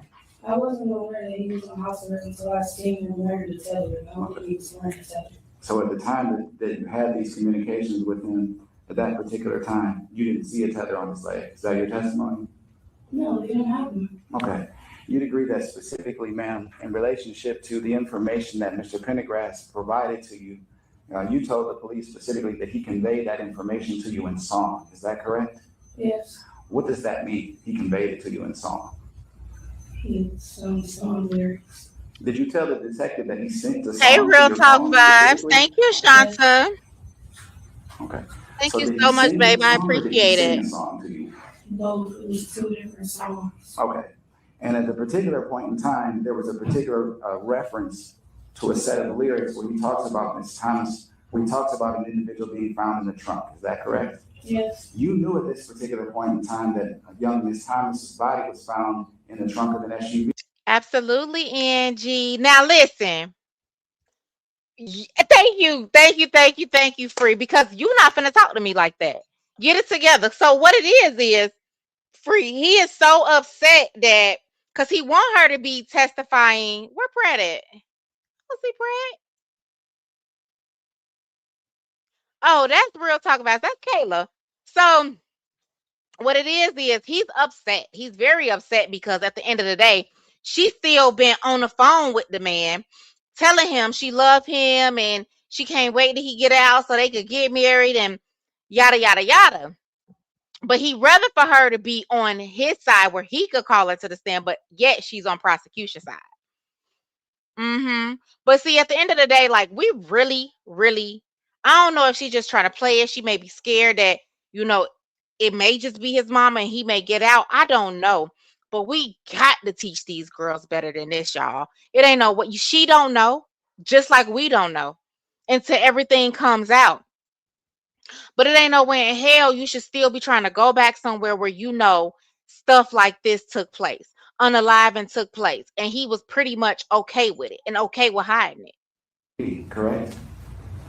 I wasn't aware that he was on house arrest until I seen him wearing the tether. I know he was wearing the tether. So at the time that you had these communications with him, at that particular time, you didn't see a tether on his leg. Is that your testimony? No, they didn't have him. Okay. You'd agree that specifically, ma'am, in relationship to the information that Mr. Pendergrass provided to you, you told the police specifically that he conveyed that information to you in song. Is that correct? Yes. What does that mean? He conveyed it to you in song. He sung song lyrics. Did you tell the detective that he sent the song? Hey, to Real your Talk phone Vibes. specifically? Thank you, Shanta. Okay. Thank So you did so he much, sing babe. the I song or did he appreciate sing it. the song to you? Both. It was 2 different songs. Okay. And at a particular point in time, there was a particular reference to a set of lyrics where he talks about Miss Thomas, where he talks about an individual being found in the trunk. Is that correct? Yes. You knew at this particular point in time that a young Miss Thomas's body was found in the trunk of an SUV. Absolutely, Angie. Now listen. Thank you, Free, because you're not finna talk to me like that. Get it together. So what it is Free, he is so upset that because he want her to be testifying. Where Brad at? What's he, Brad? Oh, that's Real Talk About. That's Kayla. So what it is he's upset. He's very upset because at the end of the day, she's still been on the phone with the man, telling him she loved him and she can't wait till he get out so they could get married and yada yada yada. But he rather for her to be on his side where he could call her to the stand, but yet she's on prosecution side. But see, at the end of the day, like we really, I don't know if she's just trying to play it. She may be scared that, it may just be his mama and he may get out. I don't know. But we got to teach these girls better than this, y'all. It ain't no what she don't know, just like we don't know until everything comes out. But it ain't no way in hell you should still be trying to go back somewhere where stuff like this took place, unaliving took place, and he was pretty much okay with it and okay with hiding it. Correct?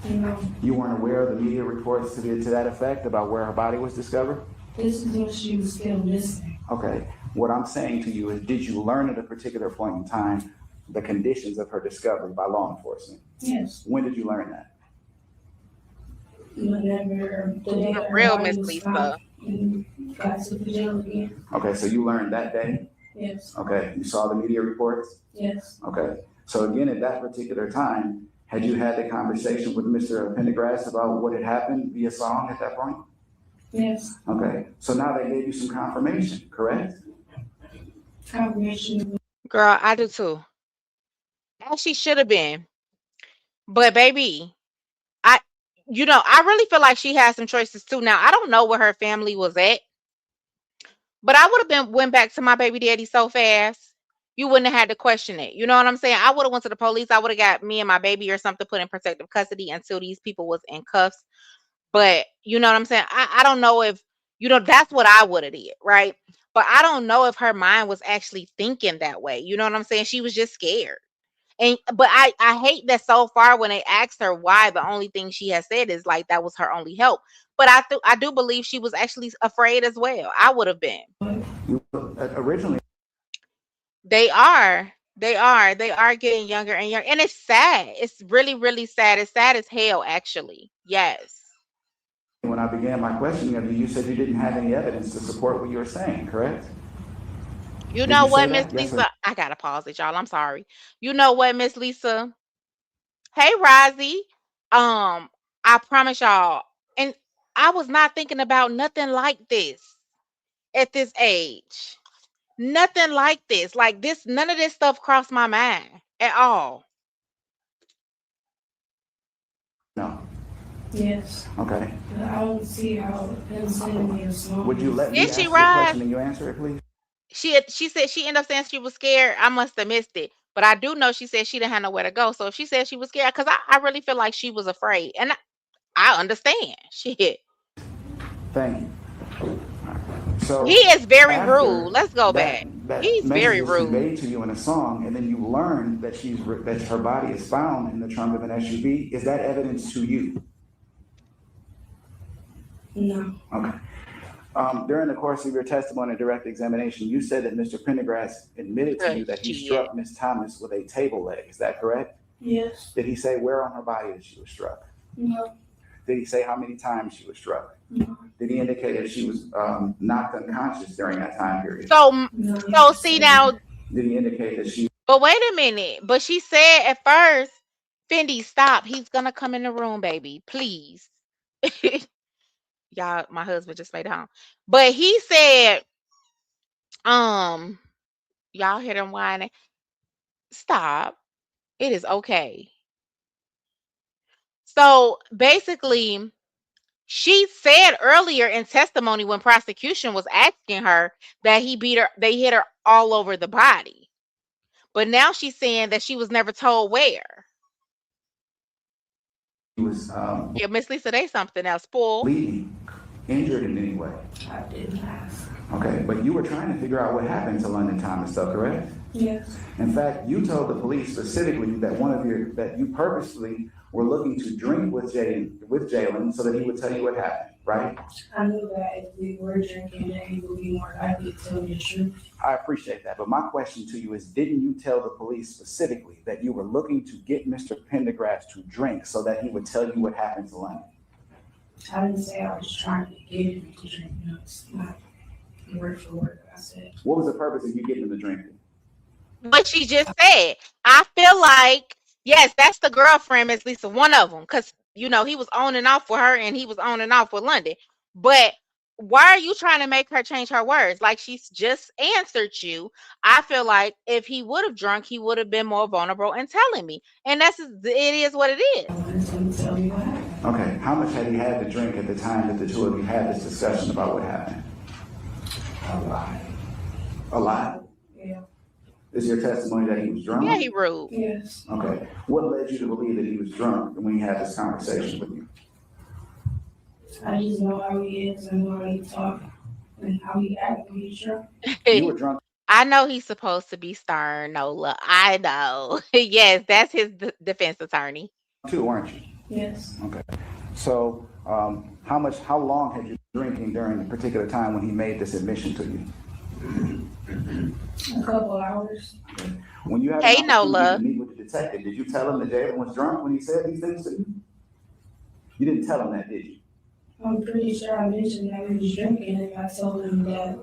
No, You weren't aware of the media reports to that effect about where her body was discovered? this is when she was still missing. Okay. What I'm saying to you is, did you learn at a particular point in time the conditions of her discovery by law enforcement? Yes. When did you learn that? Whenever the day her Real body Miss was Lisa. found and got to the jail again. Okay, so you learned that day? Yes, Okay, you saw the media reports? yes, Okay, so again, at that particular time, had you had the conversation with Mr. Pendergrass about what had happened via song at that point? yes. Okay, so now they gave you some confirmation, correct? Confirmation. Girl, I do too. As she should have been. But baby, I really feel like she has some choices too. Now, I don't know where her family was at, but I would have went back to my baby daddy so fast. You wouldn't have had to question it. You know what I'm saying? I would have went to the police. I would have got me and my baby or something put in protective custody until these people was in cuffs. But you know what I'm saying? I don't know if, that's what I would have did, right? But I don't know if her mind was actually thinking that way. You know what I'm saying? She was just scared. But I hate that so far when they asked her why, the only thing she has said is like that was her only help. But I do believe she was actually afraid as well. I would have been. You originally. They are getting younger and younger, and it's sad. It's really sad. It's sad as hell, actually. Yes. When I began my questioning of you, you said you didn't have any evidence to support what you were saying, correct? You Did know you say what, that? Miss Yes, Lisa? sir. I gotta pause it, y'all. I'm sorry. You know what, Miss Lisa? Hey, Rozzy. I promise y'all, and I was not thinking about nothing like this at this age. Nothing like this. Like this, none of this stuff crossed my mind at all. No. Yes. Okay. But I don't see how him sending me a song. Would you let me Did ask she you a ride? question and you answer it, please? She said she ended up saying she was scared. I must have missed it. But I do know she said she didn't have nowhere to go. So if she said she was scared, because I really feel like she was afraid. And I understand. Shit. Thank you. So He is very after rude. Let's go back. that He's very message is rude. conveyed to you in a song, and then you learn that that her body is found in the trunk of an SUV. Is that evidence to you? No. Okay. During the course of your testimony and direct examination, you said that Mr. Pendergrass admitted to you that he struck Ms. Thomas with a table leg. Is that correct? Yes. Did he say where on her body that she was struck? No. Did he say how many times she was struck? No. Did he indicate that she was knocked unconscious during that time period? So see now. Did he indicate that she? But wait a minute. But she said at first, Fendi, stop. He's gonna come in the room, baby. Please. Y'all, my husband just made it home. But he said, y'all hear them whining. Stop. It is okay. So basically, she said earlier in testimony when prosecution was asking her that they hit her all over the body. But now she's saying that she was never told where. He was Yeah, Miss Lisa, they something else. Spoiled. bleeding, injured in any way. I didn't ask. Okay, but you were trying to figure out what happened to London Thomas, though, correct? Yes. In fact, you told the police specifically that that you purposely were looking to drink with Jalen so that he would tell you what happened, right? I knew that if we were drinking, then he would be more likely to tell me the truth. I appreciate that, but my question to you is, didn't you tell the police specifically that you were looking to get Mr. Pendergrass to drink so that he would tell you what happened to London? I didn't say I was trying to get him to drink, no, it's not word for word, I said. What was the purpose of you getting him to drink? What she just said. I feel like, yes, that's the girlfriend, at least one of them, because, you know, he was on and off with her and he was on and off with London. But why are you trying to make her change her words? Like she's just answered you. I feel like if he would have drunk, he would have been more vulnerable in telling me. And it is what it is. Okay, how much had he had to drink at the time that the two of you had this discussion about what happened? A lot. A lot? Yeah. Is your testimony that he was drunk? Yeah, he rude. Yes. Okay, what led you to believe that he was drunk when he had this conversation with you? I just know how he is and how he talks and how he acts when he's drunk. You were drunk. I know he's supposed to be stern, Nola. I know. Yes, that's his defense attorney. Too, weren't you? Yes. Okay. So, how long had you been drinking during the particular time when he made this admission to you? A couple hours. When you had Hey, an opportunity Nola. to meet with the detective, did you tell him that Jalen was drunk when he said these things to you? You didn't tell him that, did you? I'm pretty sure I mentioned that he was drinking and I told him that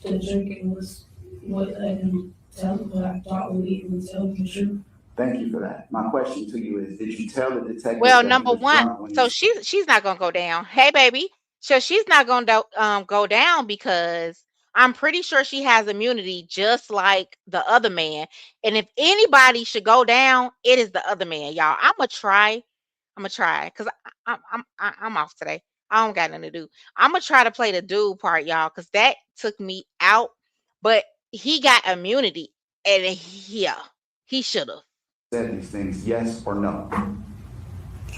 the drinking was what let him tell him what I thought would lead him to tell him the truth. Thank you for that. My question to you is, did you tell the detective? Well, that he number was drunk one, when so he- she's not gonna go down. Hey, baby. So she's not gonna go down because I'm pretty sure she has immunity, just like the other man. And if anybody should go down, it is the other man, y'all. I'm gonna try because I'm off today. I don't got nothing to do. I'm gonna try to play the dude part, y'all, because that took me out. But he got immunity, and yeah, he should have. said these things, yes or no?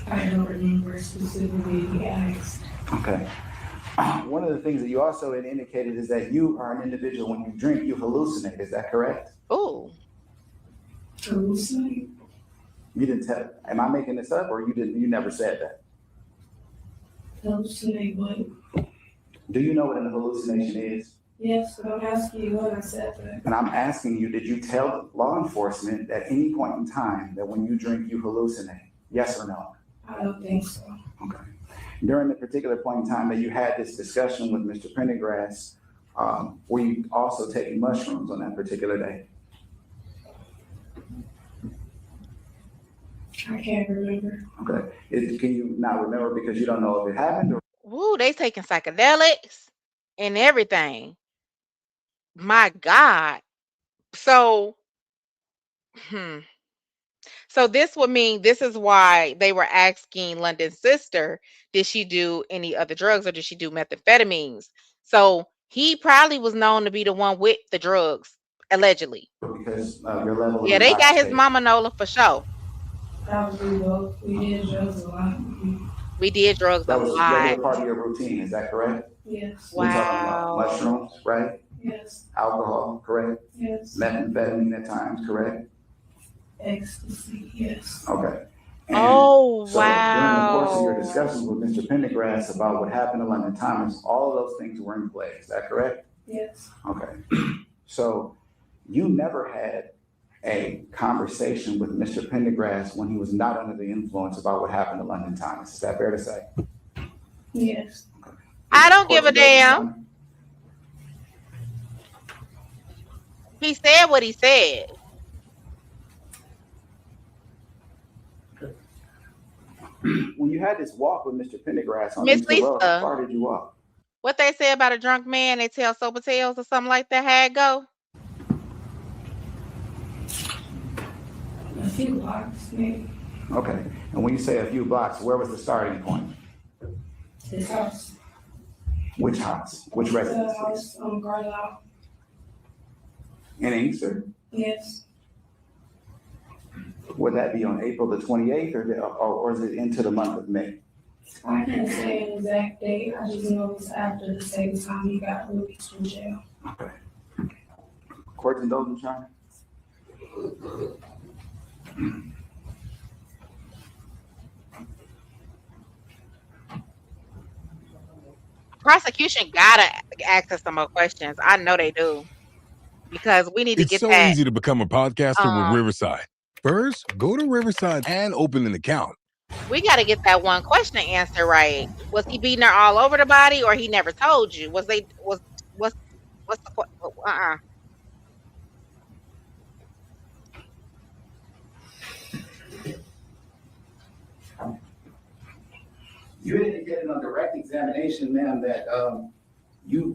I don't remember specifically if he asked. Okay. One of the things that you also had indicated is that you are an individual, when you drink, you hallucinate. Is that correct? Oh, Hallucinate? You didn't tell, am I making this up or you never said that? Hallucinate what? Do you know what an hallucination is? Yes, but I'm asking you when I said that. And I'm asking you, did you tell law enforcement at any point in time that when you drink, you hallucinate? Yes or no? I don't think so. Okay. During the particular point in time that you had this discussion with Mr. Pendergrass, were you also taking mushrooms on that particular day? I can't remember. Okay. Can you not remember because you don't know if it happened or? woo, they taking psychedelics and everything. My God. So, So this would mean this is why they were asking London's sister, did she do any other drugs or did she do methamphetamines? So he probably was known to be the one with the drugs, allegedly. Because your level of Yeah, they got his intoxication. mama Nola for sure. Probably both. We did drugs a lot. We did drugs a That was a lot. regular part of your routine, is that correct? Yes. We're talking about Wow. mushrooms, right? Yes. Alcohol, correct? Yes. Methamphetamine at times, correct? Ecstasy. Yes. Okay. And Oh, so during the course of your wow. discussions with Mr. Pendergrass about what happened to London Thomas, all of those things were in play, is that correct? Yes. Okay. So you never had a conversation with Mr. Pendergrass when he was not under the influence about what happened to London Thomas. Is that fair to say? Yes. I don't give a damn. He said what he said. When you had this walk with Mr. Pendergrass on Miss Easter Road, Lisa. how far did you walk? What they say about a drunk man, they tell sober tales or something like that. How it go? A few blocks, maybe. Okay. And when you say a few blocks, where was the starting point? His house. Which house? Which The residence? house on Garlow. In Inkster? Yes. Would that be on April the 28th or is it into the month of May? I can't say an exact date. I just know it was after the same time he got released from jail. Okay. Court indulgence, Your Honor? prosecution gotta ask us some more questions. I know they do. Because we need to It's get so that. easy to become a podcaster with Riverside. First, go to Riverside and open an account. We got to get that one question answer right. Was he beating her all over the body, or he never told you? What's the You indicated on direct examination, ma'am, that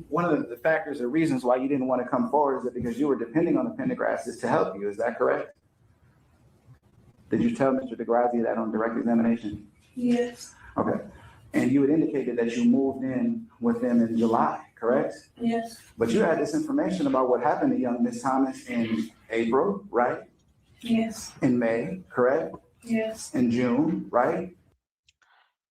one of the factors or reasons why you didn't want to come forward is that because you were depending on the Pendergrasses to help you. Is that correct? Did you tell Mr. DeGrazia that on direct examination? Yes, Okay. And you had indicated that you moved in with them in July, correct? yes, But you had this information about what happened to young Miss Thomas in April, right? yes, In May, correct? yes. In June, right?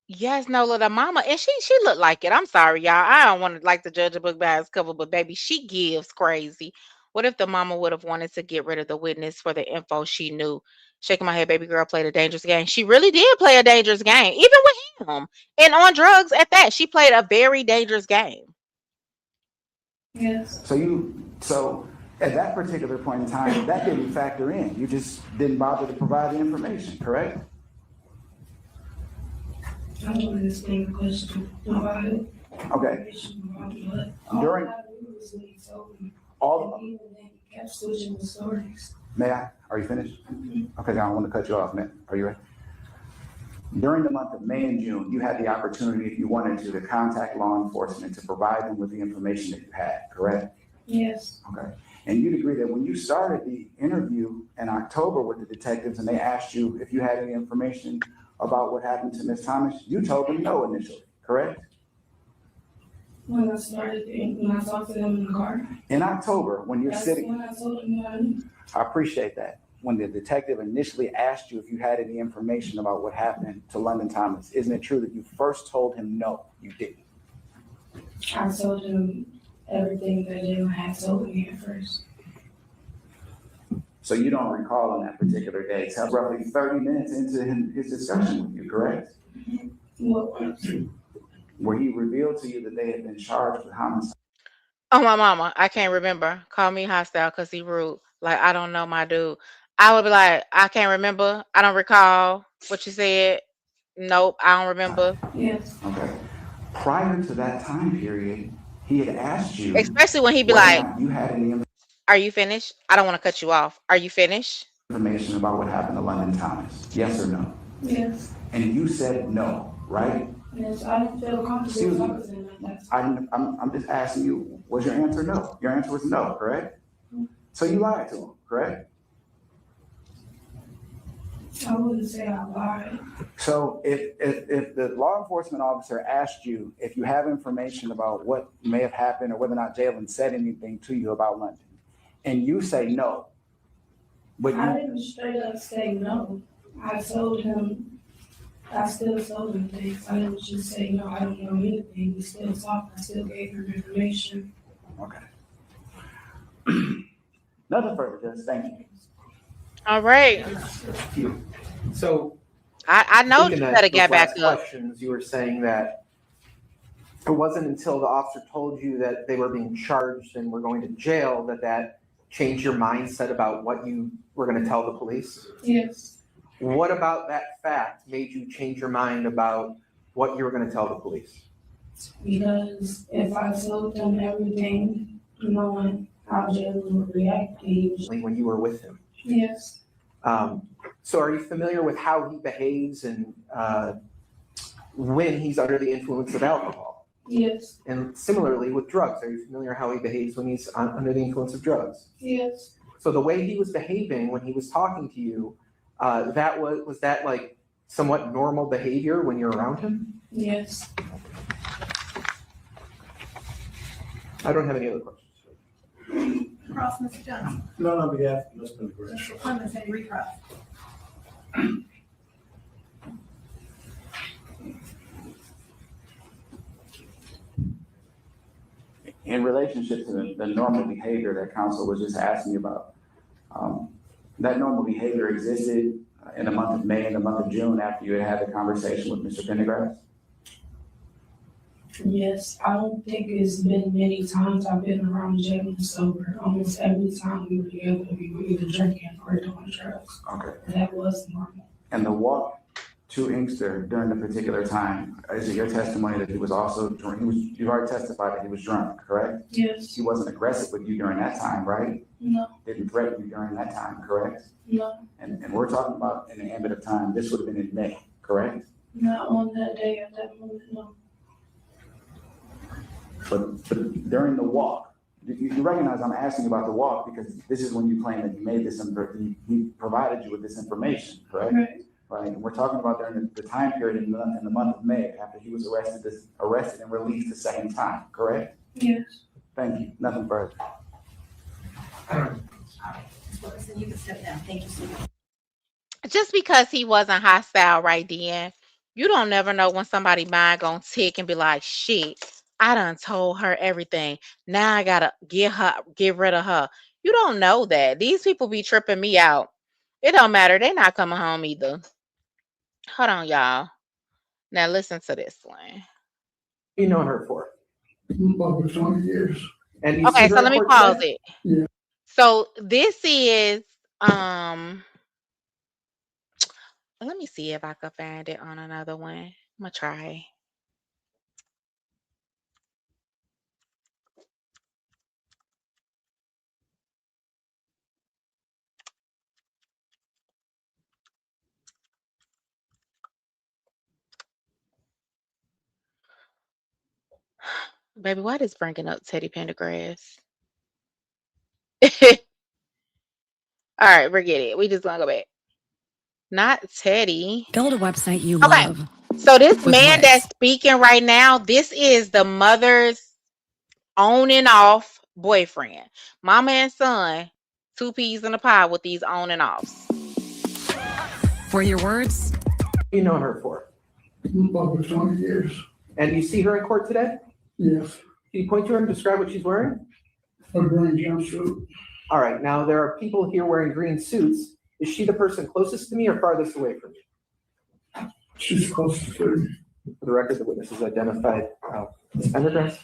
Yes, Nola, the mama, and she looked like it. I'm sorry, y'all. I don't want to like to judge a book by its cover, but baby, she gives crazy. What if the mama would have wanted to get rid of the witness for the info she knew? Shaking my head, baby girl played a dangerous game. She really did play a dangerous game, even with him. And on drugs at that. She played a very dangerous game. Yes. So at that particular point in time, that didn't factor in. You just didn't bother to provide the information, correct? I don't understand the question about it. Okay. During all, Kept switching the stories. may I? Are you finished? Okay, I don't want to cut you off, man. Are you ready? During the month of May and June, you had the opportunity, if you wanted to contact law enforcement to provide them with the information that you had, correct? Yes, Okay. And you'd agree that when you started the interview in October with the detectives and they asked you if you had any information about what happened to Ms. Thomas, you told them no initially, correct? when I talked to them in the car. In October, when you're That's sitting, when I told them what I knew. I appreciate that. When the detective initially asked you if you had any information about what happened to London Thomas, isn't it true that you first told him no, you didn't? I told him everything that Jalen had told me at first. So you don't recall on that particular day, it's roughly 30 minutes into his discussion with you, correct? What was Where he revealed to you that they had been charged with homicide. Oh, my mama, I can't remember. Call me hostile because he rude. Like, I don't know my dude. I would be like, I can't remember. I don't recall what you said. Nope, I don't remember. Yes. Okay. Prior to that time period, he had asked you. Especially when he be whether or like, not you had any are you finished? I don't want to cut you off. Are you finished? information about what happened to London Thomas, yes or no? Yes. And you said no, right? Yes, I didn't feel comfortable Excuse me. talking to him like that. I'm just asking you, was your answer no? Your answer was no, correct? So you lied to him, correct? I wouldn't say I lied. So if the law enforcement officer asked you if you have information about what may have happened or whether or not Jalen said anything to you about London, and you say no, but I you, didn't straight up say no. I still told him things. I didn't just say, no, I don't know anything. We still talked. I still gave him information. okay. Nothing further, Judge, thank you. All right. So. I know you thinking that better those get back last up. Questions, you were saying that it wasn't until the officer told you that they were being charged and were going to jail that changed your mindset about what you were going to tell the police? Yes. What about that fact made you change your mind about what you were going to tell the police? Because if I told them everything, knowing how Jalen would react, When you were with him. yes, So are you familiar with how he behaves and when he's under the influence of alcohol? yes, And similarly with drugs, are you familiar how he behaves when he's under the influence of drugs? yes, So the way he was behaving when he was talking to you, was that like somewhat normal behavior when you're around him? yes. I don't have any other questions. Cross, Mr. Johnson. None on behalf of Ms. Pendergrass. Mr. Clemens, any recross? In relationship to the normal behavior that counsel was just asking about, that normal behavior existed in the month of May and the month of June after you had the conversation with Mr. Pendergrass? Yes, I don't think it's been many times I've been around Jalen sober. Almost every time we were together, we were either drinking or doing drugs. Okay. That was normal. And the walk to Inkster during the particular time, is it your testimony that he was also drunk? You've already testified that he was drunk, correct? Yes. He wasn't aggressive with you during that time, right? No. Didn't threaten you during that time, correct? No. And we're talking about in the ambit of time, this would have been in May, correct? Not on that day at that moment, no. But during the walk, you recognize I'm asking about the walk because this is when you claim that he made this, he provided you with this information, correct? Right. Right, and we're talking about during the time period in the month of May, after he was arrested and released the second time, correct? Yes. Thank you, nothing further. So you can step down. Thank you so much. Just because he wasn't hostile right then, you don't never know when somebody mind gonna tick and be like, shit, I done told her everything. Now I gotta get rid of her. You don't know that. These people be tripping me out. It don't matter. They not coming home either. Hold on, y'all. Now listen to this one. You known her for? Over 20 years. And you Okay, see so her let me in court pause today? it. Yeah. So this is let me see if I can find it on another one. I'm gonna try. Baby, why is bringing up Teddy Pendergrass? All right, forget it. We just gonna go back. Not Teddy. Build a website you Okay. love. So this with man Wix. that's speaking right now, this is the mother's on and off boyfriend. Mama and son, two peas in a pie with these on and offs. For your words, You known her for? Over 20 years. And you see her in court today? Yes. Can you point to her and describe what she's wearing? A green jumpsuit. All right, now there are people here wearing green suits. Is she the person closest to me or farthest away from me? She's close to me. For the record, the witness is identified. Ms. Pendergrass?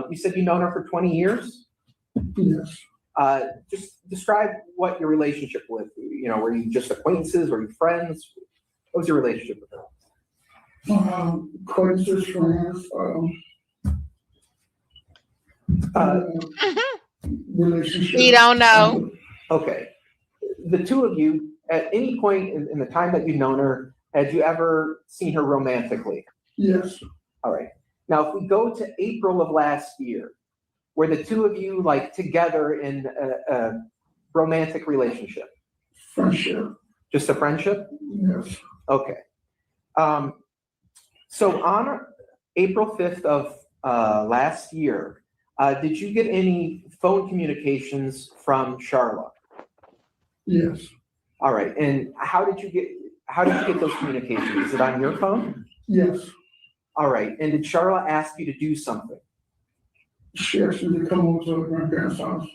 You said you've known her for 20 years? Yes. Just describe what your relationship with, were you just acquaintances? Were you friends? What was your relationship with her? Acquaintances, friends, relationship. You don't know. Okay. The two of you, at any point in the time that you've known her, had you ever seen her romantically? Yes. All right. Now, if we go to April of last year, were the two of you together in a romantic relationship? Friendship. Just a friendship? Yes. Okay. So on April 5th of last year, did you get any phone communications from Charla? Yes. All right. And how did you get those communications? Is it on your phone? Yes. All right. And did Charla ask you to do something? She asked me to come over to her grandparents' house.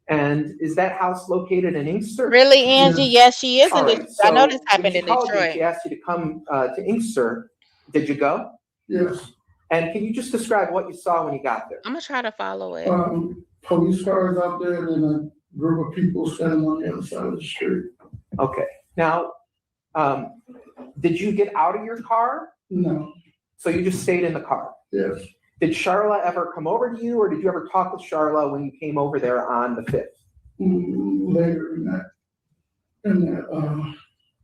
And is that house located in Inkster? Really, Angie? Yes, she is. All right, I know so this happened when in she called you, Detroit. she asked you to come to Inkster. Did you go? Yes. And can you just describe what you saw when you got there? I'm gonna try to follow it. Police cars out there and a group of people standing on the other side of the street. Okay. Now, did you get out of your car? No. So you just stayed in the car? Yes. Did Charla ever come over to you, or did you ever talk with Charla when you came over there on the 5th? Later in that,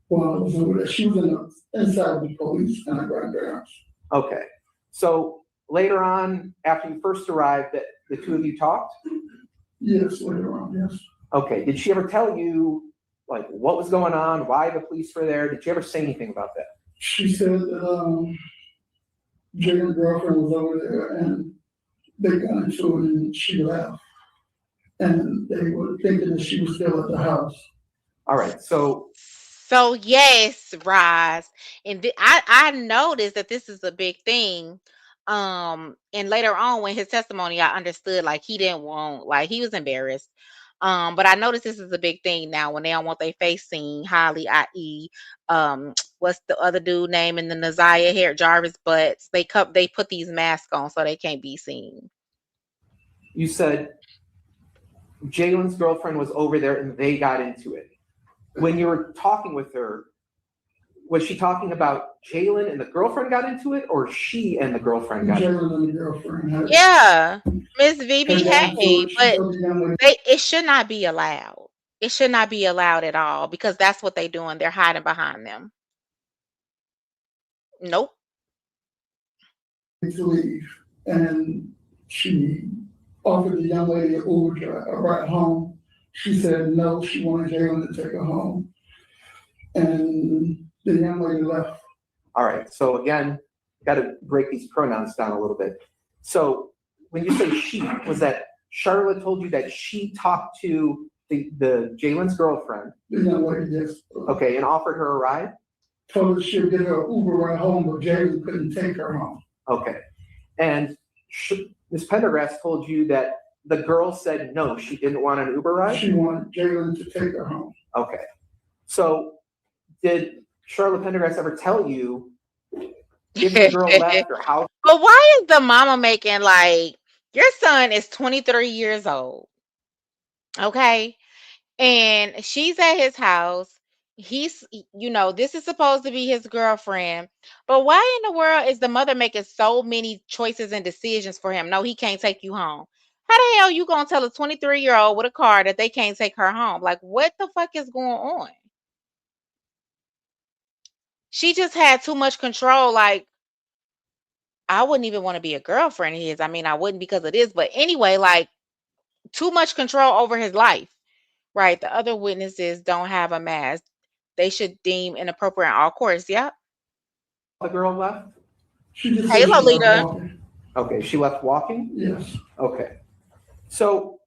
while I was over there, she was inside the police and her grandparents. Okay. So later on, after you first arrived, that the two of you talked? Yes, later on, yes. Okay. Did she ever tell you what was going on, why the police were there? Did you ever say anything about that? She said that Jaden's girlfriend was over there and they got into it and she left. And they were thinking that she was still at the house. All right. So yes, Roz, and I noticed that this is a big thing. And later on, when his testimony, I understood he didn't want, he was embarrassed. But I noticed this is a big thing now when they don't want their face seen, highly, i.e., what's the other dude name in the Naziah hair, Jarvis Butts. They put these masks on so they can't be seen. You said Jalen's girlfriend was over there and they got into it. When you were talking with her, was she talking about Jalen and the girlfriend got into it, or she and the girlfriend got into it? Jalen and the girlfriend. Yeah, Miss VB, Hey, hey, she but told the young lady- it should not be allowed. It should not be allowed at all because that's what they're doing. They're hiding behind them. Nope. to leave, and she offered the young lady an Uber a ride home. She said no, she wanted Jalen to take her home, and the young lady left. All right, so again, got to break these pronouns down a little bit. So when you say she, was that Charlotte told you that she talked to the Jalen's girlfriend? The young lady, yes. Okay, and offered her a ride? Told her she'd get her Uber ride home, but Jalen couldn't take her home. Okay, and Ms. Pendergrass told you that the girl said no, she didn't want an Uber ride? She wanted Jalen to take her home. Okay, so did Charlotte Pendergrass ever tell you if the girl left or how? But why is the mama making like your son is 23 years old? Okay. And she's at his house. He's, this is supposed to be his girlfriend. But why in the world is the mother making so many choices and decisions for him? No, he can't take you home. How the hell you gonna tell a 23-year-old with a car that they can't take her home? Like, what the fuck is going on? She just had too much control. Like, I wouldn't even want to be a girlfriend of his. I mean, I wouldn't because of this, but anyway, like too much control over his life. Right. The other witnesses don't have a mask. They should deem inappropriate in all courts. Yep. The girl left? She just Hey, said she left Lolita. walking. Okay, she left walking? Yes. Okay. So,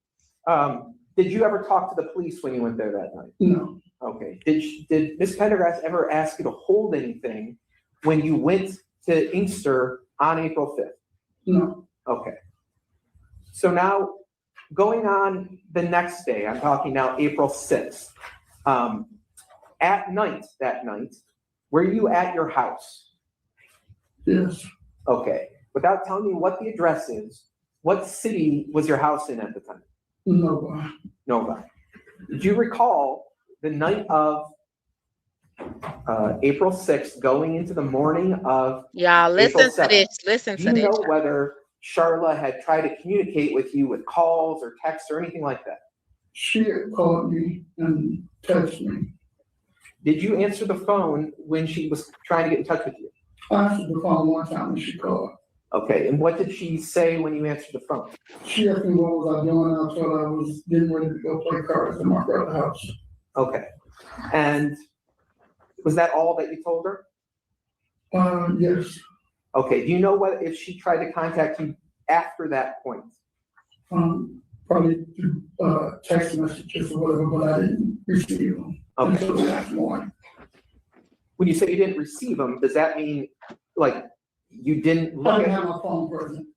did you ever talk to the police when you went there that night? No. Okay. Did Ms. Pendergrass ever ask you to hold anything when you went to Inkster on April 5th? No. Okay. So now, going on the next day, I'm talking now April 6th. At night, that night, were you at your house? Yes. Okay. Without telling me what the address is, what city was your house in at the time? Nova. Nova. Did you recall the night of April 6th going into the morning of Y'all listen April to 7th? this. Listen Do to you this. know whether Charla had tried to communicate with you with calls or texts or anything like that? She had called me and texted me. Did you answer the phone when she was trying to get in touch with you? I answered the phone one time when she called. Okay, and what did she say when you answered the phone? She asked me what was I doing. I told her I was getting ready to go play cards in my brother's house. Okay, and was that all that you told her? Yes. Okay, do you know what if she tried to contact you after that point? Probably through text messages or whatever, but I didn't receive them until the next morning. When you say you didn't receive them, does that mean like you didn't I look didn't at? have my phone present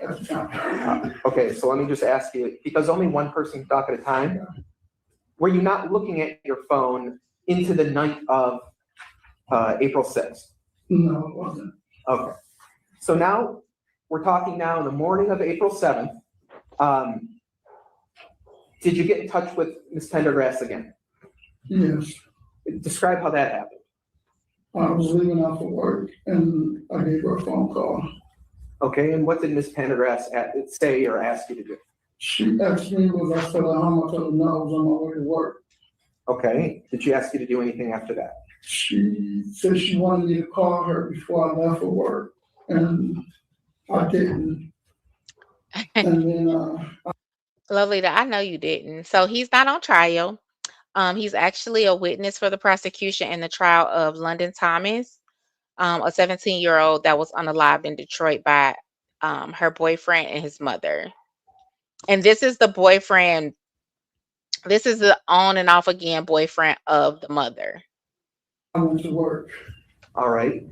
at the time. Okay, so let me just ask you, because only one person can talk at a time. Were you not looking at your phone into the night of April 6th? No, it wasn't. Okay, so now we're talking now in the morning of April 7th. Did you get in touch with Ms. Pendergrass again? Yes. Describe how that happened. I was leaving out for work and I gave her a phone call. Okay, and what did Ms. Pendergrass say or ask you to do? She asked me was I still at home. I told her no, I was on my way to work. Okay, did she ask you to do anything after that? She said she wanted me to call her before I left for work, and I didn't. And then Lovely, I know you didn't. So he's not on trial. He's actually a witness for the prosecution in the trial of London Thomas, a 17-year-old that was unalived in Detroit by her boyfriend and his mother. And this is the boyfriend. This is the on and off again boyfriend of the mother. I went to work. All right.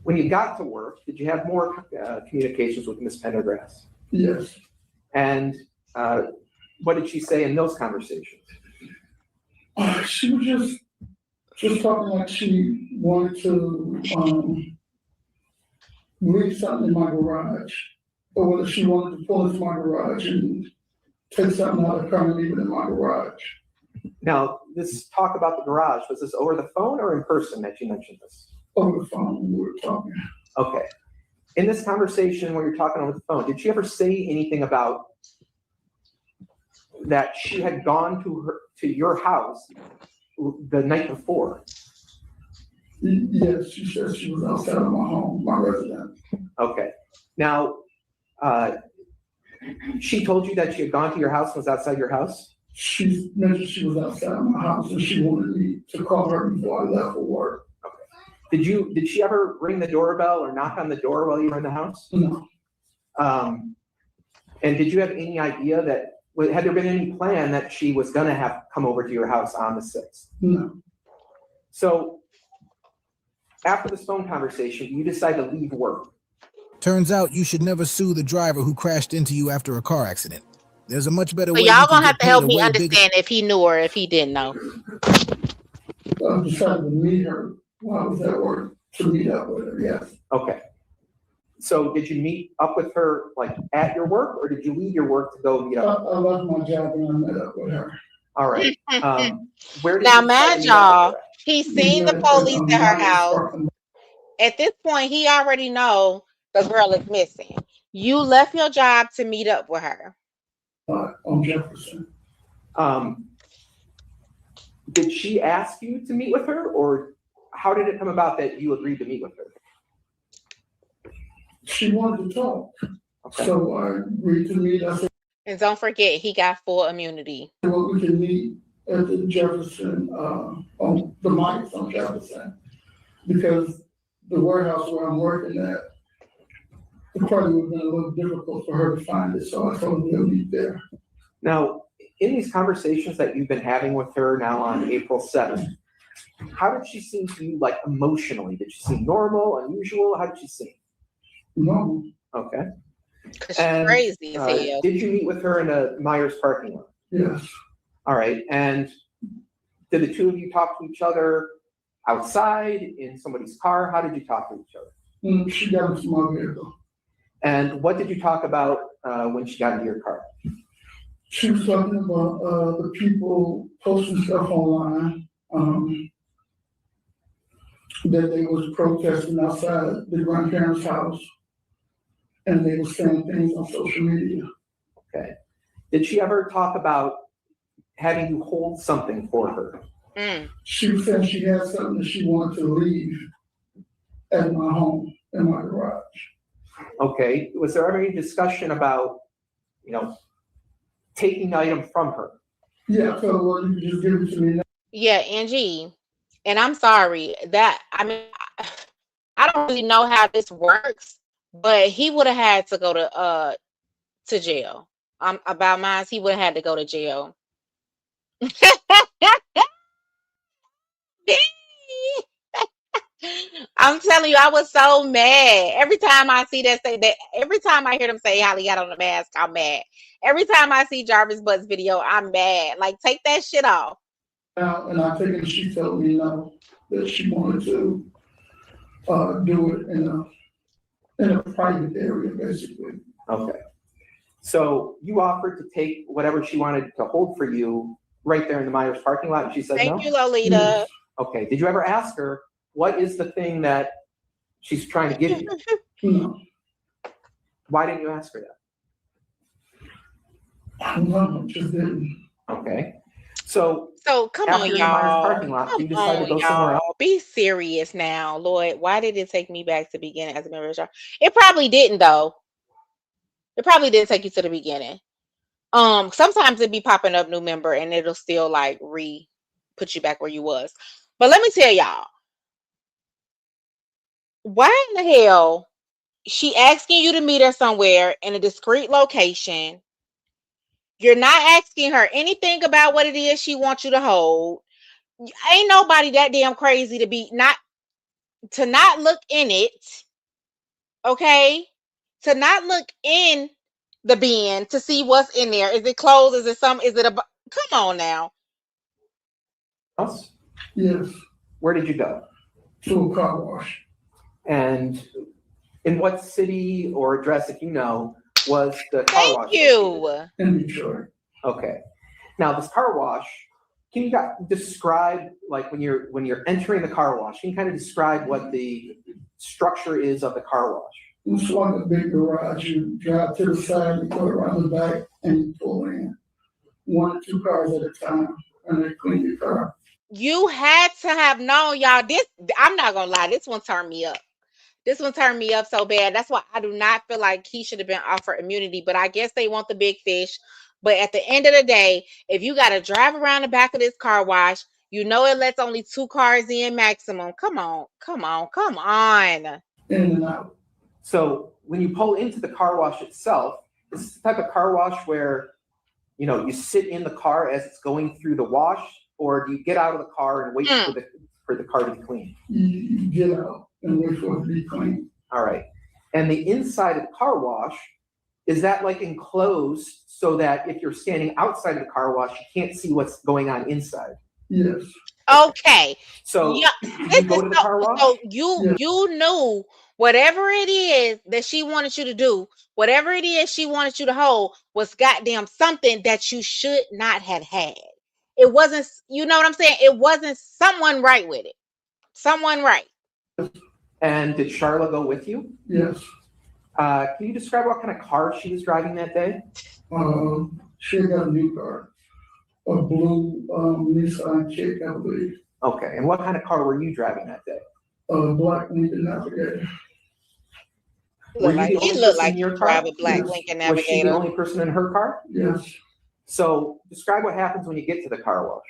When you got to work, did you have more communications with Ms. Pendergrass? Yes. And what did she say in those conversations? She was just talking like she wanted to, leave something in my garage. Or whether she wanted to pull into my garage and take something out of car and leave it in my garage. Now, this talk about the garage, was this over the phone or in person that you mentioned this? Over the phone when we were talking. Okay. In this conversation where you're talking over the phone, did she ever say anything about that she had gone to your house the night before? Yes, she said she was outside of my home, my residence. Okay. Now, she told you that she had gone to your house and was outside your house? She mentioned she was outside of my house and she wanted me to call her before I left for work. Did she ever ring the doorbell or knock on the door while you were in the house? No. And did you have any idea had there been any plan that she was gonna have come over to your house on the 6th? No. So after this phone conversation, you decide to leave work. Turns out you should never sue the driver who crashed into you after a car accident. There's a much better So way. y'all you can gonna have get to paid help a me way understand if he knew or if he didn't know. I decided to meet her while I was at work, to meet up with her, yes. Okay. So did you meet up with her like at your work, or did you leave your work to go meet up? I left my job and I met up with her. All right. Where did Now, you decide mind to meet up y'all, with her? he's seen the police at her house. At this point, he already know the girl is missing. You left your job to meet up with her. On Jefferson. Did she ask you to meet with her, or how did it come about that you agreed to meet with her? She wanted to talk. Okay. So I agreed to meet. I said, And don't forget, he got full immunity. well, we can meet at the Jefferson, on the mics on Jefferson. Because the warehouse where I'm working at, it probably would have been a little difficult for her to find it, so I told her to meet there. Now, in these conversations that you've been having with her now on April 7th, how did she seem to you, like, emotionally? Did she seem normal, unusual? How did she seem? Normal. Okay. Cause she's crazy as hell. Did you meet with her in a Myers parking lot? Yes. All right. And did the two of you talk to each other outside, in somebody's car? How did you talk to each other? She got into my vehicle. And what did you talk about when she got into your car? She was talking about the people posting stuff online, that they was protesting outside the grandparents' house, and they were saying things on social media. Okay. Did she ever talk about having you hold something for her? She said she had something that she wanted to leave at my home, in my garage. Okay. Was there ever any discussion about, taking the item from her? Yeah, I told her, well, you can just give it to me now. Yeah, Angie, and I'm sorry that, I don't really know how this works, but he would have had to go to jail. About mine, he would have had to go to jail. I'm telling you, I was so mad. Every time I see every time I hear them say Holly got on the mask, I'm mad. Every time I see Jarvis Butt's video, I'm mad. Like, take that shit off. And I think she told me no, that she wanted to do it in a private area, basically. Okay. So you offered to take whatever she wanted to hold for you right there in the Myers parking lot, and she said no? Thank you, Lolita. Okay. Did you ever ask her, what is the thing that she's trying to give you? No. Why didn't you ask her that? I don't know, just didn't. Okay. So come after on, the Myers y'all. parking lot, you Come decided to on, go somewhere else? y'all. Be serious now, Lord. Why did it take me back to the beginning as a member of the show? It probably didn't, though. It probably didn't take you to the beginning. Sometimes it be popping up new member and it'll still like put you back where you was. But let me tell y'all, why in the hell she asking you to meet her somewhere in a discreet location? You're not asking her anything about what it is she wants you to hold. Ain't nobody that damn crazy to not look in it. Okay? To not look in the bin to see what's in there? Is it clothes? Is it come on now. Else? Yes, Where did you go? to a car wash. And in what city or address, if you know, was the car wash? Thank you. In Detroit. Okay. Now this car wash, can you describe, like when you're entering the car wash, can you kind of describe what the structure is of the car wash? It's like a big garage. You drive to the side, you go around the back, and you pull in 1 or 2 cars at a time, and they clean your car. You had to have known, y'all. This, I'm not gonna lie, this one turned me up. This one turned me up so bad. That's why I do not feel like he should have been offered immunity. But I guess they want the big fish. But at the end of the day, if you got to drive around the back of this car wash, you know it lets only 2 cars in maximum. Come on. In and out. So when you pull into the car wash itself, this is the type of car wash where, you sit in the car as it's going through the wash, or do you get out of the car and wait for the car to be clean? You get out and wait for it to be clean. All right. And the inside of the car wash, is that like enclosed so that if you're standing outside of the car wash, you can't see what's going on inside? Yes. Okay. So yeah, you go to the car wash? So you knew whatever it is that she wanted you to do, whatever it is she wanted you to hold was goddamn something that you should not have had. It wasn't, you know what I'm saying? It wasn't someone right with it. Someone right. And did Charla go with you? Yes. Can you describe what kind of car she was driving that day? She got a new car, a blue Nissan Chick, I believe. Okay. And what kind of car were you driving that day? Black Lincoln Navigator. He looked like you drive a black Lincoln Navigator. Was she the only person in her car? Yes. So describe what happens when you get to the car wash.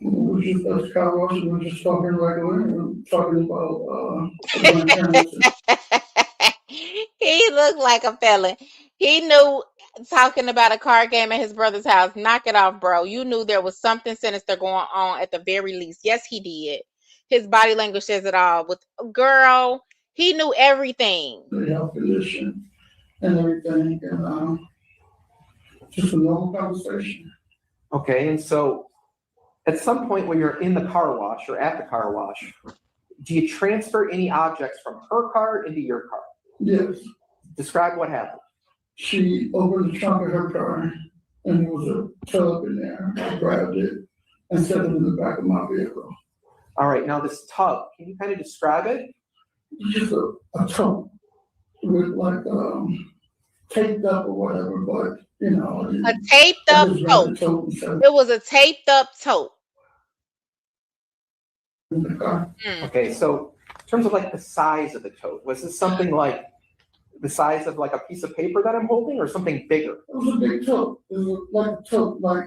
We just first car wash, we were just talking regular, talking about He looked like a felon. He knew, talking about a card game at his brother's house. Knock it off, bro. You knew there was something sinister going on at the very least. Yes, he did. His body language says it all. With girl, he knew everything. The health condition and everything, and just a normal conversation. Okay, and so at some point when you're in the car wash or at the car wash, do you transfer any objects from her car into your car? Yes. Describe what happened. She opened the trunk of her car and there was a tub in there. I grabbed it and set it in the back of my vehicle. All right, now this tub, can you kind of describe it? It's just a tub with like taped up or whatever, but a taped up tote. It was a taped up tote. Okay, so in terms of like the size of the tote, was this something like the size of like a piece of paper that I'm holding, or something bigger? It was a big tote. It was like a tote, like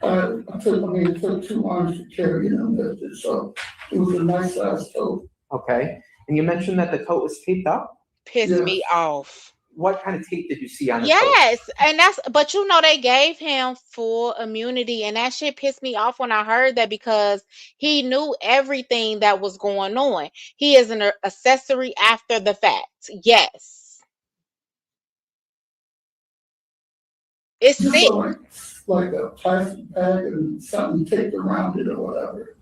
it took 2 arms to carry it and lift it. So it was a nice size tote. Okay, and you mentioned that the tote was taped up? Pissed me off. What kind of tape did you see on the Yes, and but they gave him full immunity, and that shit pissed me off when I heard that, because he knew everything that was going on. He is an accessory after the fact. Yes. It's sick. Like a plastic bag and something taped around it or whatever.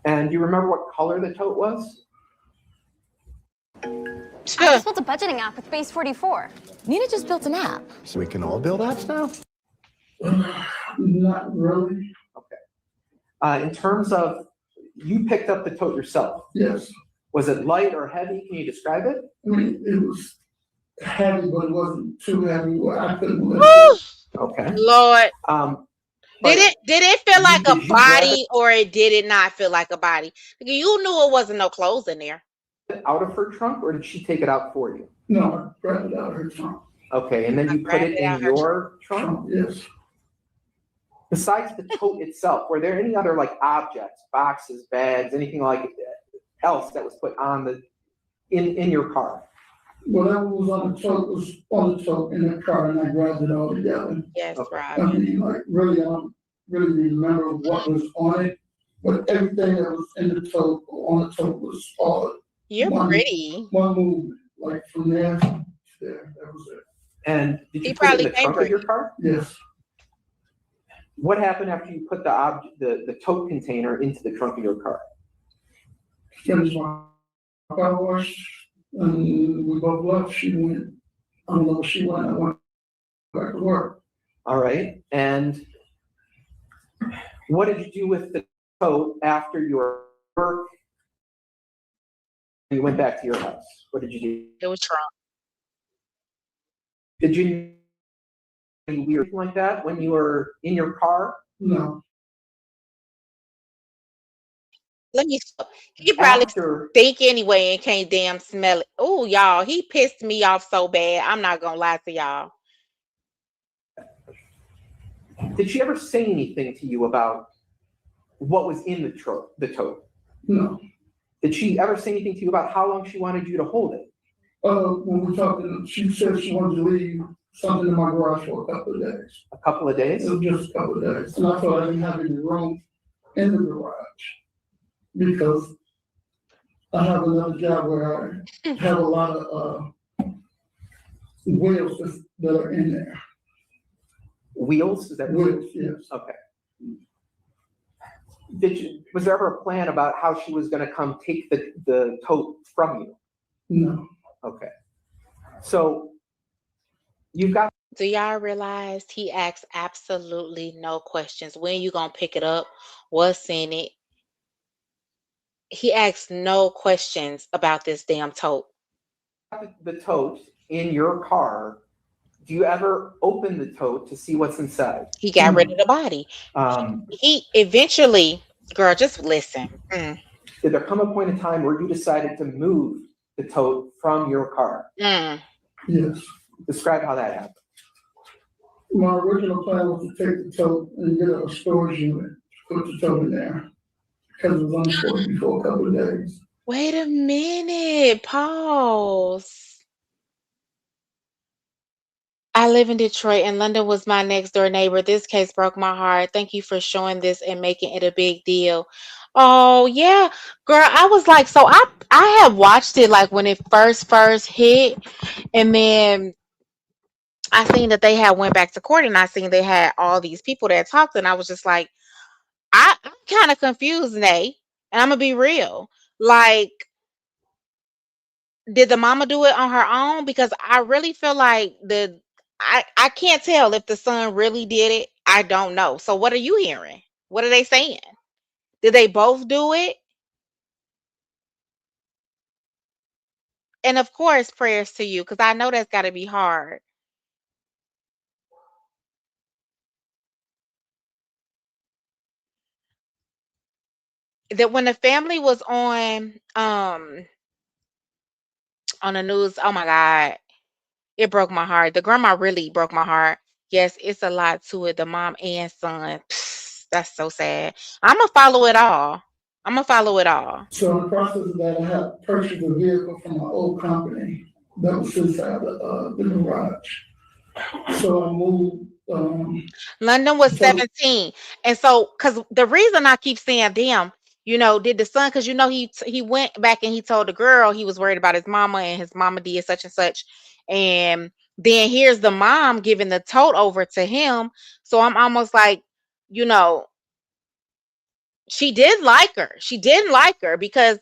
And do you remember what color the tote was? I just built a budgeting app with Base 44. Nina just built an app. So we can all build apps now? Not really. Okay. In terms of, you picked up the tote yourself. Yes. Was it light or heavy? Can you describe it? I mean, it was heavy, but it wasn't too heavy where I couldn't lift it. Okay. Lord. Did it feel like a body, or did it not feel like a body? You knew it wasn't no clothes in there. Out of her trunk, or did she take it out for you? No, I grabbed it out of her trunk. Okay, and then you put it in your trunk? Yes. Besides the tote itself, were there any other like objects, boxes, bags, anything like else that was put on in your car? Whatever was on the tote was on the tote in the car, and I grabbed it all together. Yes, right. I mean, like really, I don't really remember what was on it, but everything that was in the tote or on the tote was all. You're pretty. One movement, like from there to there. was there. And did He you put it in probably the paid trunk for of your car? Yes. What happened after you put the tote container into the trunk of your car? Finished my car wash, and we both left. She went, I don't know where she went, I went back to work. All right, and what did you do with the tote after your work? You went back to your house. What did you do? It was Trump. Did you do anything weird like that when you were in your car? No. Let me. He probably After, think anyway and can't damn smell it. Oh, y'all, he pissed me off so bad. I'm not gonna lie to y'all. did she ever say anything to you about what was in the tote? No. Did she ever say anything to you about how long she wanted you to hold it? When we talked, she said she wanted to leave something in my garage for a couple of days. A couple of days? It was just a couple of days. And I thought I didn't have any room in the garage because I have another job where I have a lot of wheels that are in there. Wheels? Is that Wheels, yes. Okay. Was there ever a plan about how she was gonna come take the tote from you? No. Okay. So you've got. Do y'all realize he asks absolutely no questions? When you gonna pick it up? What's in it? He asks no questions about this damn tote. The tote in your car. Do you ever open the tote to see what's inside? He got rid of the body. He eventually, girl, just listen. Did there come a point in time where you decided to move the tote from your car? Yes. Describe how that happened. My original plan was to take the tote and get a storage unit, put the tote in there, because it was unstored before a couple of days. Wait a minute. Pause. I live in Detroit and London was my next door neighbor. This case broke my heart. Thank you for showing this and making it a big deal. Oh yeah, girl. I was like, so I have watched it like when it first hit, and then I seen that they had went back to court, and I seen they had all these people that talked, and I was just like, I'm kind of confused, Nay, and I'm gonna be real. Like, did the mama do it on her own? Because I really feel like I can't tell if the son really did it. I don't know. So what are you hearing? What are they saying? Did they both do it? And of course, prayers to you, because I know that's got to be hard. That when the family was on the news, oh my God, it broke my heart. The grandma really broke my heart. Yes, it's a lot to it. The mom and son. Psst, that's so sad. I'm gonna follow it all. So in the process of that, I had purchased a vehicle from my old company that was inside the garage. So I moved. London was 17, and so because the reason I keep saying damn, did the son, because he went back and he told the girl he was worried about his mama and his mama did such and such, and then here's the mom giving the tote over to him. So I'm almost like, she did like her. She didn't like her because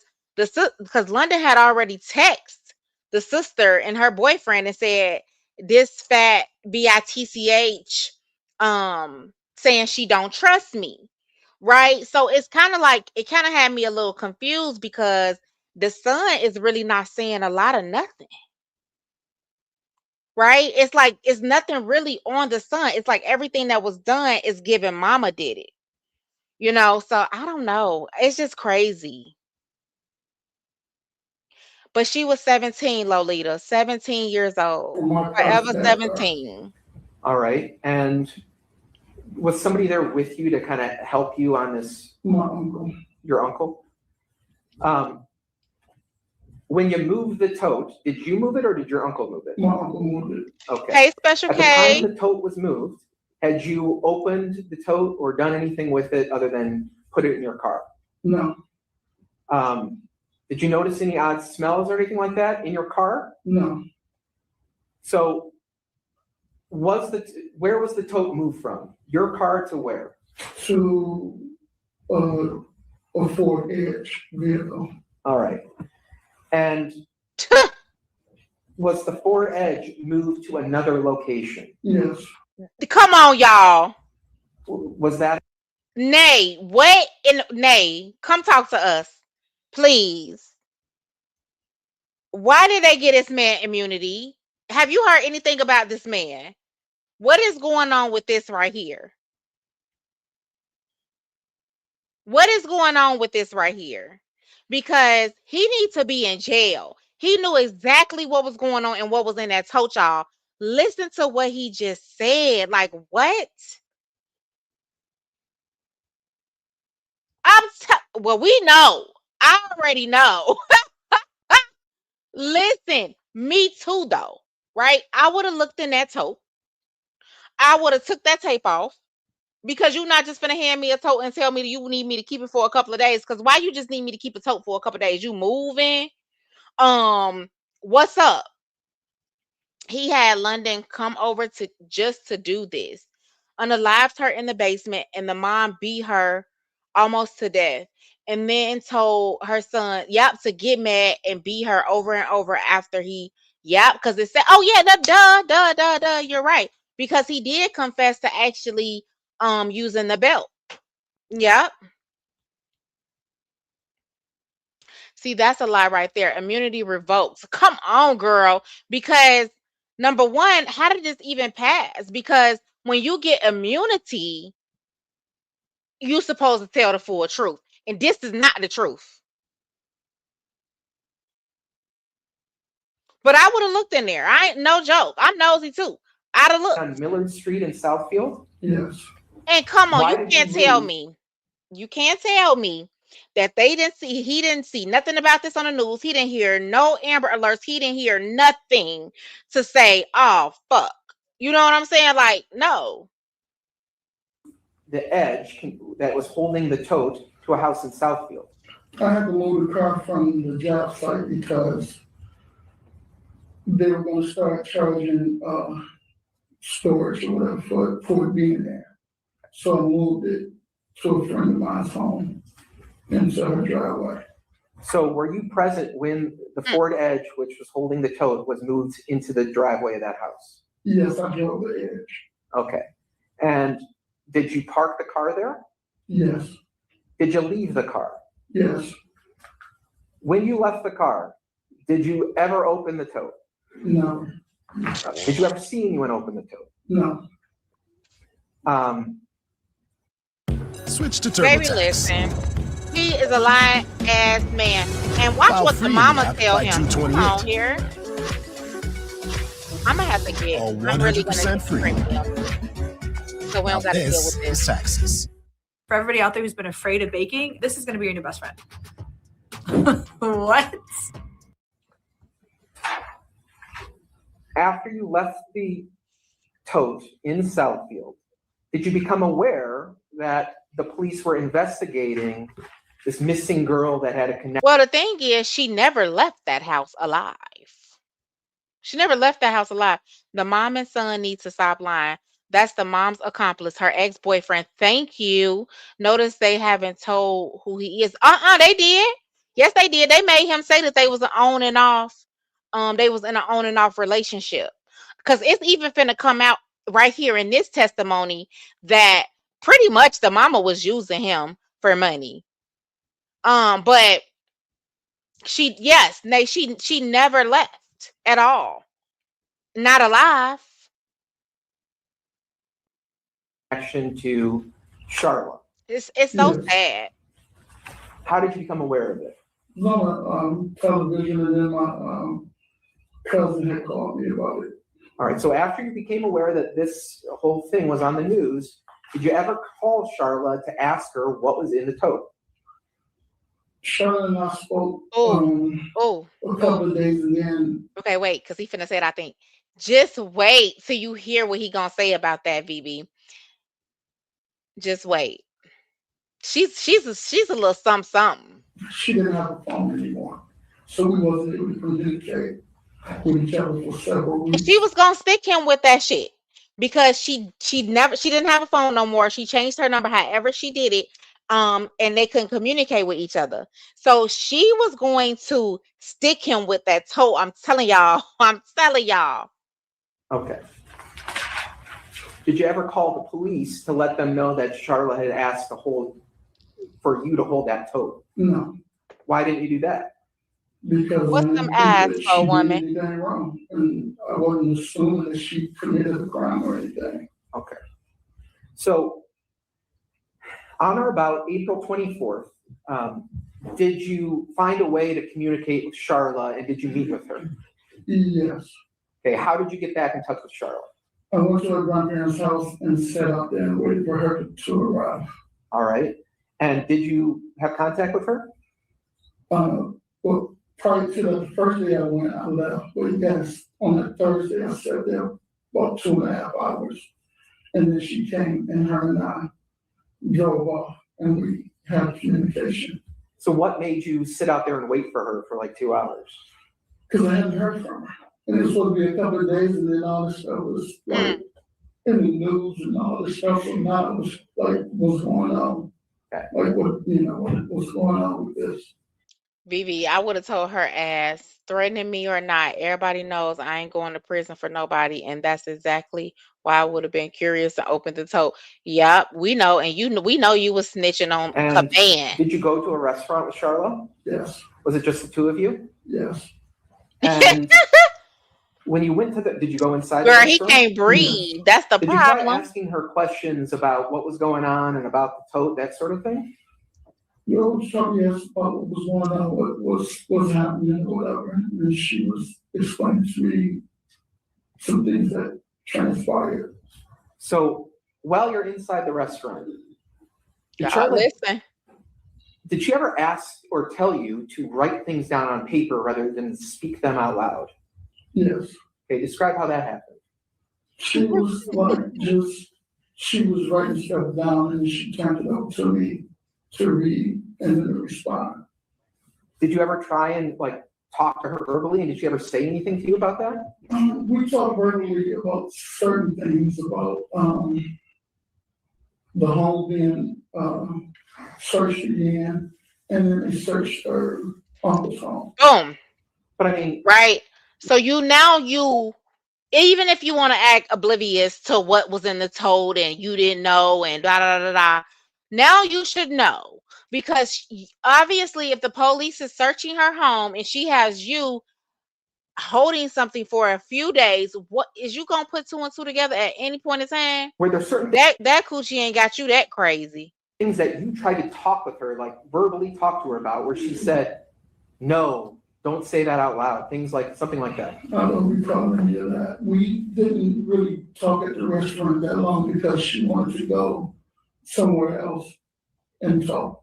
London had already texted the sister and her boyfriend and said this fat bitch saying she don't trust me, right? So it's kind of like it kind of had me a little confused because the son is really not saying a lot of nothing, right? It's like it's nothing really on the son. It's like everything that was done is given mama did it. So I don't know. It's just crazy. But she was 17, Lolita, 17 years old. Forever 17. All right. And was somebody there with you to kind of help you on this? My uncle. Your uncle? When you moved the tote, did you move it or did your uncle move it? My uncle moved it. Okay. Hey, Special K. At the time the tote was moved, had you opened the tote or done anything with it other than put it in your car? No. Did you notice any odd smells or anything like that in your car? No. So where was the tote moved from? Your car to where? To, a Ford Edge vehicle. All right. And was the Ford Edge moved to another location? Yes. Come on, y'all. Was that? Nay, what in Nay? Come talk to us, please. Why did they get this man immunity? Have you heard anything about this man? What is going on with this right here? What is going on with this right here? Because he needs to be in jail. He knew exactly what was going on and what was in that tote, y'all. Listen to what he just said. Like, what? Well, we know. I already know. Listen, me too, though, right? I would have looked in that tote. I would have took that tape off, because you're not just gonna hand me a tote and tell me that you need me to keep it for a couple of days. Because why you just need me to keep a tote for a couple of days? You moving? What's up? He had London come over to do this. Unalived her in the basement, and the mom beat her almost to death. And then told her son, to get mad and beat her over and over after he, because it said, oh yeah, duh, you're right. Because he did confess to actually using the belt. Yep. See, that's a lie right there. Immunity revoked. Come on, girl. Because number one, how did this even pass? Because when you get immunity, you're supposed to tell the full truth. And this is not the truth. But I would have looked in there. I ain't no joke. I'm nosy too. I'd have looked. On Millard Street in Southfield? Yes. And come on, Why you did can't you tell move? me. You can't tell me that he didn't see nothing about this on the news. He didn't hear no Amber Alerts. He didn't hear nothing to say, oh, fuck. You know what I'm saying? Like, no. The Edge that was holding the tote to a house in Southfield. I had to move the car from the job site because they were gonna start charging, storage or whatever for it being there. So I moved it to a friend of mine's home into her driveway. So were you present when the Ford Edge, which was holding the tote, was moved into the driveway of that house? Yes, I drove the Edge. Okay. And did you park the car there? Yes, Did you leave the car? yes, When you left the car, did you ever open the tote? no, Did you ever see anyone open the tote? no. Switch to Baby, TurboTax. listen. He is a lying ass man. And watch File what the free mama app tell by him. Come 2/28. on here. I'm gonna have to get. All I'm really gonna 100% free. drink them. So we don't gotta deal This with is this. Texas. For everybody out there who's been afraid of baking, this is going to be your new best friend. What? After you left the tote in Southfield, did you become aware that the police were investigating this missing girl that had a connection? Well, the thing is, she never left that house alive. She never left that house alive. The mom and son need to stop lying. That's the mom's accomplice, her ex-boyfriend. Thank you. Notice they haven't told who he is. They did. Yes, they did. They made him say that they was an on and off. They was in an on and off relationship. Because it's even finna come out right here in this testimony that pretty much the mama was using him for money. But she never left at all. Not alive. Connection to Charlotte. It's so Yes. sad. How did you become aware of it? On television, and then my, cousin had called me about it. All right, so after you became aware that this whole thing was on the news, did you ever call Charlotte to ask her what was in the tote? Charlotte and I spoke, Oh, a couple of days, and then okay, wait, because he finna say it, I think. Just wait till you hear what he gonna say about that, VB. Just wait. She's a little something. she didn't have a phone anymore, so we wasn't able to communicate. with each other for several And weeks. she was gonna stick him with that shit because she didn't have a phone no more. She changed her number, however she did it. And they couldn't communicate with each other. So she was going to stick him with that tote. I'm telling y'all. I'm telling y'all. Okay. Did you ever call the police to let them know that Charlotte had asked for you to hold that tote? No, Why didn't you do that? because I What's didn't them think eyes that for, she did woman? anything wrong, and I wasn't assuming that she committed a crime or anything. Okay. So on or about April 24th, did you find a way to communicate with Charlotte and did you meet with her? Yes, Okay, how did you get back in touch with Charlotte? I went to her grandparents' house and sat out there and waited for her to arrive. All right. And did you have contact with her? Well, prior to the first day I went, I left, but yes, on that Thursday, I sat there about 2.5 hours. And then she came and her and I drove off and we had communication. So what made you sit out there and wait for her for like 2 hours? Because I hadn't heard from her. And it was supposed to be a couple of days and then all this stuff was like in the news and all this stuff. So now it was like, what's going on? Okay. Like what's going on with this? Vivi, I would have told her ass, threatening me or not, everybody knows I ain't going to prison for nobody. And that's exactly why I would have been curious and opened the tote. Yep, we know. And we know you was snitching on And command. did you go to a restaurant with Charlotte? Yes, Was it just the two of you? yes. And when you went to did you go inside the Girl, he restaurant? can't breathe. That's the Did you try problem. asking her questions about what was going on and about the tote, that sort of thing? You always tell me about what was going on, what was happening or whatever. And she was explaining to me some things that transpired. So while you're inside the restaurant, Y'all listen. did she ever ask or tell you to write things down on paper rather than speak them out loud? Yes. Okay, describe how that happened. She was like she was writing stuff down and she turned it over to me to read and then to respond. Did you ever try and like talk to her verbally, and did she ever say anything to you about that? We talked verbally about certain things about the home being searched again, and then they searched her uncle's home. Boom. But I mean, right. So even if you want to act oblivious to what was in the tote and you didn't know and da da da da, now you should know. Because obviously, if the police is searching her home and she has you holding something for a few days, what is you gonna put 2 and 2 together at any point in time? Were there certain that coochie ain't got you that crazy? Things that you tried to talk with her, like verbally talk to her about, where she said, "No, don't say that out loud." Things like something like that. I don't recall any of that. We didn't really talk at the restaurant that long because she wanted to go somewhere else and talk.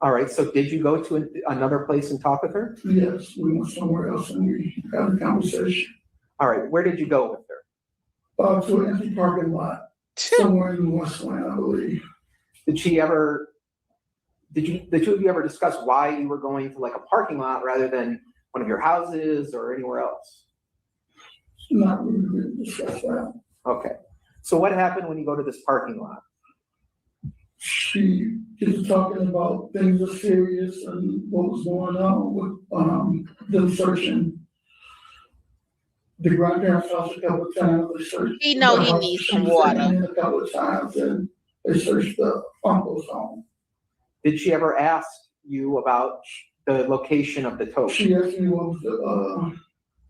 All right. So did you go to another place and talk with her? Yes, we went somewhere else and we had a conversation. All right. Where did you go with her? To an empty parking lot, somewhere in Westland, I believe. Did the two of you ever discuss why you were going to like a parking lot rather than one of your houses or anywhere else? Not really discuss that. Okay. So what happened when you go to this parking lot? She is talking about things are serious and what was going on with them searching the grandparents' house a couple of times. They searched. He know he needs some water. A couple of times, and they searched the uncle's home. Did she ever ask you about the location of the tote? She asked me what was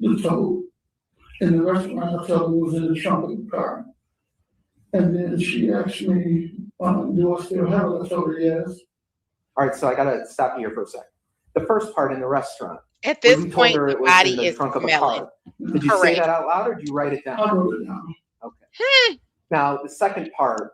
the tote. In the restaurant, I told her it was in the trunk of the car. And then she asked me, do I still have it? I told her yes. All right, so I gotta stop you here for a second. The first part in the restaurant. At this you point, told her the it was body in the is trunk of a smelling. car. Did you say that out loud or did you write it down? I wrote it down. Okay. Now the second part,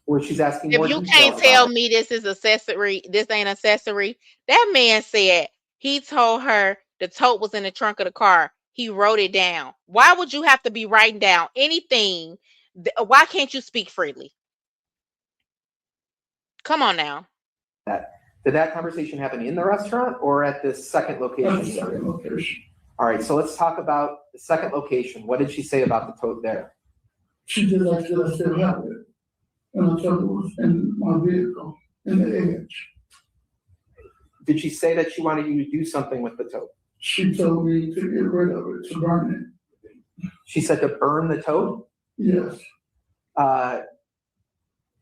where she's asking more If you details can't about tell it. me this is accessory, this ain't accessory. That man said he told her the tote was in the trunk of the car. He wrote it down. Why would you have to be writing down anything? Why can't you speak freely? Come on now. Did that conversation happen in the restaurant or at this second location? That's the second location. All right, so let's talk about the second location. What did she say about the tote there? She just asked that I still have it. And I told her it was in my vehicle, in the edge. Did she say that she wanted you to do something with the tote? She told me to get rid of it, to burn it. She said to burn the tote? Yes.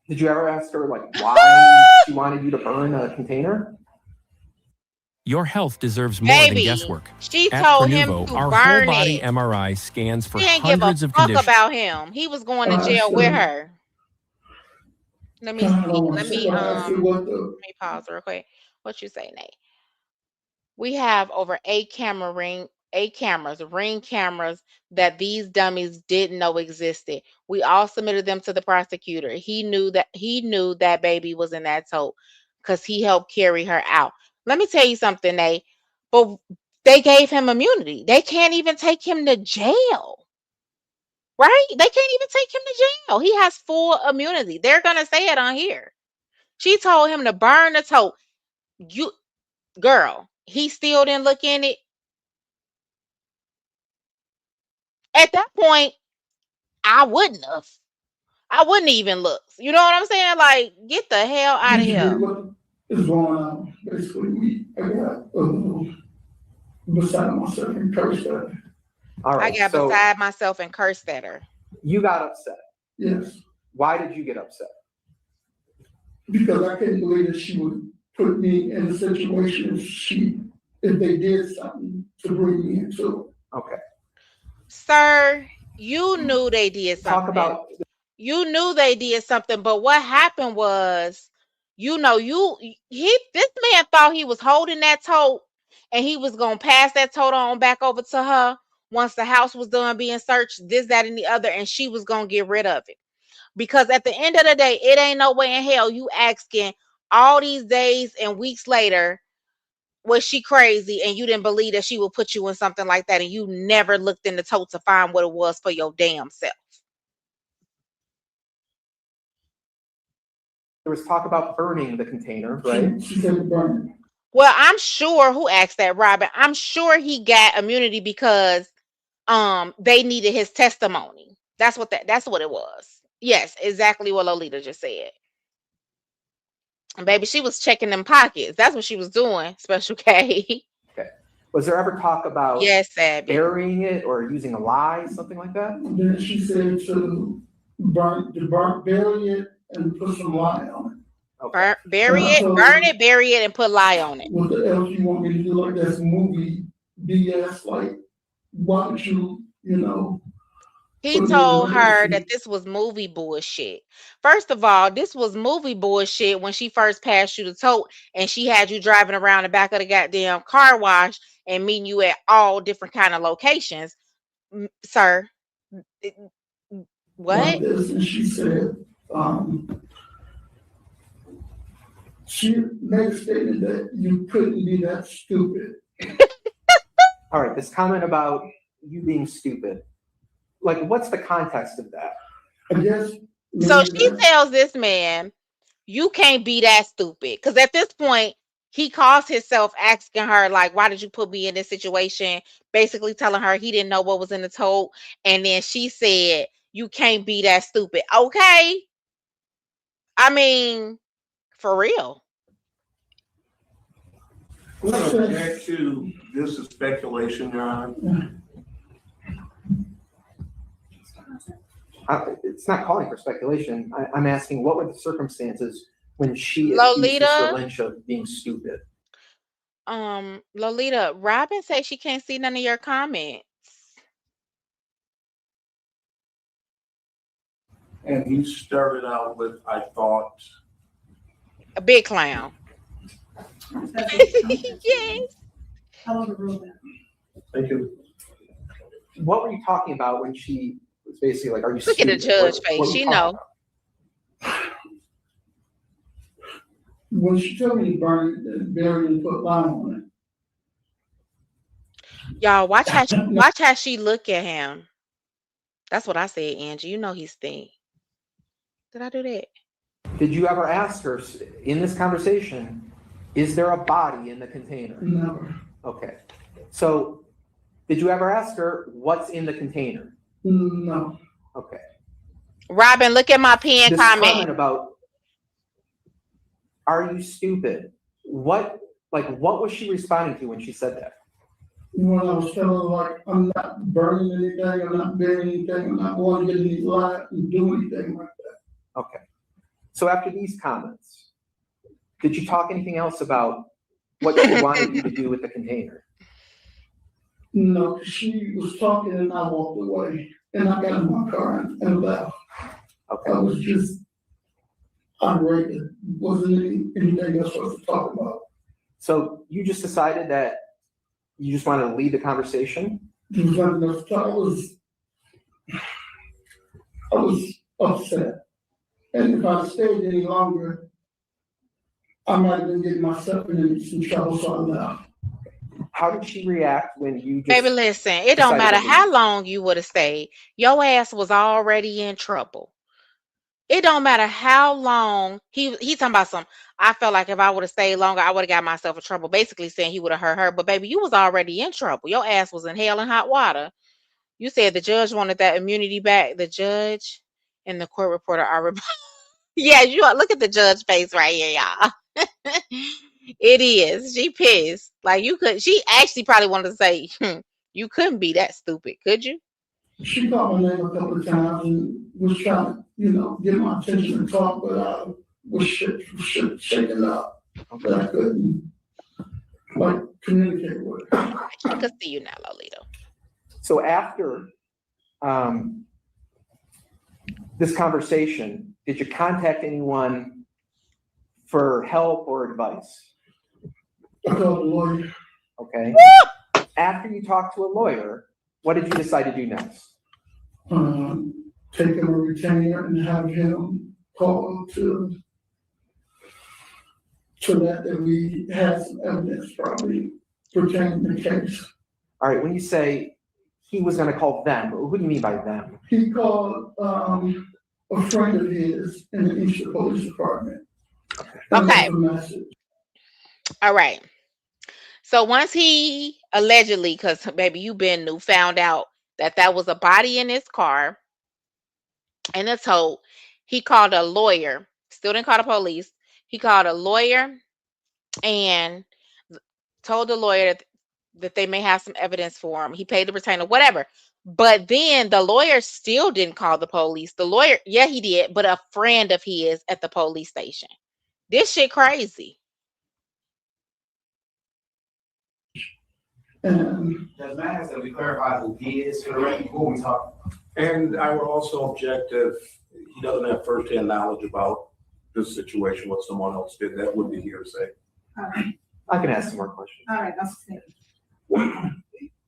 Did you ever ask her like why she wanted you to burn a container? Your health deserves more Baby, than guesswork. she At told him Prenuvo, to our burn whole body it. MRI scans for She didn't give a hundreds of fuck conditions. about him. He was going to jail with her. Let me pause real quick. What you say, Nate? We have over 8 cameras, ring cameras that these dummies didn't know existed. We all submitted them to the prosecutor. He knew that baby was in that tote because he helped carry her out. Let me tell you something, Nate. But they gave him immunity. They can't even take him to jail. Right? They can't even take him to jail. He has full immunity. They're gonna say it on here. She told him to burn the tote. You girl, he still didn't look in it. At that point, I wouldn't even look. You know what I'm saying? Like, get the hell out of here. What is going on? Basically, I got beside myself and cursed at her. All right. I got beside myself and cursed at her. You got upset. Yes. Why did you get upset? Because I couldn't believe that she would put me in a situation if they did something to bring me into it. Okay. Sir, you knew they did something. You knew they did something, but what happened was, this man thought he was holding that tote and he was gonna pass that tote on back over to her once the house was done being searched, this, that, and the other, and she was gonna get rid of it. Because at the end of the day, it ain't no way in hell you asking all these days and weeks later, was she crazy and you didn't believe that she would put you in something like that and you never looked in the tote to find what it was for your damn self. There was talk about burning the container, right? She said burn. Well, I'm sure who asked that, Robin. I'm sure he got immunity because they needed his testimony. That's what it was. Yes, exactly what Lolita just said. And baby, she was checking them pockets. That's what she was doing, Special K. Okay. Was there ever talk about burying it or using a lye, something like that? And then she said to bury it and put some lye on it. Okay. Burn it, bury it, and put lye on it. What the else you want me to do? Like that's movie BS. Like, why don't you, He told her that this was movie bullshit. First of all, this was movie bullshit when she first passed you the tote and she had you driving around the back of the goddamn car wash and meeting you at all different kind of locations. Sir, what? And she said, she made a statement that you couldn't be that stupid. All right, this comment about you being stupid. Like, what's the context of that? I guess. So she tells this man, you can't be that stupid. Because at this point, he calls himself asking her, like, why did you put me in this situation? Basically telling her he didn't know what was in the tote. And then she said, you can't be that stupid. Okay. I mean, for real. Back to this is speculation, John. It's not calling for speculation. I'm asking what were the circumstances when she Lolita, accused Mr. Lynch of being stupid? Lolita, Robin said she can't see none of your comments. And he started out with, I thought. A big clown. Yes. Thank you. What were you talking about when she was basically like, are you Look at the judge face. She know. When she told me to burn it, bury it, and put lime on it. Y'all watch how she look at him. That's what I said, Angie. You know he's stink. Did I do that? Did you ever ask her in this conversation, is there a body in the container? Never. Okay. So Did you ever ask her what's in the container? No. Okay. Robin, look at my pinned This comment. comment about, are you stupid? What was she responding to when she said that? When I was telling her, like, I'm not burning anything, I'm not burying anything, I'm not going to get any light and do anything like that. Okay. So after these comments, did you talk anything else about what she wanted you to do with the container? No, she was talking and I walked away and I got in my car and left. Okay. I was just irate. It wasn't anything else for us to talk about. So you just decided that you just wanted to lead the conversation? There was nothing else to talk. I was upset. And if I stayed any longer, I might have been getting myself in some trouble, so I left. How did she react when you just... Baby, listen, it don't decided matter to leave? how long you would have stayed. Your ass was already in trouble. It don't matter how long he talking about some. I felt like if I would have stayed longer, I would have got myself in trouble. Basically saying he would have hurt her. But baby, you was already in trouble. Your ass was in hell and hot water. You said the judge wanted that immunity back. The judge and the court reporter are. Yeah, you look at the judge face right here, y'all. It is. She pissed. Like you could. She actually probably wanted to say, "You couldn't be that stupid, could you?" She called my name a couple of times and was trying to, get my attention and talk, but I was shaking up. But I couldn't, communicate with her. I could see you now, Lolita. So after this conversation, did you contact anyone for help or advice? I called a lawyer. Okay. After you talked to a lawyer, what did you decide to do next? Take him a retainer and have him call to that we had some evidence probably pertaining to the case. All right, when you say he was going to call them, what do you mean by them? He called a friend of his in the Eastern Police Department. Okay. All right. So once he allegedly, because baby, you been new, found out that was a body in his car and a tote, he called a lawyer. Still didn't call the police. He called a lawyer and told the lawyer that they may have some evidence for him. He paid the retainer, whatever. But then the lawyer still didn't call the police. The lawyer, yeah, he did, but a friend of his at the police station. This shit crazy. Does matter that we clarify who he is for the record before we talk? And I would also object if he doesn't have firsthand knowledge about this situation, what someone else did, that would be hearsay. All right, I can ask some more questions. all right, that's it.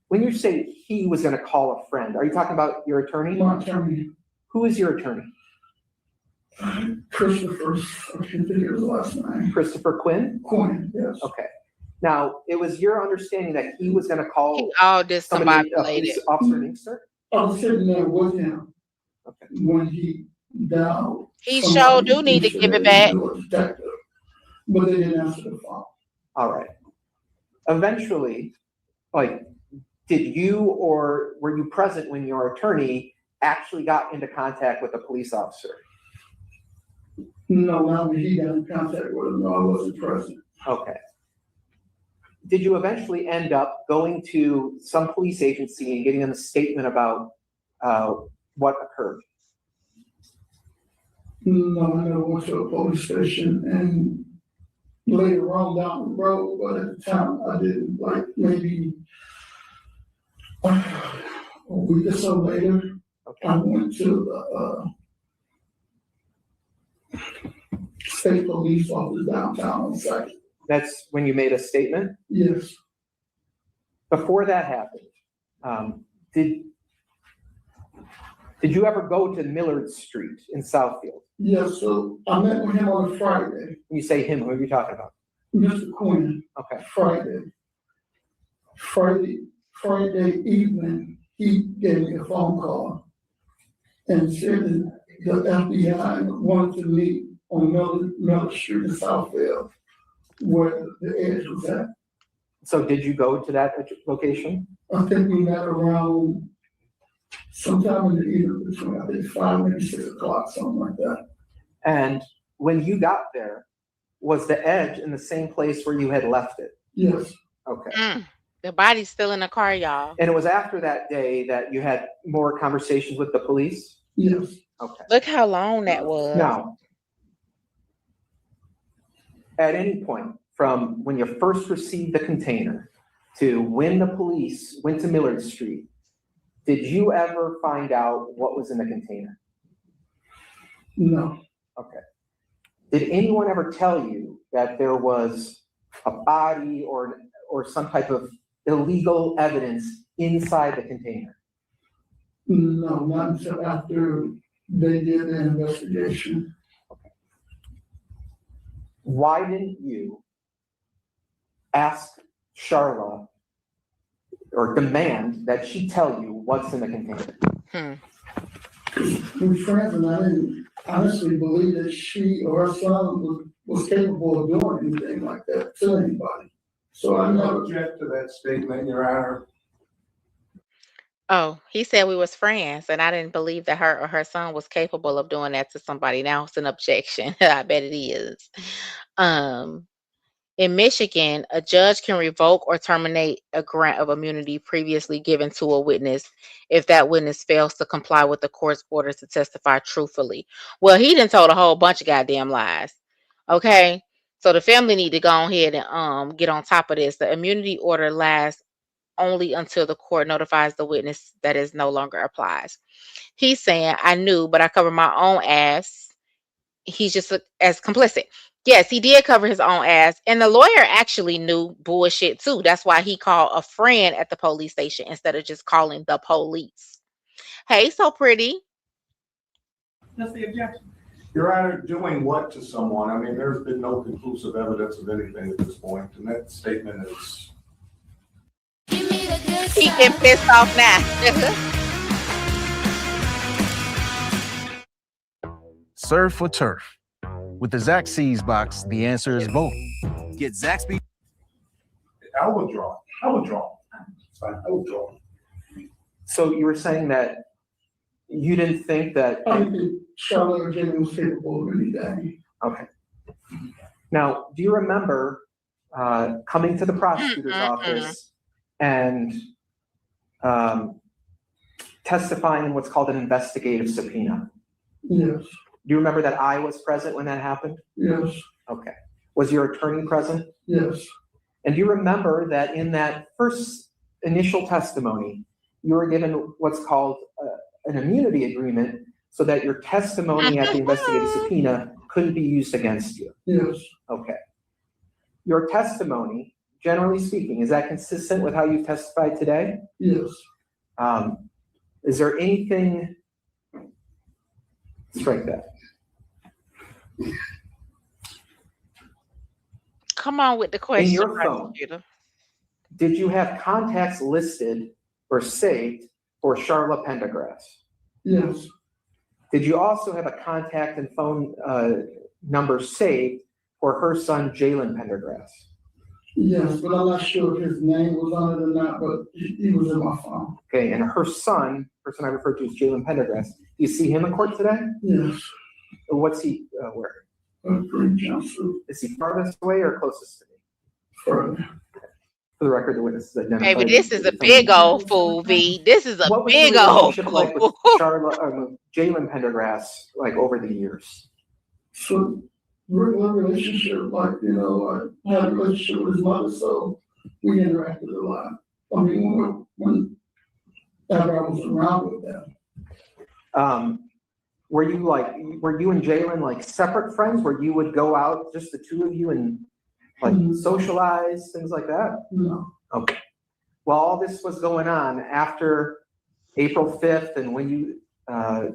When you say he was going to call a friend, are you talking about your attorney? My attorney, Who is your attorney? Christopher, I can't think of his last name. Christopher Quinn? Quinn, yes. Okay. Now, it was your understanding that he was going to call all discombobulated. police officer in Inkster? I was sitting there with him when he dialed. He sure do need to give it back. But they didn't answer the phone. All right. Eventually, did you or were you present when your attorney actually got into contact with a police officer? No, not when he got in contact with him. No, I wasn't present. Okay. Did you eventually end up going to some police agency and getting them a statement about what occurred? No, I never went to a police station, and later on down the road, but at the time I didn't. Maybe a week or so later, I went to the state police office downtown on site. That's when you made a statement? Yes. Before that happened, did you ever go to Millard Street in Southfield? Yes, so I met with him on a Friday. When you say him, who are you talking about? Mr. Quinn. Okay. Friday evening, he gave me a phone call and said that the FBI wanted to meet on Millard Street in Southfield, where the edge was at. So did you go to that location? I think we met around sometime in the evening between, I think, 5 maybe 6 o'clock, something like that. And when you got there, was the edge in the same place where you had left it? Yes. Okay. The body's still in the car, y'all. And it was after that day that you had more conversations with the police? Yes. Okay. Look how long that was. Now, at any point from when you first received the container to when the police went to Millard Street, did you ever find out what was in the container? No. Okay. Did anyone ever tell you that there was a body or some type of illegal evidence inside the container? No, not until after they did the investigation. Why didn't you ask Charla or demand that she tell you what's in the container? We friends, and I didn't honestly believe that she or her son was capable of doing anything like that to anybody. So I never object to that statement, Your Honor. Oh, he said we was friends, and I didn't believe that her or her son was capable of doing that to somebody. Now it's an objection. I bet it is. In Michigan, a judge can revoke or terminate a grant of immunity previously given to a witness if that witness fails to comply with the court's orders to testify truthfully. Well, he done told a whole bunch of goddamn lies. Okay, so the family need to go ahead and get on top of this. The immunity order lasts only until the court notifies the witness that it no longer applies. He's saying, I knew, but I covered my own ass. He's just as complicit. Yes, he did cover his own ass. And the lawyer actually knew bullshit too. That's why he called a friend at the police station instead of just calling the police. Hey, so pretty. That's the objection. Your Honor, doing what to someone? I mean, there's been no conclusive evidence of anything at this point, and that statement is. He getting pissed off now. Surf or turf? With the Zaxby's box, the answer is both. Get Zaxby's. I would draw. It's fine, I would draw. So you were saying that you didn't think that. I think Charlotte or Jamie was capable of anything. Okay. Now, do you remember coming to the prosecutor's office and testifying in what's called an investigative subpoena? Yes. Do you remember that I was present when that happened? Yes. Okay. Was your attorney present? Yes. And do you remember that in that first initial testimony, you were given what's called an immunity agreement so that your testimony at the investigative subpoena couldn't be used against you? Yes. Okay. Your testimony, generally speaking, is that consistent with how you testified today? Yes. Is there anything, strike that. Come on with the question. In your phone, prosecutor. did you have contacts listed or saved for Charla Pendergrass? Yes. Did you also have a contact and phone number saved for her son, Jalen Pendergrass? Yes, but I'm not sure if his name was on it or not, but he was in my phone. Okay, and her son, person I referred to as Jalen Pendergrass, do you see him in court today? Yes. What's he wearing? A green jumpsuit. Is he farthest away or closest to me? Further. For the record, the witness is identified. Baby, this is a big old fool, V. This is a What was big your old relationship like with fool. Jalen Pendergrass, like over the years? So regular relationship, like, I had a relationship with his mother, so we interacted a lot. I mean, whenever I was around with them. Were you and Jalen like separate friends where you would go out, just the two of you, and like socialize, things like that? No. Okay. Well, all this was going on after April 5th and when you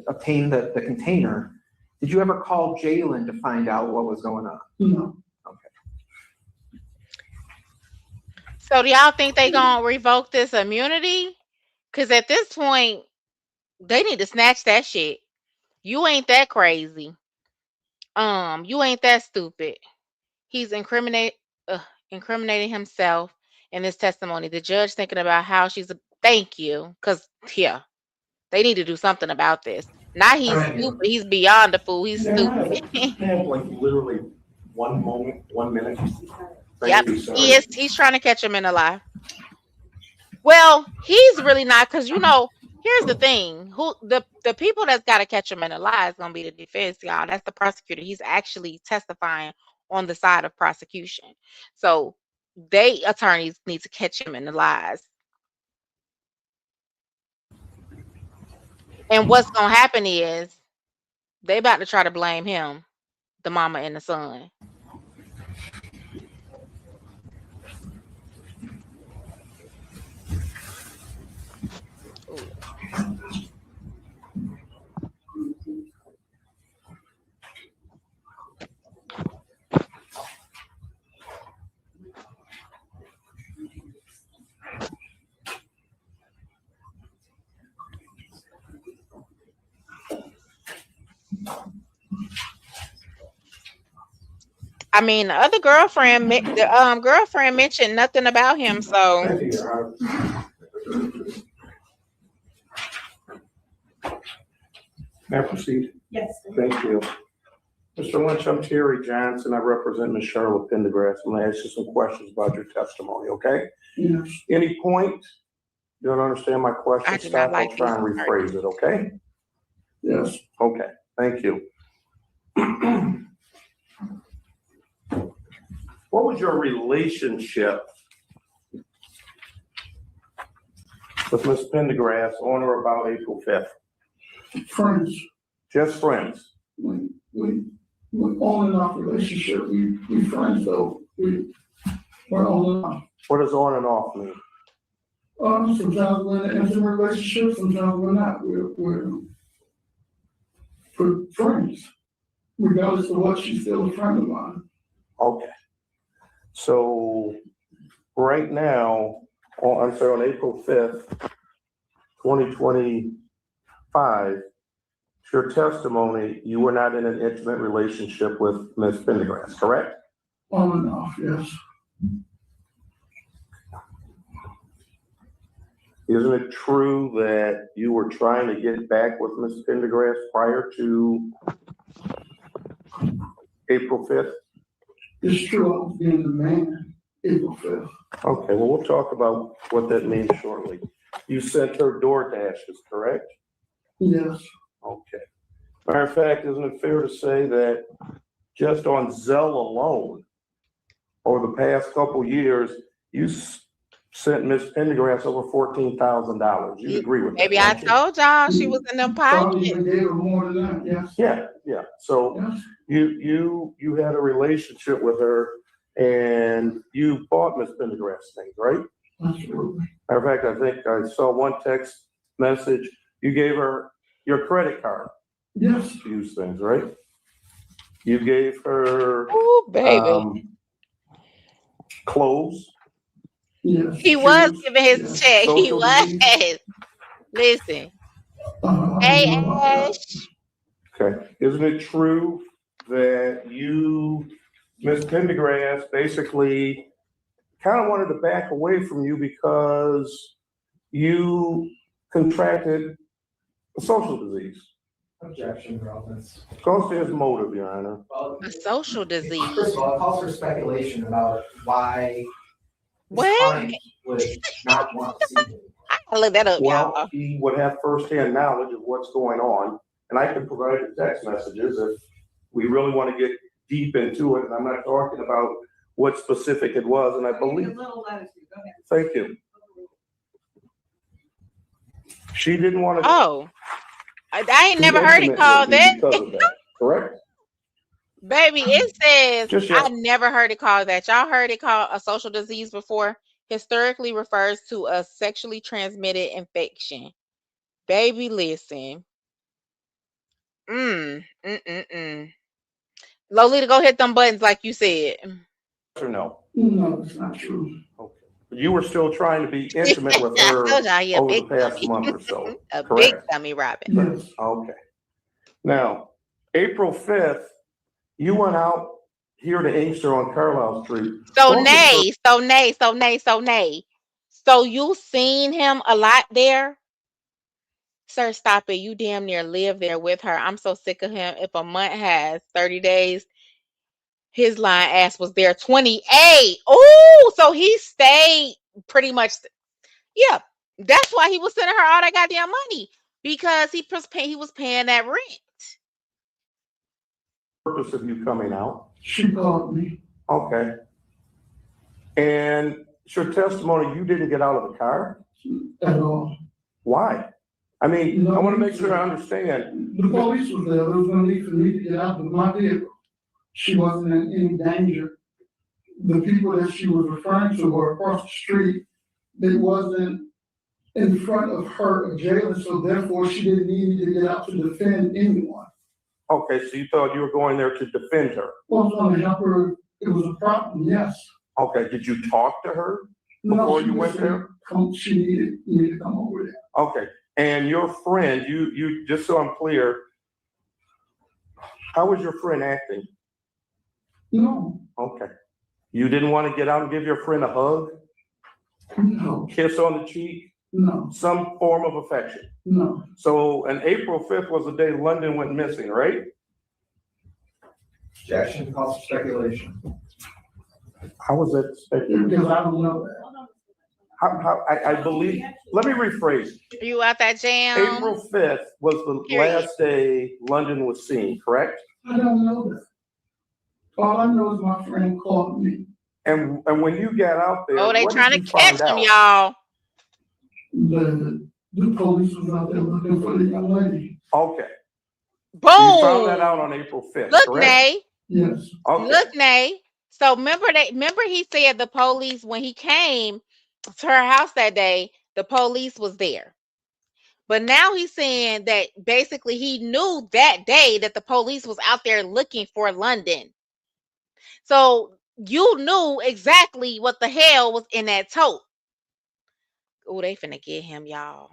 obtained the container. Did you ever call Jalen to find out what was going on? No. Okay. So do y'all think they gonna revoke this immunity? Because at this point, they need to snatch that shit. You ain't that crazy. You ain't that stupid. He's incriminating himself in this testimony. The judge thinking about how she's a thank you, because yeah, they need to do something about this. Not he's Thank you. stupid, he's beyond the fool, he's Can I stupid. have like literally 1 moment, 1 minute? Yep, Thank you, sir. he's trying to catch him in a lie. Well, he's really not, because here's the thing. Who the people that's got to catch him in a lie is gonna be the defense, y'all. That's the prosecutor. He's actually testifying on the side of prosecution. So attorneys need to catch him in the lies. And what's gonna happen is they about to try to blame him, the mama and the son. I mean, the other girlfriend, girlfriend mentioned nothing about him, so. Thank you, Your Honor. May I proceed? Yes. Thank you. Mr. Lynch, I'm Terry Johnson. I represent Ms. Charlotte Pendergrass. I'm gonna ask you some questions about your testimony, okay? Yes. Any point you don't understand my question, I do not stop, like I'll try and these rephrase it, okay? Yes. Okay, thank you. What was your relationship with Ms. Pendergrass on or about April 5th? Friends. Just friends? We on and off relationship. We friends though. We're on and off. What does on and off mean? Sometimes we're in an intimate relationship, sometimes we're not. We're friends. Regardless of what, she's still a friend of mine. Okay. So right now, on April 5th, 2025, your testimony, you were not in an intimate relationship with Ms. Pendergrass, correct? On and off, yes. Isn't it true that you were trying to get back with Ms. Pendergrass prior to April 5th? It's true, I was being the man, April 5th. Okay, well, we'll talk about what that means shortly. You sent her door dashes, correct? Yes. Okay. Matter of fact, isn't it fair to say that just on Zelle alone, over the past couple years, you sent Ms. Pendergrass over $14,000? You agree with that? Maybe I don't you? told y'all she was in them Probably pockets. even gave her more than that, yes. Yeah. So Yes. you had a relationship with her and you bought Ms. Pendergrass things, right? Absolutely. Matter of fact, I think I saw one text message. You gave her your credit card Yes. to use things, right? You gave her Ooh, baby. Clothes. Yes. He was Shoes. giving his Yes. check. He Social was. media. Listen. I Hey, don't know about that. Ash. Okay. Isn't it true that you, Ms. Pendergrass, basically kind of wanted to back away from you because you contracted a social disease? Objection, relevance. Goes to his motive, Your Honor. Well, A social disease. first of all, it calls for speculation about why his What? client would not want to see him. I gotta look that up, Well, y'all. he would have firsthand knowledge of what's going on, and I can provide the text messages if we really want to get deep into it, and I'm not talking about what specific it was, and I believe, thank you. She didn't want to. Oh. I ain't be never heard it intimate called with you that. because of that, correct? Baby, it says, Just yet. I never heard it called that. Y'all heard it called a social disease before? Historically refers to a sexually transmitted infection. Baby, listen. Lolita, go hit them buttons like you said. Or no? No, it's not true. Okay. But you were still trying to be intimate with I her told y'all he a over the big past dummy. month or so, A big correct? dummy, Robin. Yes. Okay. Now, April 5th, you went out here to Inkster on Carlisle Street. So What was nay, so nay, so nay, so nay. So you seen him a lot there? Sir, stop it. You damn near live there with her. I'm so sick of him. If a month has 30 days, his lying ass was there 28. Oh, so he stayed pretty much. Yeah, that's why he was sending her all that goddamn money, because he was paying that rent. purpose of you coming out? She called me. Okay. And it's your testimony, you didn't get out of the car? At all. Why? I mean, I want to make sure I understand. The police was there. There was no need for me to get out of my vehicle. She wasn't in any danger. The people that she was referring to were across the street. They wasn't in front of her or jailer, so therefore she didn't need me to get out to defend anyone. Okay, so you thought you were going there to defend her? Well, I was going to help her. It was a problem, yes. Okay, did you talk to her No, before she you went just there? She needed me to come over there. Okay, and your friend, you, just so I'm clear, how was your friend acting? No, Okay. You didn't want to get out and give your friend a hug? no, Kiss on the cheek? no, Some form of affection? no. So, and April 5th was the day London went missing, right? Objection calls for speculation. How was that speculative? Because I don't know that. I believe, let me rephrase. You out that jam? April 5th was the Period. last day London was seen, correct? I don't know that. All I know is my friend called me. And when you got out there, Oh, they what trying did to you catch find him, out? y'all. The police was out there looking for the young lady. Okay, Boom. so you found that out on April 5th, Look, correct? Nay. Yes. Okay. Look, Nay. So remember he said the police, when he came to her house that day, the police was there. But now he's saying that basically he knew that day that the police was out there looking for London. So you knew exactly what the hell was in that tote. Oh, they finna get him, y'all.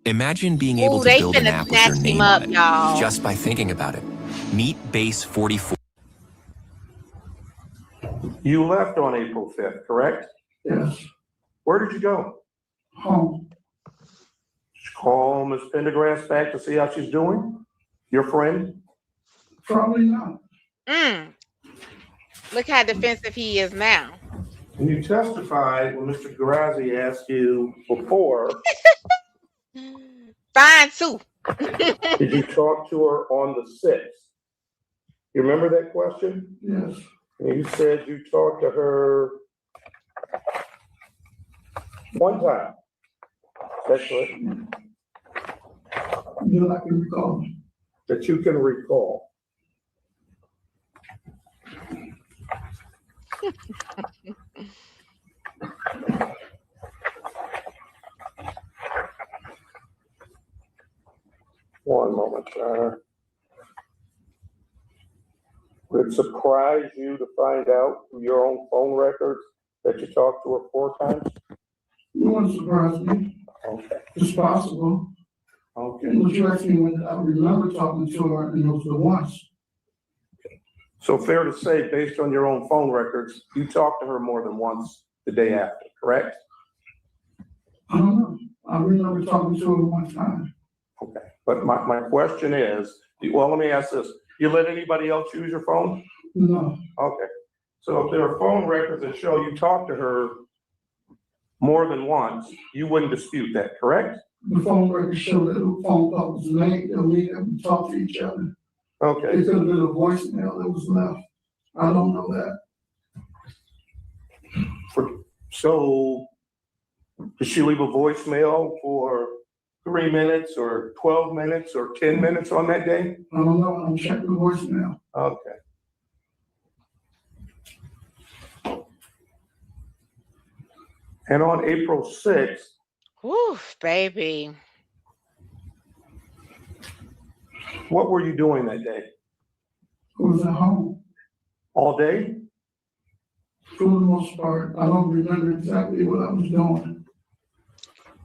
Imagine being able Ooh, to they build an finna app with your snatch name him up, on it y'all. just by thinking about it. Meet Base 44. You left on April 5th, correct? Yes. Where did you go? Home. Did you call Ms. Pendergrass back to see how she's doing? Your friend? Probably not. Look how defensive he is now. And you testified when Mr. Grazzi asked you before, Fine too. did you talk to her on the 6th? You remember that question? Yes. And you said you talked to her one time. That's correct? That I can recall. That you can recall. One moment, sir. Would it surprise you to find out through your own phone records that you talked to her 4 times? It wouldn't surprise me. Okay. It's possible. Okay. But you asked me when I remember talking to her, and it was the once. So fair to say, based on your own phone records, you talked to her more than once the day after, correct? I don't know. I remember talking to her one time. Okay. But my question is, well, let me ask this. You let anybody else use your phone? No. Okay. So if there are phone records that show you talked to her more than once, you wouldn't dispute that, correct? The phone records show that the phone call was made, that we didn't talk to each other. Okay. It could have been a voicemail that was left. I don't know that. So did she leave a voicemail for 3 minutes or 12 minutes or 10 minutes on that day? I don't know. I'm checking the voicemail. Okay. And on April 6th, Oof, baby. what were you doing that day? I was at home. All day? For the most part, I don't remember exactly what I was doing.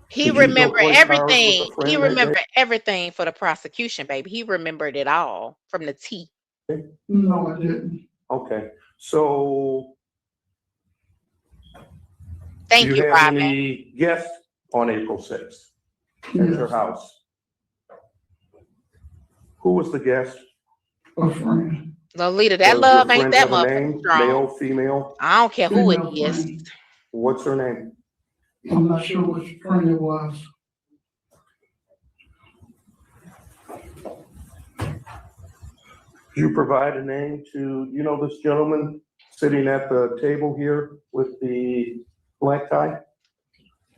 He Did you go remembered play cards with a everything. friend He that day? remembered everything for the prosecution, baby. He remembered it all from the T. No, I didn't. Okay, so Thank do you, you have Robin. any guests on April 6th at your Yes, house? Who was the guest? a friend. Lolita, that Does love your ain't friend that have a motherfucking name? strong. Male, female? I don't care who it Female is. friend. What's her name? I'm not sure which friend it was. Did you provide a name to, you know, this gentleman sitting at the table here with the black tie?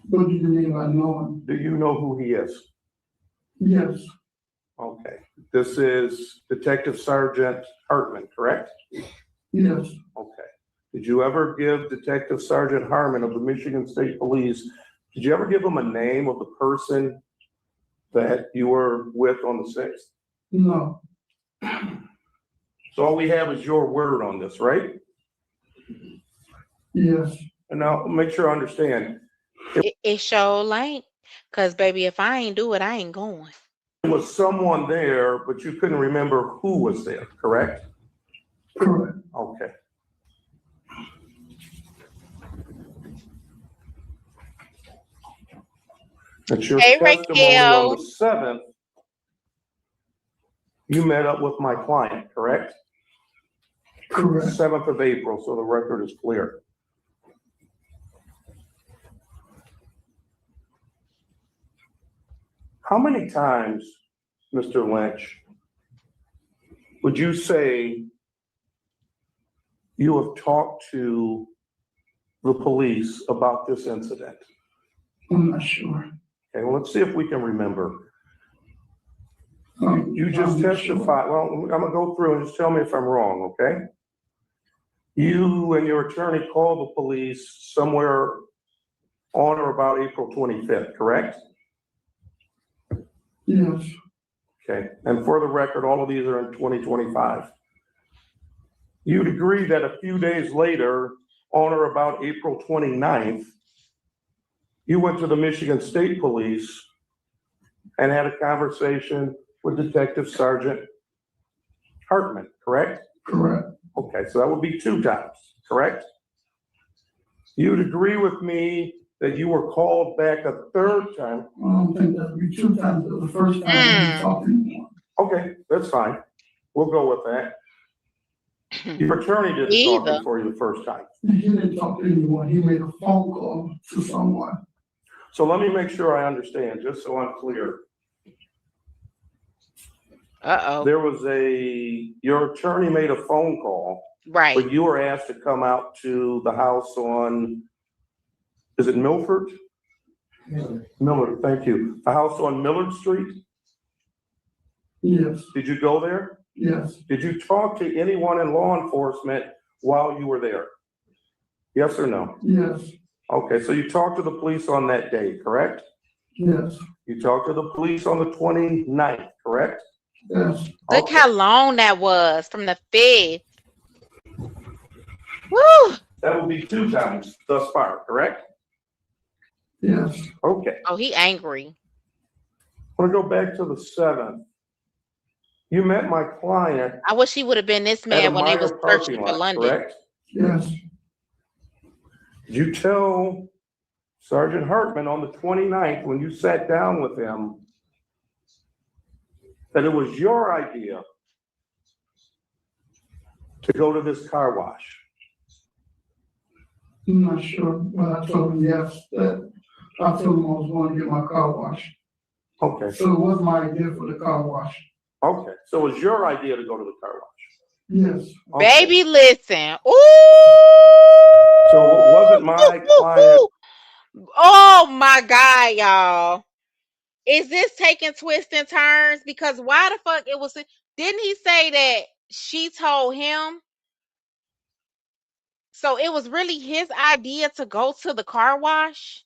What do you mean by knowing? Do you know who he is? Yes, Okay, this is Detective Sergeant Hartman, correct? yes, Okay. Did you ever give Detective Sergeant Hartman of the Michigan State Police, did you ever give him a name of the person that you were with on the 6th? no, So all we have is your word on this, right? yes, And now, make sure I understand, It sure ain't. Cause baby, if I ain't do it, I ain't going. there was someone there, but you couldn't remember who was there, correct? correct. Okay. It's your Hey, testimony on Raquel. the 7th. You met up with my client, correct? Correct. 7th of April, so the record is clear. How many times, Mr. Lynch, would you say you have talked to the police about this incident? I'm not sure. Okay, well, let's see if we can remember. You I'm just not testified, well, I'm gonna go through and just tell me if I'm wrong, okay? You and your attorney called the police somewhere on or about April 25th, correct? Yes, Okay, and for the record, all of these are in 2025. You'd agree that a few days later, on or about April 29th, you went to the Michigan State Police and had a conversation with Detective Sergeant Hartman, correct? correct. Okay, so that would be 2 times, correct? You'd agree with me that you were called back a 3rd time? I don't think that'd be 2 times. The first time we was talking. Okay, that's fine. We'll go with that. Your attorney didn't talk Either. before you the first time. He didn't talk to anyone. He made a phone call to someone. So let me make sure I understand, just so I'm clear. Uh-oh. There was your attorney made a phone call, Right. but you were asked to come out to the house on, is it Milford? Millard, thank you. The house on Millard Street? Yes, Did you go there? yes, Did you talk to anyone in law enforcement while you were there? Yes or no? yes, Okay, so you talked to the police on that day, correct? yes, You talked to the police on the 29th, correct? yes, Look Okay. how long that was from the 5th. Woo! That will be 2 times thus far, correct? yes, Okay, Oh, he angry. I'm gonna go back to the 7th. You met my client I wish he would have been this at a man when they was Meyer searching parking for lot, London. correct? yes, Did you tell Sergeant Hartman on the 29th, when you sat down with him, that it was your idea to go to this car wash? I'm not sure, but I told him yes, that I told him I was going to get my car washed. Okay, So it was my idea for the car wash. okay, so it was your idea to go to the car wash? Yes, Okay. Baby, listen. Ooh! So it wasn't my client, Oh my God, y'all. Is this taking twists and turns? Because why the fuck it was, didn't he say that she told him? So it was really his idea to go to the car wash?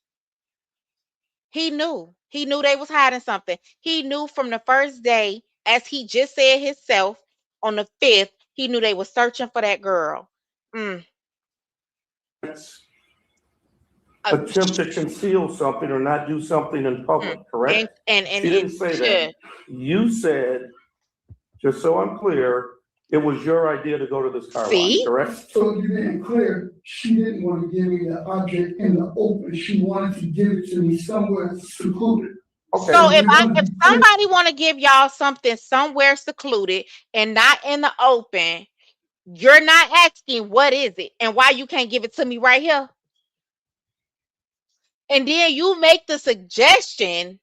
He knew. He knew they was hiding something. He knew from the first day, as he just said himself, on the 5th, he knew they were searching for that girl. Mm. attempt to conceal something or not do something in public, correct? And She didn't say that. You said, just so I'm clear, It was your idea to go to this car wash, See? correct? So you being clear, she didn't want to give me the object in the open. She wanted to give it to me somewhere secluded. Okay. So if somebody want to give y'all something somewhere secluded and not in the open, you're not asking what is it and why you can't give it to me right here. And then you make the suggestion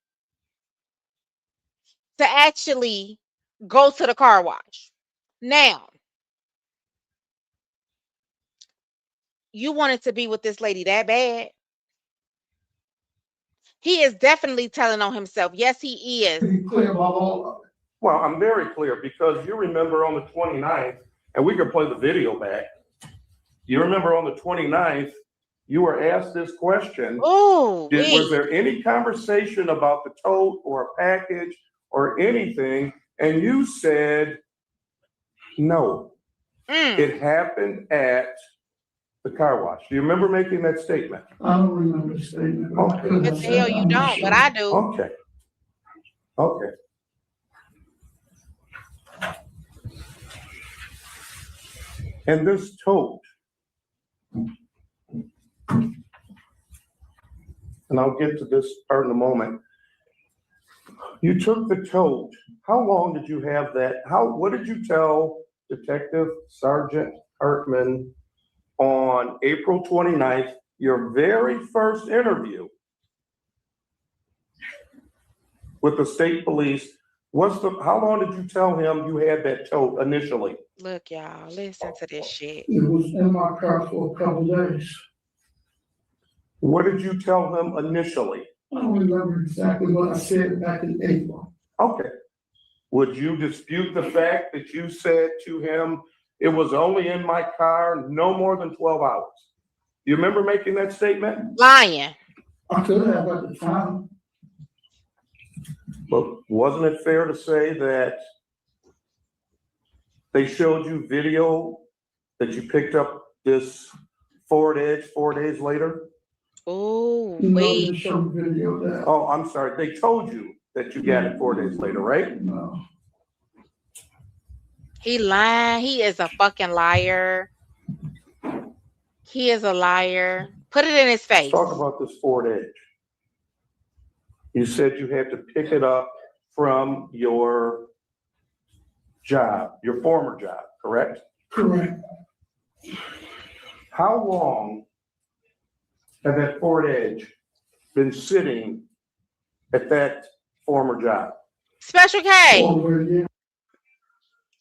to actually go to the car wash. Now, you wanted to be with this lady that bad? He is definitely telling on himself. Yes, he is. Be clear about all of it. Well, I'm very clear because you remember on the 29th, and we can play the video back. You remember on the 29th, you were asked this question. Oh, was there any conversation about the tote or a package or anything? And you said, no. It happened at the car wash. Do you remember making that statement? I don't remember the statement. Okay. What the hell you don't, but I do. Okay. Okay. And this tote, and I'll get to this part in a moment. You took the tote. How long did you have that? What did you tell Detective Sergeant Hartman on April 29th, your very first interview with the state police? How long did you tell him you had that tote initially? Look, y'all, listen to this shit. It was in my car for a couple days. What did you tell him initially? I don't remember exactly what I said back in April. Okay. Would you dispute the fact that you said to him, it was only in my car no more than 12 hours? You remember making that statement? Lying. I could have at the time. But wasn't it fair to say that they showed you video that you picked up this Ford Edge 4 days later? Oh, No, wait. they showed video of that. Oh, I'm sorry. They told you that you got it 4 days later, right? No. He lying. He is a fucking liar. He is a liar. Put it in his face. Let's talk about this Ford Edge. You said you had to pick it up from your job, your former job, correct? Correct. How long had that Ford Edge been sitting at that former job? Special K. Over a year.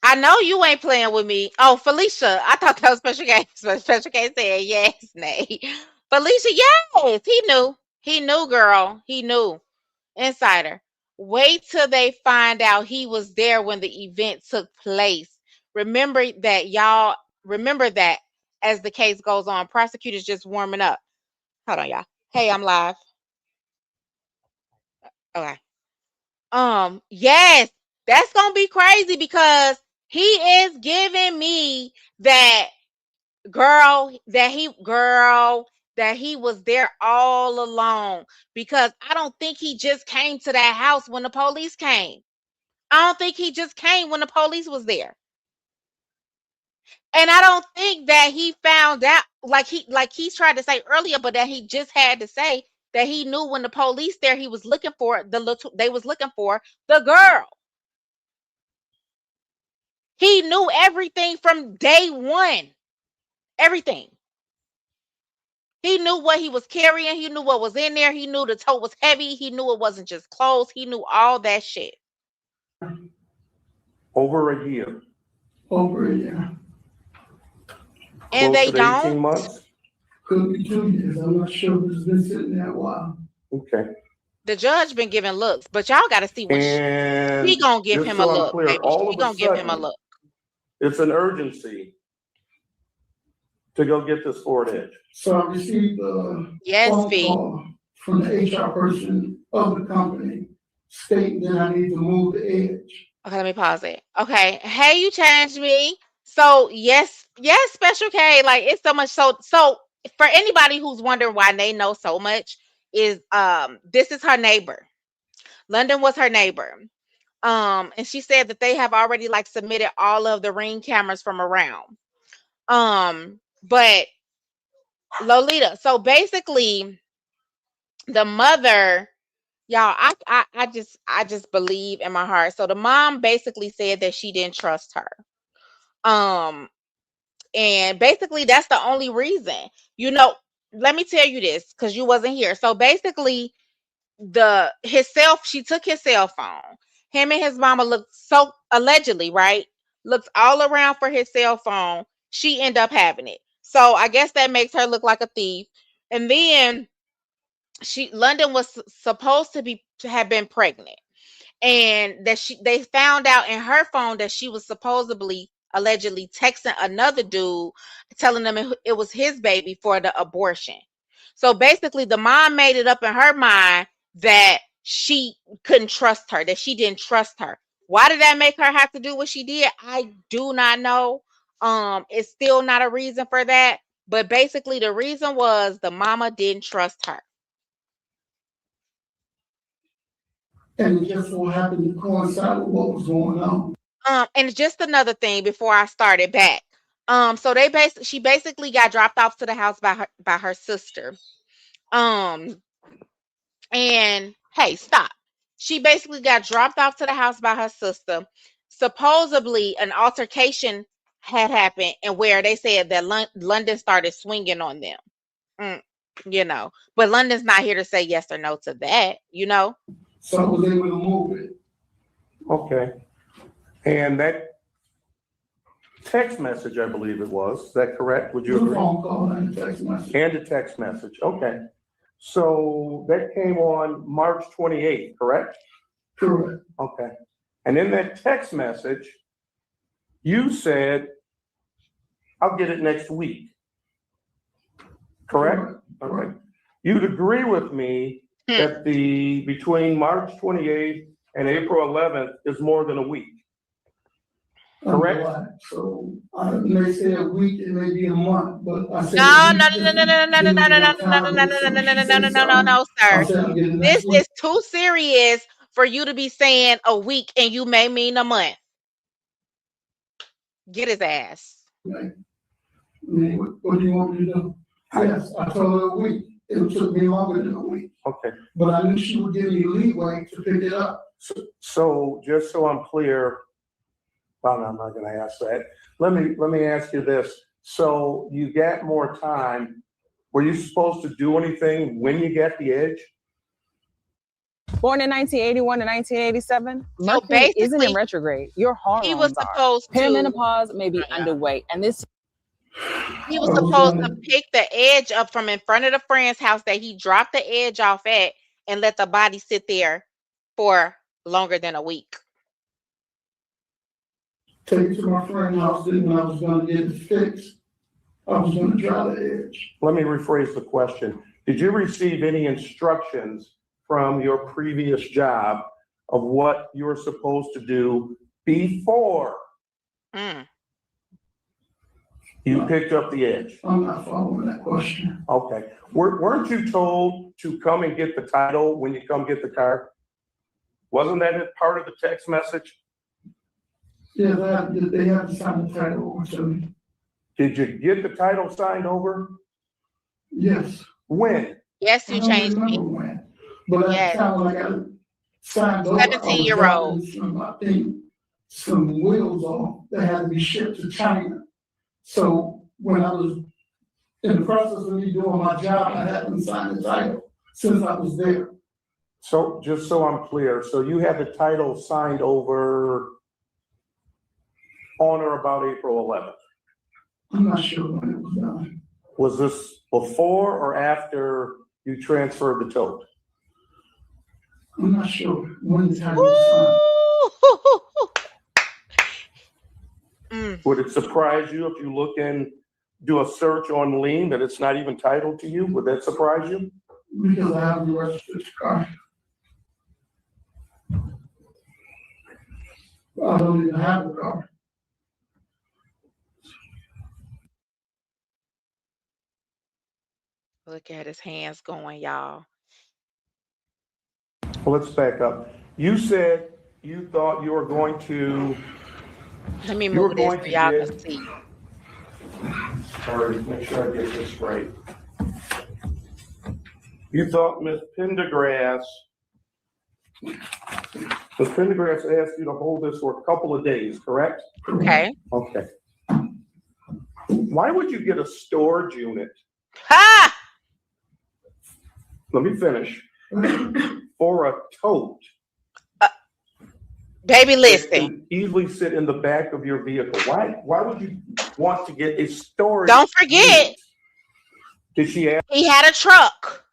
I know you ain't playing with me. Oh, Felicia. I thought that was Special K. Special K said yes, Nay. Felicia, yes. He knew. He knew, girl. He knew. Insider. Wait till they find out he was there when the event took place. Remember that, y'all. Remember that as the case goes on. Prosecutors just warming up. Hold on, y'all. Hey, I'm live. Okay. Yes, that's gonna be crazy because he is giving me that that he was there all along, because I don't think he just came to that house when the police came. I don't think he just came when the police was there. And I don't think that he found out like he tried to say earlier, but that he just had to say that he knew when the police there, he was looking for they was looking for the girl. He knew everything from day one. Everything. He knew what he was carrying. He knew what was in there. He knew the tote was heavy. He knew it wasn't just clothes. He knew all that shit. Over a year. Over a year. And Close they to 18 don't. months? Could be 2 years. I'm not sure, but it's been sitting there a while. Okay. The judge been giving looks, but y'all got to see what And she gonna give just him so a I'm look. clear, Baby. all She of a gonna give him a sudden, look. It's an urgency to go get this Ford Edge. So I received a Yes, phone V. call from the HR person of the company stating that I need to move the edge. Okay, let me pause it. Okay. Hey, you changed me. So yes, Special K. Like, it's so much. So for anybody who's wondering why they know so much, is this is her neighbor. London was her neighbor. And she said that they have already like submitted all of the Ring cameras from around. But Lolita, so basically the mother, y'all, I just believe in my heart. So the mom basically said that she didn't trust her. And basically that's the only reason. You know, let me tell you this because you wasn't here. So basically she took his cell phone. Him and his mama looked, so allegedly, right? Looked all around for his cell phone. She ended up having it. So I guess that makes her look like a thief. And then London was supposed to have been pregnant. And that they found out in her phone that she was allegedly texting another dude telling them it was his baby for the abortion. So basically the mom made it up in her mind that she couldn't trust her, that she didn't trust her. Why did that make her have to do what she did? I do not know. It's still not a reason for that, but basically the reason was the mama didn't trust her. And it just so happened to coincide with what was going on. And just another thing before I started back. So she basically got dropped off to the house by her sister. And hey, stop. She basically got dropped off to the house by her sister. Supposedly an altercation had happened and where they said that London started swinging on them. You know, but London's not here to say yes or no to that, you know. So I was able to move it. Okay. And that text message, I believe it was, is that correct? Would you The agree? phone call and the text message. And a text message, okay. So that came on March 28th, correct? Correct. Okay. And in that text message, you said, I'll get it next week. Correct? Okay. You'd agree with me that between March 28th and April 11th is more than a week. Correct? So I may say a week, it may be a month, but I said. No, sir. This is too serious for you to be saying a week and you may mean a month. Get his ass. Right. What do you want me to do? Yes, I told her a week. It took me longer than a week. Okay. But I knew she would give me leeway to pick it up. So just so I'm clear, well, no, I'm not gonna ask that. Let me ask you this. So you got more time. Were you supposed to do anything when you got the edge? Born in 1981 to 1987, So Mercury isn't in retrograde. Your hormones he was supposed are. Perimenopause may be underway, and this. He was supposed to pick the edge up from in front of the friend's house that he dropped the edge off at and let the body sit there for longer than a week. Take it to my friend's house, then when I was gonna get it fixed, I was gonna dry the edge. Let me rephrase the question. Did you receive any instructions from your previous job of what you were supposed to do before you picked up the edge? I'm not following that question. Okay. Weren't you told to come and get the title when you come get the car? Wasn't that part of the text message? Yeah, they have to sign the title over to me. Did you get the title signed over? Yes. When? Yes, you changed me. When. But at the time when I got it signed over, 17-year-old. I think some wheels off that had to be shipped to China. So when I was in the process of me doing my job, I hadn't signed the title since I was there. So just so I'm clear, so you had the title signed over on or about April 11th? I'm not sure when it was done. Was this before or after you transferred the tote? I'm not sure when the title was signed. Would it surprise you if you look and do a search on lien that it's not even titled to you? Would that surprise you? Because I haven't registered the car. I don't even have a car. Look at his hands going, y'all. Well, let's back up. You said you thought you were going to, Let me you were move this going so to y'all get, can see. sorry, make sure I get this right. You thought Ms. Pendergrass asked you to hold this for a couple of days, correct? Okay. Okay. Why would you get a storage unit? Ha! Let me finish. For a tote. Baby, that listen. can easily sit in the back of your vehicle. Why would you want to get a storage? Don't forget, unit? Did she ask? he had a truck.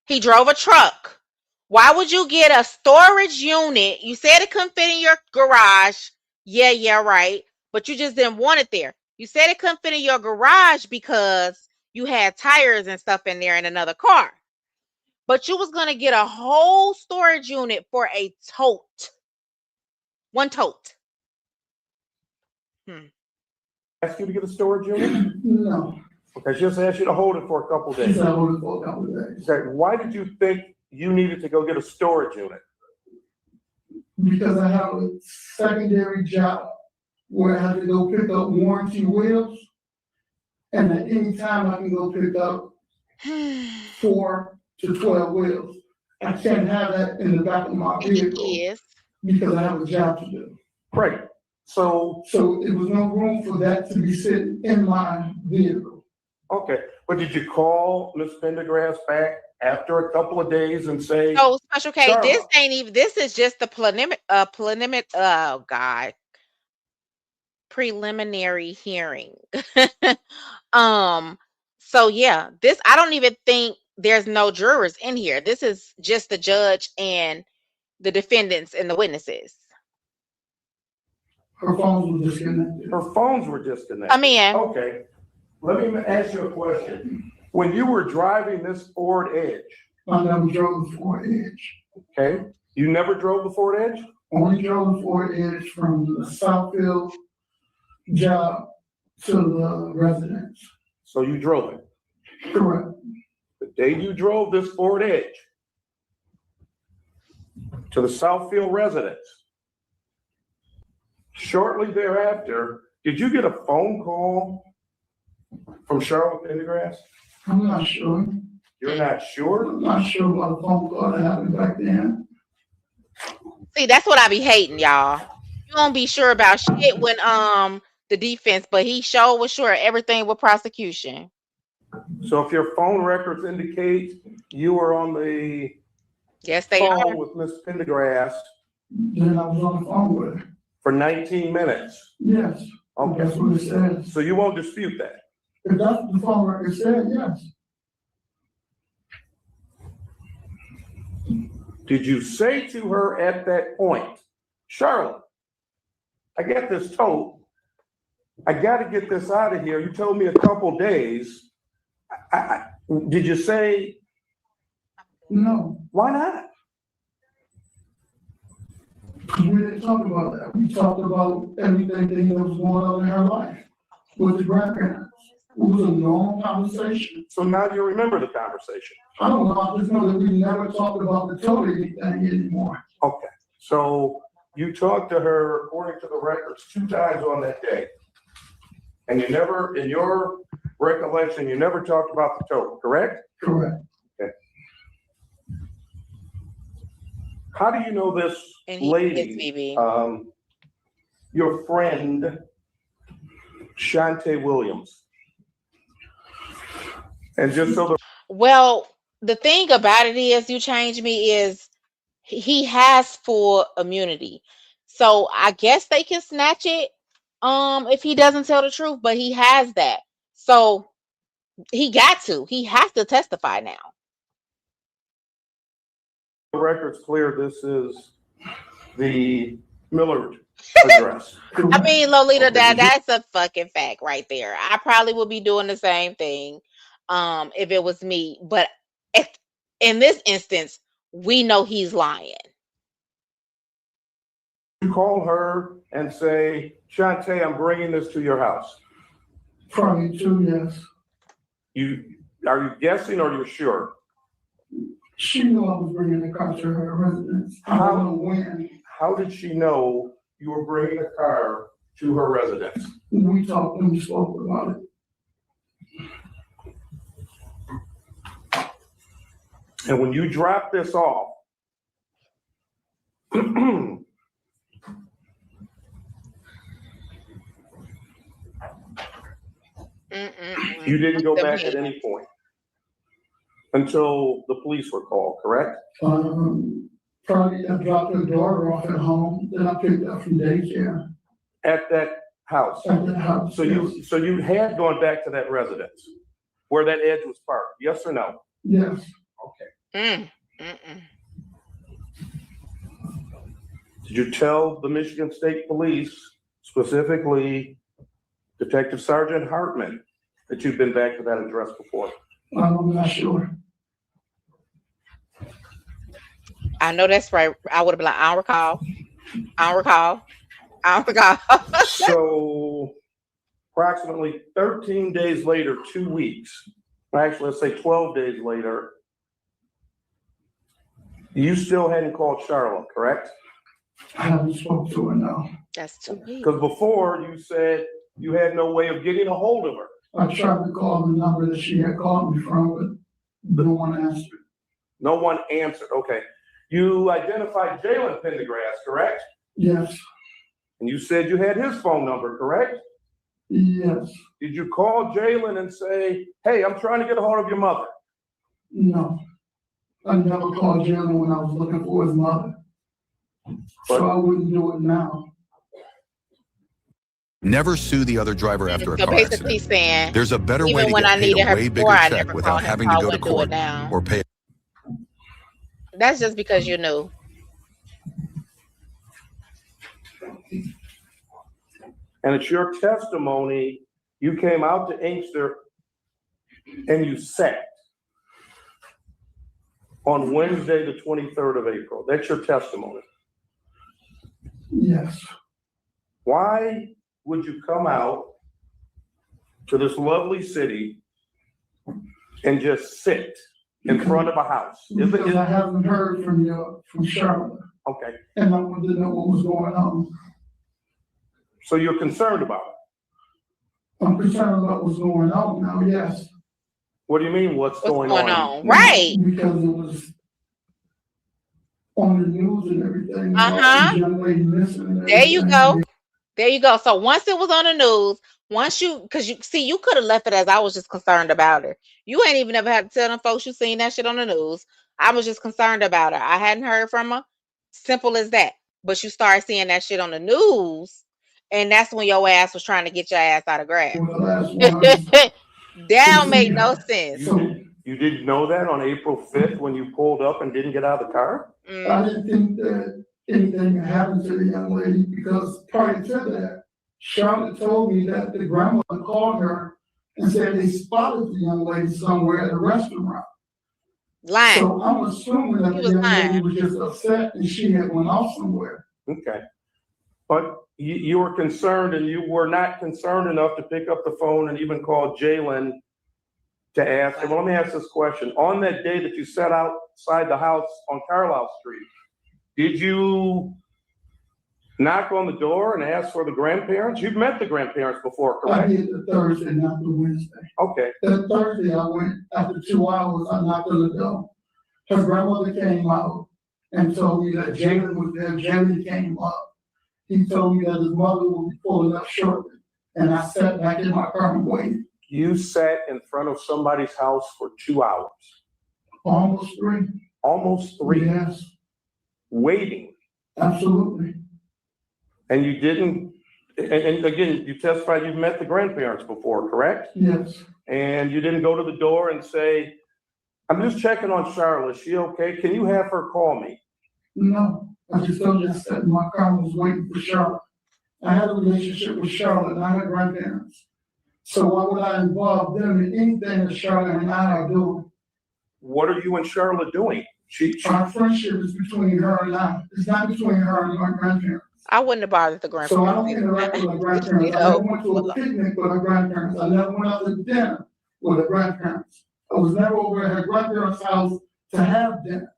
He drove a truck. Why would you get a storage unit? You said it couldn't fit in your garage. Yeah, right. But you just didn't want it there. You said it couldn't fit in your garage because you had tires and stuff in there in another car. But you was going to get a whole storage unit for a tote. One tote. Ask you to get a storage unit? No, Okay, she just asked you to hold it for a couple of she days. said hold it for a couple of days. Okay, why did you think you needed to go get a storage unit? Because I have a secondary job where I have to go pick up warranty wheels. And at any time I can go pick up 4 to 12 wheels. I can't have that in the back of my vehicle Yes. because I have a job to do. Right. So it was no room for that to be sitting in my vehicle. okay, but did you call Ms. Pendergrass back after a couple of days and say? So Special K, Charlotte, this ain't even, this is just the preliminary hearing. So yeah, this, I don't even think there's no jurors in here. This is just the judge and the defendants and the witnesses. Her phones were disconnected. Her phones were disconnected. Come in. Okay, let me ask you a question. When you were driving this Ford Edge, I never drove the Ford Edge. okay, you never drove the Ford Edge? Only drove the Ford Edge from the Southfield job to the residence. So you drove it. Correct. The day you drove this Ford Edge to the Southfield residence, shortly thereafter, did you get a phone call from Charlotte Pendergrass? I'm not sure. You're not sure? I'm not sure about the phone call that happened back then. See, that's what I be hating, y'all. You don't be sure about shit when the defense, but he sure was sure everything with prosecution. So if your phone records indicate you were on the Yes, they phone are. with Miss Pendergrass Then I was on the phone with her. for 19 minutes. Yes, Okay, that's what it says. so you won't dispute that? If that's what the phone record said, yes. Did you say to her at that point, Charlotte, I got this tote. I got to get this out of here. You told me a couple days. Did you say? No. Why not? We didn't talk about that. We talked about everything that was going on in her life with the grandparents. It was a long conversation. So now you remember the conversation. I don't know, I just know that we never talked about the total thing anymore. Okay, so you talked to her, according to the records, 2 times on that day. And you never, in your recollection, you never talked about the total, correct? Correct. Okay. How do you know this And he is lady, BB. your friend, Shante Williams? And just so the Well, the thing about it is, you change me, is he has full immunity. So I guess they can snatch it if he doesn't tell the truth, but he has that. So he has to testify now. record's clear, this is the Millard address. I mean, Lolita, that's a fucking fact right there. I probably would be doing the same thing if it was me. But in this instance, we know he's lying. You call her and say, Shante, I'm bringing this to your house. Probably 2 years. Are you guessing or you're sure? She knew I was bringing the car to her residence. I don't know when. how did she know you were bringing a car to her residence? We talked and we spoke about it. And when you dropped this off, you didn't go back at any point until the police were called, correct? Probably I dropped her daughter off at home, then I picked her up from daycare. At that house? At that house, So you had gone back to that residence where that Edge was parked, yes or no? Yes. Okay. Did you tell the Michigan State Police, specifically Detective Sergeant Hartman, that you've been back to that address before? I'm not sure. I know that's right. I would have been like, I don't recall. I don't recall. I don't recall. So approximately 13 days later, 2 weeks, actually, let's say 12 days later, you still hadn't called Charlotte, correct? I haven't spoken to her now. That's 2 weeks. Because before you said you had no way of getting a hold of her. I tried to call the number that she had called me from, but no one answered. No one answered, okay. You identified Jalen Pendergrass, correct? Yes. And you said you had his phone number, correct? Yes. Did you call Jalen and say, hey, I'm trying to get a hold of your mother? No. I never called Jalen when I was looking for his mother. So I wouldn't do it now. Never sue the other driver after a So car basically accident. saying, There's a better even way to when get I paid needed a her way bigger before, I check never without called her, having so to I go to wouldn't do it court now. or pay. That's just because you knew. And it's your testimony, you came out to Inkster and you sat on Wednesday, the 23rd of April. That's your testimony. Yes. Why would you come out to this lovely city and just sit in front of a house? Because I haven't heard from Charlotte. Okay, And I wanted to know what was going on. so you're concerned about it? I'm concerned about what's going on now, yes. What do you mean, what's going on? Right. Because it was on the news and everything. Uh-huh. Young lady missing and There you everything. go. There you go. So once it was on the news, because you could have left it as I was just concerned about her. You ain't even ever had to tell them folks you seen that shit on the news. I was just concerned about her. I hadn't heard from her. Simple as that. But you start seeing that shit on the news, and that's when your ass was trying to get your ass out of grass. That don't make no sense. You didn't know that on April 5th when you pulled up and didn't get out of the car? I didn't think that anything had happened to the young lady because prior to that, Charlotte told me that the grandmother called her and said they spotted the young lady somewhere at a restaurant. Lying. So I'm assuming that He the was young lying. lady was just upset and she had went off somewhere. Okay. But you were concerned and you were not concerned enough to pick up the phone and even call Jalen to ask him. Well, let me ask this question. On that day that you sat outside the house on Carlisle Street, did you knock on the door and ask for the grandparents? You've met the grandparents before, I correct? did the Thursday, not the Wednesday. Okay. That Thursday I went, after 2 hours, I knocked on the door. Her grandmother came out and told me that Jalen was there. Jalen came up. He told me that his mother would be pulling up shortly. And I sat back in my car and waited. You sat in front of somebody's house for 2 hours. Almost 3. Almost 3. Yes, Waiting. absolutely. And you didn't, and again, you testified you've met the grandparents before, correct? Yes. And you didn't go to the door and say, I'm just checking on Charlotte. Is she okay? Can you have her call me? No, I just told you I sat in my car and was waiting for Charlotte. I had a relationship with Charlotte, not her grandparents. So why would I involve them in anything that Charlotte and I are doing? What are you and Charlotte doing? Our friendship is between her and I. It's not between her and my grandparents. I wouldn't have bothered the So I grandparents. don't interact with my grandparents. I never went to a picnic with her grandparents. I never went out to dinner with her grandparents. I was never over at her grandparents' house to have dinner.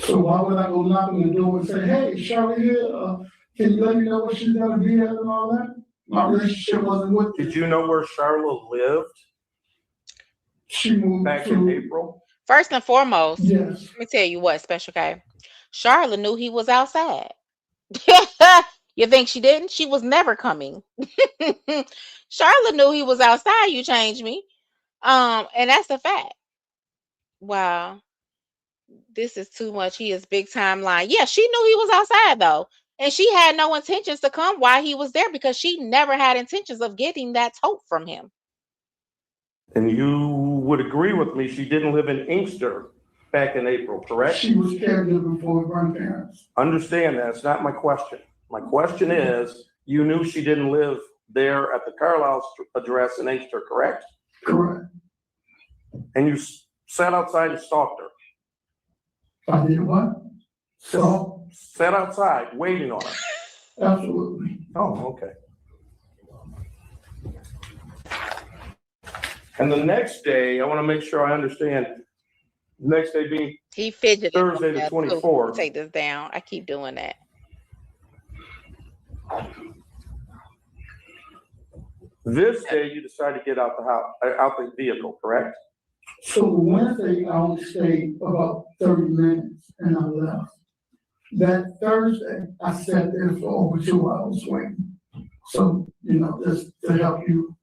So why would I go knock on the door and say, hey, Charlie here, can you let me know what she's gonna be at and all that? My relationship wasn't with Did you know where Charlotte lived She moved back in to, April? First and foremost, yes, let me tell you what, Special K. Charlotte knew he was outside. You think she didn't? She was never coming. Charlotte knew he was outside. You changed me. And that's a fact. Wow, this is too much. He is big time lying. Yeah, she knew he was outside though, and she had no intentions to come while he was there because she never had intentions of getting that tote from him. And you would agree with me, she didn't live in Inkster back in April, correct? she was caregiving for her grandparents. Understand that, it's not my question. My question is, you knew she didn't live there at the Carlisle address in Inkster, correct? Correct. And you sat outside and stalked her? I did what? So, Sat outside, waiting on her? absolutely. Oh, okay. And the next day, I want to make sure I understand, the next day being He fidgeted. Thursday the Yeah, too. 24th. Take this down. I keep doing that. This day, you decided to get out the house, out the vehicle, correct? So Wednesday, I only stayed about 30 minutes and I left. That Thursday, I sat there for over 2 hours waiting. So, just to help you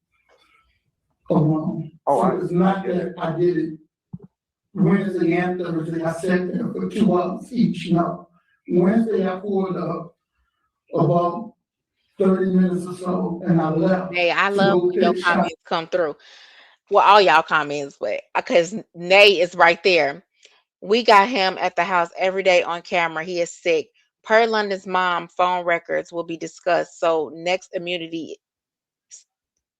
along. Oh, So it's not that I did it Wednesday and Thursday, I sat there for 2 hours each, no. Wednesday, I pulled up about 30 minutes or so and I left. Hey, I to love go when your take shots. comments come through. Well, all y'all comments, but because Nay is right there. We got him at the house every day on camera. He is sick. Per London's mom, phone records will be discussed. So next immunity,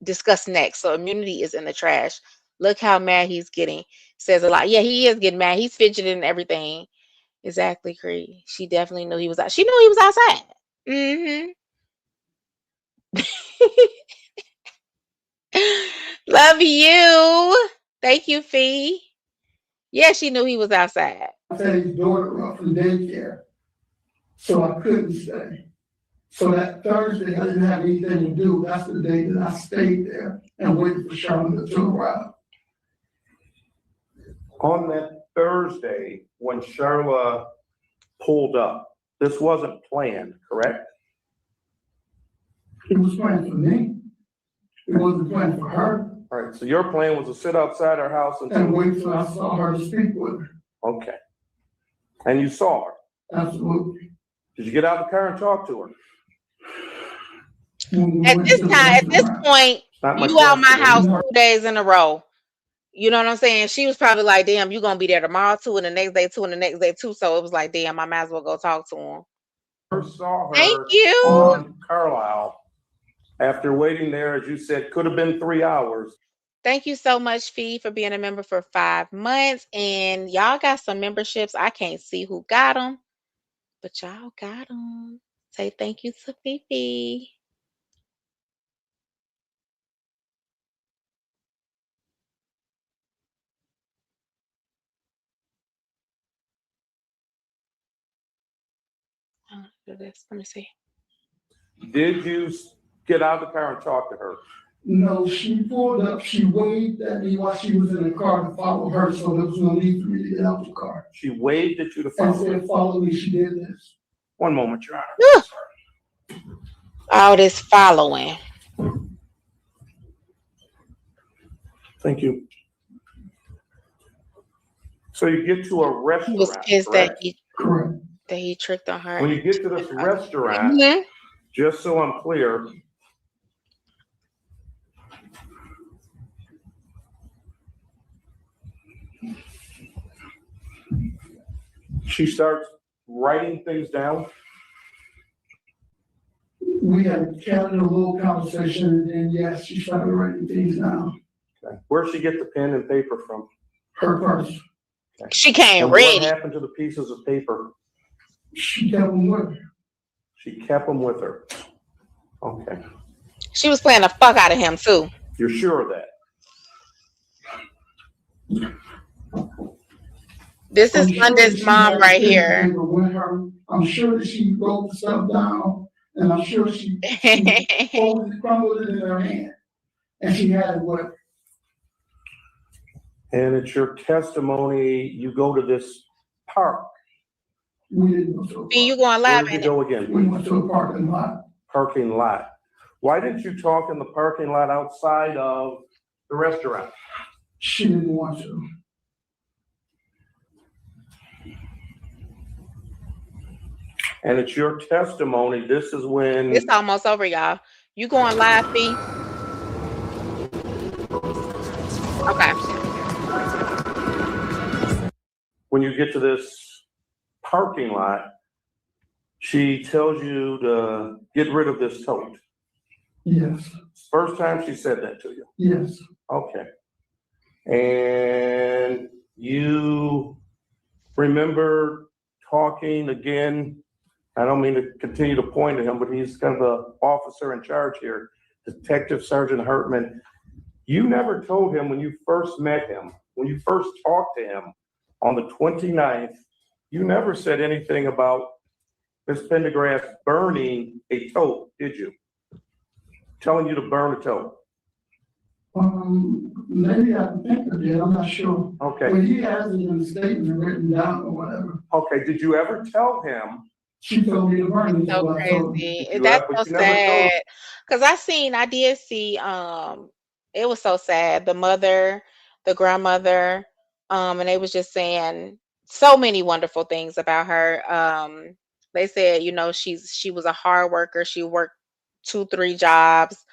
discuss next. So immunity is in the trash. Look how mad he's getting. Says a lot. Yeah, he is getting mad. He's fidgeting and everything. Exactly, Cree. She definitely knew he was out. She knew he was outside. Love you. Thank you, Fee. Yeah, she knew he was outside. I set his daughter up from daycare, so I couldn't stay. So that Thursday, I didn't have anything to do. That's the day that I stayed there and waited for Charlotte to arrive. On that Thursday, when Charla pulled up, this wasn't planned, correct? It was planned for me. It wasn't planned for her. All right, so your plan was to sit outside her house And until, wait till I saw her to speak with her. okay. And you saw her. Absolutely. Did you get out of the car and talk to her? At this time, at this point, Not my you out my question. house 2 days in a row. You know what I'm saying? She was probably like, damn, you're gonna be there tomorrow too, and the next day too, and the next day too. So it was like, damn, I might as well go talk to him. First saw her Thank you. on Carlisle after waiting there, as you said, could have been 3 hours. Thank you so much, Fee, for being a member for 5 months. And y'all got some memberships. I can't see who got them, but y'all got them. Say thank you to Fifi. Do this. Let me see. Did you get out of the car and talk to her? No, she pulled up, she waved at me while she was in the car to follow her, so there was no need for me to get out the car. She waved at you to And follow her. said, follow me, she did this. One moment, Your Honor. All this following. Thank you. So you get to a He was restaurant, pissed that correct? he tricked on her. When you get to this restaurant, Mhm. just so I'm clear, she starts writing things down. We had chatted a little conversation, and then yes, she started writing things down. Okay. Where'd she get the pen and paper from? Her purse. She came And ready. what happened to the pieces of paper? She kept them with her. She kept them with her. Okay. She was playing the fuck out of him too. You're sure of that? This is I'm sure that London's she mom had right pen and here. paper with her. I'm sure that she wrote the stuff down, and I'm sure she folded it, crumbled it in her hand, and she had it with her. And it's your testimony, you go to this park. We didn't go to a See, you going Where live did you in it. go again? We went to a parking lot. Parking lot. Why didn't you talk in the parking lot outside of the restaurant? She didn't want to. And it's your testimony, this is when, It's almost over, y'all. You going live, Fee? Okay. when you get to this parking lot, she tells you to get rid of this tote. Yes, First time she said that to you. yes. Okay. And you remember talking again, I don't mean to continue to point at him, but he's kind of the officer in charge here, Detective Sergeant Hartman. You never told him when you first met him, when you first talked to him on the 29th, you never said anything about Ms. Pendergrass burning a tote, did you? Telling you to burn a tote. Maybe I think of it, I'm not sure. Okay. But he has it in the statement written down or whatever. Okay, did you ever tell him? She told me to burn it. So what I told her. crazy. You That's have- so but you never told- sad. Cause I did see, it was so sad. The mother, the grandmother, and they was just saying so many wonderful things about her. They said, you know, she was a hard worker. She worked 2-3 jobs.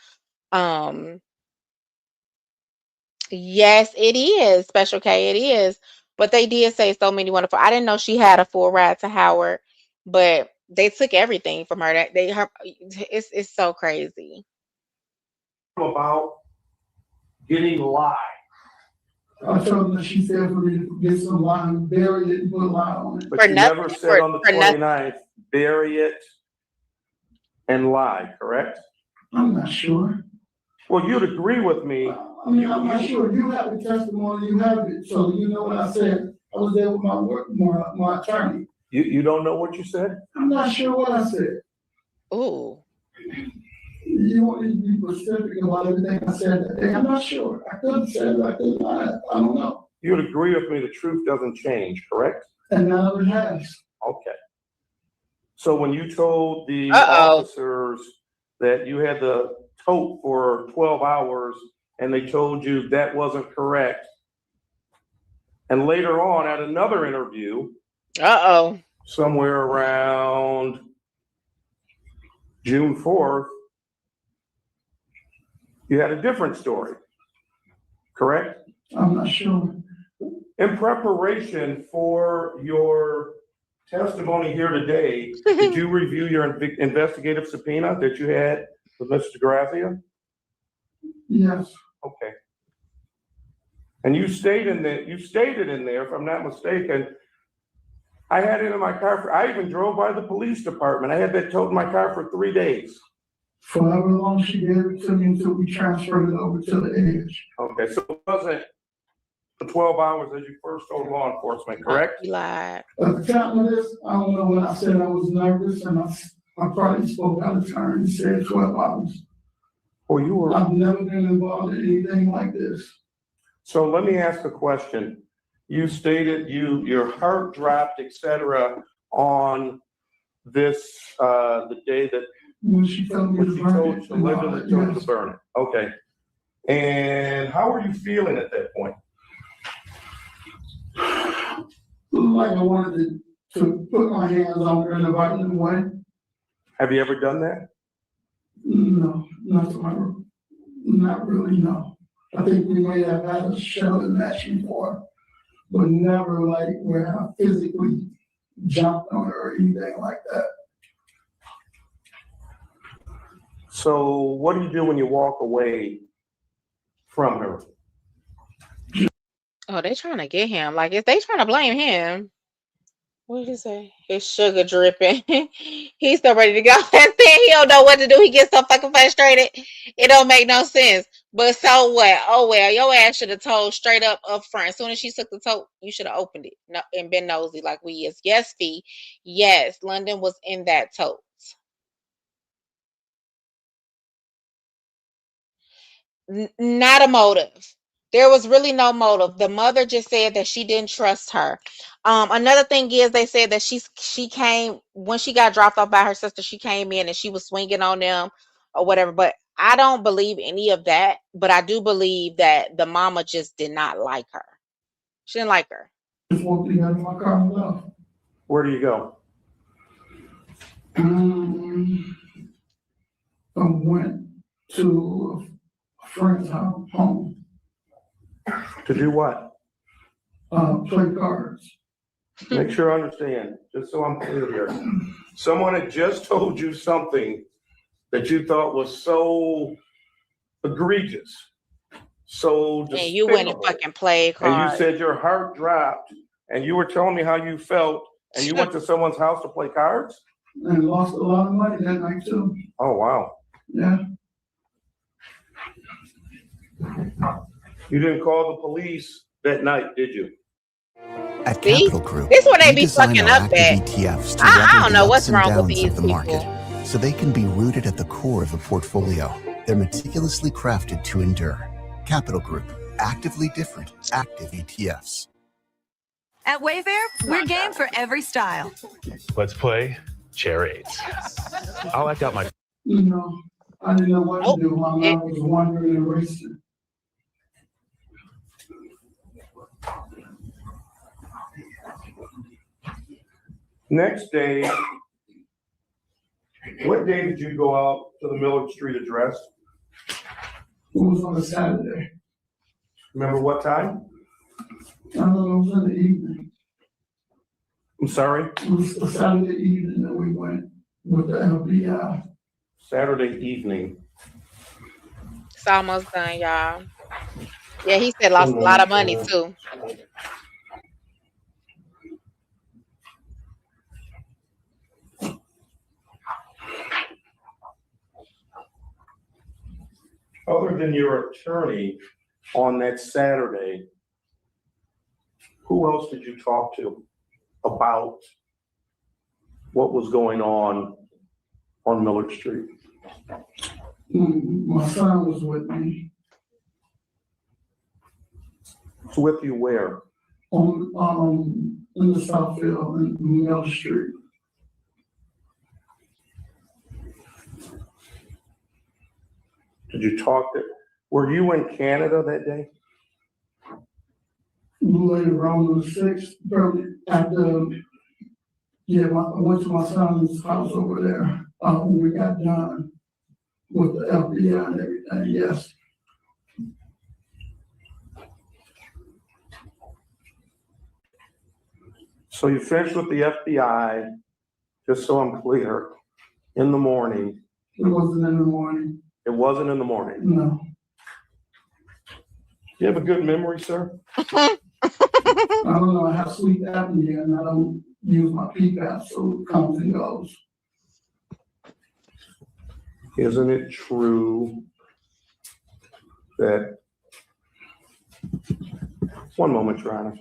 Yes, it is Special K. It is, but they did say so many wonderful. I didn't know she had a full ride to Howard, but they took everything from her. It's so crazy. About getting live. I told her that she said for me to get some lime, bury it and put lime on it. But For you nothing, never said on the for nothing. 29th, bury it and lie, correct? I'm not sure. Well, you'd agree with me. I mean, I'm not sure. You have the testimony, you have it. So you know what I said. I was there with my attorney. You don't know what you said? I'm not sure what I said. Ooh. You want me to be specific about everything I said that day? I'm not sure. I couldn't say it. I couldn't lie. I don't know. You'd agree with me, the truth doesn't change, correct? And now it has. Okay. So when you told the Uh-oh. officers that you had the tote for 12 hours and they told you that wasn't correct, and later on at another interview, Uh-oh. somewhere around June 4th, you had a different story, correct? I'm not sure. In preparation for your testimony here today, did you review your investigative subpoena that you had with Mr. Grazia? Yes. Okay. And you stated in there, if I'm not mistaken, I had it in my car I even drove by the police department. I had that tote in my car for 3 days. For however long she gave it to me until we transferred it over to the edge. Okay, so it wasn't the 12 hours as you first told law enforcement, correct? You lied. At the time of this, I don't know when I said I was nervous and I probably spoke out of turn and said 12 hours. Well, you were. I've never been involved in anything like this. So let me ask a question. You stated your heart dropped, et cetera, on this, the day that When she told me when to she burn told it. you literally told you to burn it. Okay. And how were you feeling at that point? Like I wanted to put my hands on her in a violent way. Have you ever done that? No, not really, no. I think we may have had a shelling match before, but never like where I physically jumped on her or anything like that. So what do you do when you walk away from her? Oh, they trying to get him. Like, if they trying to blame him. What did he say? His sugar dripping. He's so ready to go. And then he don't know what to do. He gets so fucking frustrated. It don't make no sense. But so what? Oh well, your ass should have told straight up front. As soon as she took the tote, you should have opened it. No, and been nosy like we is. Yes, Fee. Yes, London was in that tote. Not a motive. There was really no motive. The mother just said that she didn't trust her. Another thing is they said that she came when she got dropped off by her sister. She came in and she was swinging on them or whatever. But I don't believe any of that. But I do believe that the mama just did not like her. She didn't like her. Just walked in my car and left. Where do you go? I went to a friend's house, home, To do what? play cards. Make sure I understand, just so I'm clear here. Someone had just told you something that you thought was so egregious, so And you went and despicable. fucking played And you cards. said your heart dropped, and you were telling me how you felt, and you went to someone's house to play cards? And lost a lot of money that night too. Oh, wow. Yeah. You didn't call the police that night, did you? At See? Capital Group, This one they we be design fucking our up active at. ETFs to I weather don't the know ups what's and wrong with downs these of the people. market, so they can be rooted at the core of the portfolio. They're meticulously crafted to endure. Capital Group, actively different, active ETFs. At Wayfair, we're game for every style. Let's play charades. I'll act out my. You know, I didn't know what to do while I was wandering and racing. Next day, what day did you go out to the Millard Street address? It was on a Saturday. Remember what time? I don't know, it was in the evening. I'm sorry? It was a Saturday evening that we went with the FBI. Saturday evening. It's almost done, y'all. Yeah, he said lost a lot of money too. Other than your attorney on that Saturday, who else did you talk to about what was going on Millard Street? My son was with me It's with you where? on, in the Southfield in Mill Street. Did you talk to, were you in Canada that day? Later on the 6th, probably after, yeah, I went to my son's house over there, when we got done with the FBI and everything, yes. So you finished with the FBI, just so I'm clear, in the morning. It wasn't in the morning, It wasn't in the morning. no. You have a good memory, sir? I don't know, I have sleep apnea and I don't use my PPAP, so it comes and goes. Isn't it true that, one moment, Your Honor.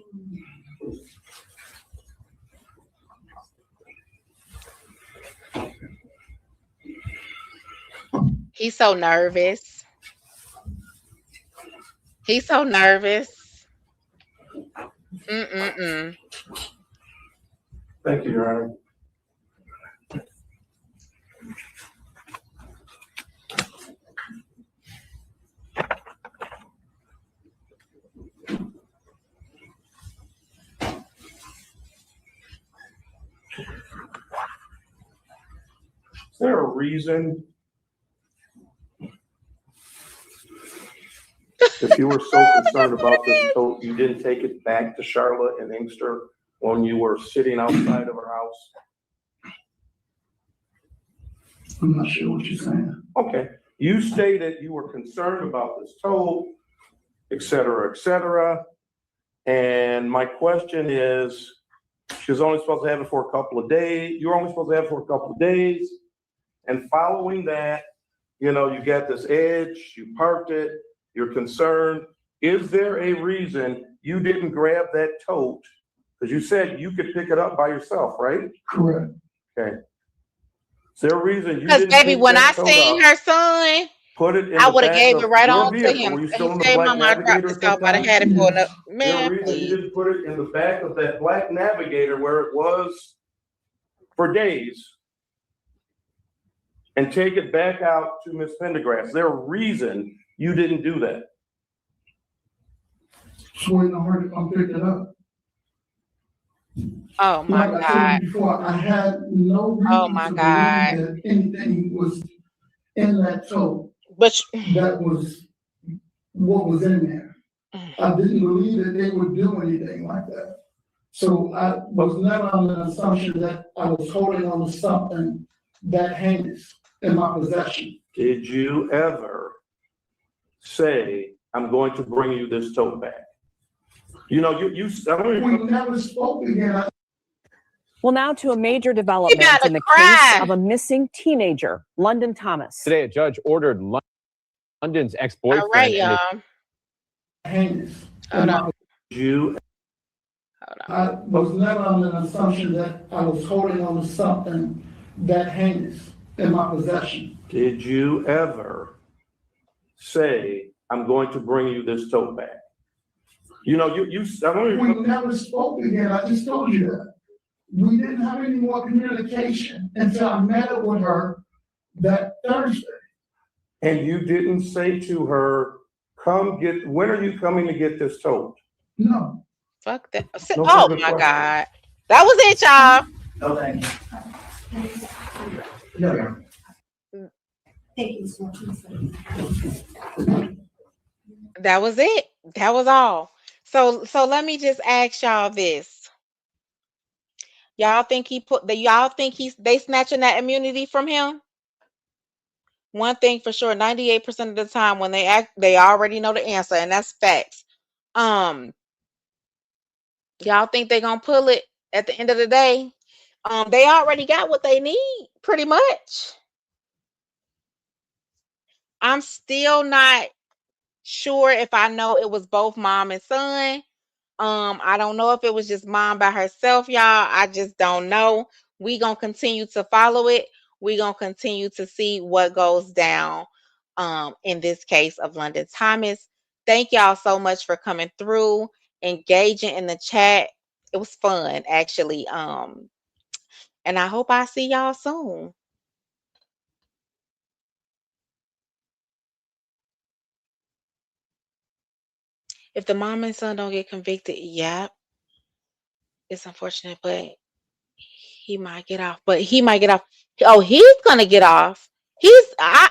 He's so nervous. He's so nervous. Mm-mm-mm. Thank you, Your Honor. Is there a reason, if you were so concerned about this vote, you didn't take it back to Charlotte and Inkster when you were sitting outside of her house? I'm not sure what you're saying. Okay, you stated you were concerned about this toll, et cetera, et cetera. And my question is, She was only supposed to have it for a couple of days. You were only supposed to have it for a couple of days. And following that, you know, you got this edge, you parked it, you're concerned. Is there a reason you didn't grab that tote? Because you said you could pick it up by yourself, right? Correct. Okay. Is there a reason you Because didn't baby, pick when I that tote seen up, her son, put it in I the would have back gave of it right your on to vehicle? him. Were you He still in the said, black "Mama, I dropped Navigator this at that off. I'd have time? had it for Yes. enough." Is there a Man, reason you please. didn't put it in the back of that black Navigator where it was for days and take it back out to Miss Pendergrass? Is there a reason you didn't do that? Just waiting on her to come pick it up. Oh my Like I God. said before, I had no Oh reason my to God. believe that anything was in that tote But that was what was in there. I didn't believe that they would do anything like that. So I was never under the assumption that I was holding on to something that heinous in my possession. Did you ever say, I'm going to bring you this tote bag? You know, I don't We even, never spoke again. Well, now to a major development gotta in the cry. case of a missing teenager, London Thomas. Today, a judge ordered London's All right, ex-boyfriend and y'all. Heinous. Hold on. you, I was never under the assumption that I was holding on to something that heinous in my possession. did you ever say, I'm going to bring you this tote bag? You know, I don't We even, never spoke again. I just told you that. We didn't have any more communication until I met up with her that Thursday. and you didn't say to her, when are you coming to get this tote? No. Fuck that. No Oh further my questions. God. That was it, y'all. No, thank you. No, Thank you so much. That was it. That was all. So let me just ask y'all this. Y'all think they snatching that immunity from him? One thing for sure, 98% of the time when they act, they already know the answer, and that's facts. Y'all think they gonna pull it at the end of the day? They already got what they need, pretty much. I'm still not sure if I know it was both mom and son. I don't know if it was just mom by herself, y'all. I just don't know. We gonna continue to follow it. We gonna continue to see what goes down in this case of London Thomas. Thank y'all so much for coming through, engaging in the chat. It was fun, actually. And I hope I see y'all soon. If the mom and son don't get convicted, yeah, it's unfortunate, but he might get off. But he might get off. Oh, he's gonna get off. I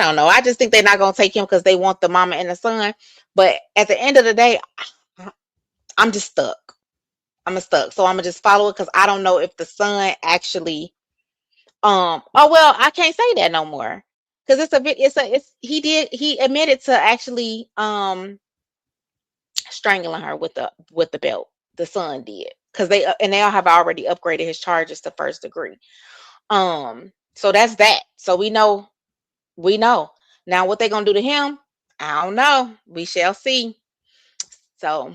don't know. I just think they're not gonna take him because they want the mama and the son. But at the end of the day, I'm just stuck. I'm stuck. So I'm gonna just follow it because I don't know if the son actually. Oh well, I can't say that no more because he admitted to actually strangling her with the belt. The son did because they all have already upgraded his charges to first degree. So that's that. So we know now what they're gonna do to him. I don't know. We shall see. So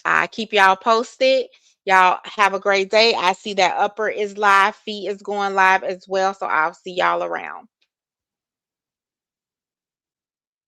I keep y'all posted. Y'all have a great day. I see that upper is live, feet is going live as well. So I'll see y'all around.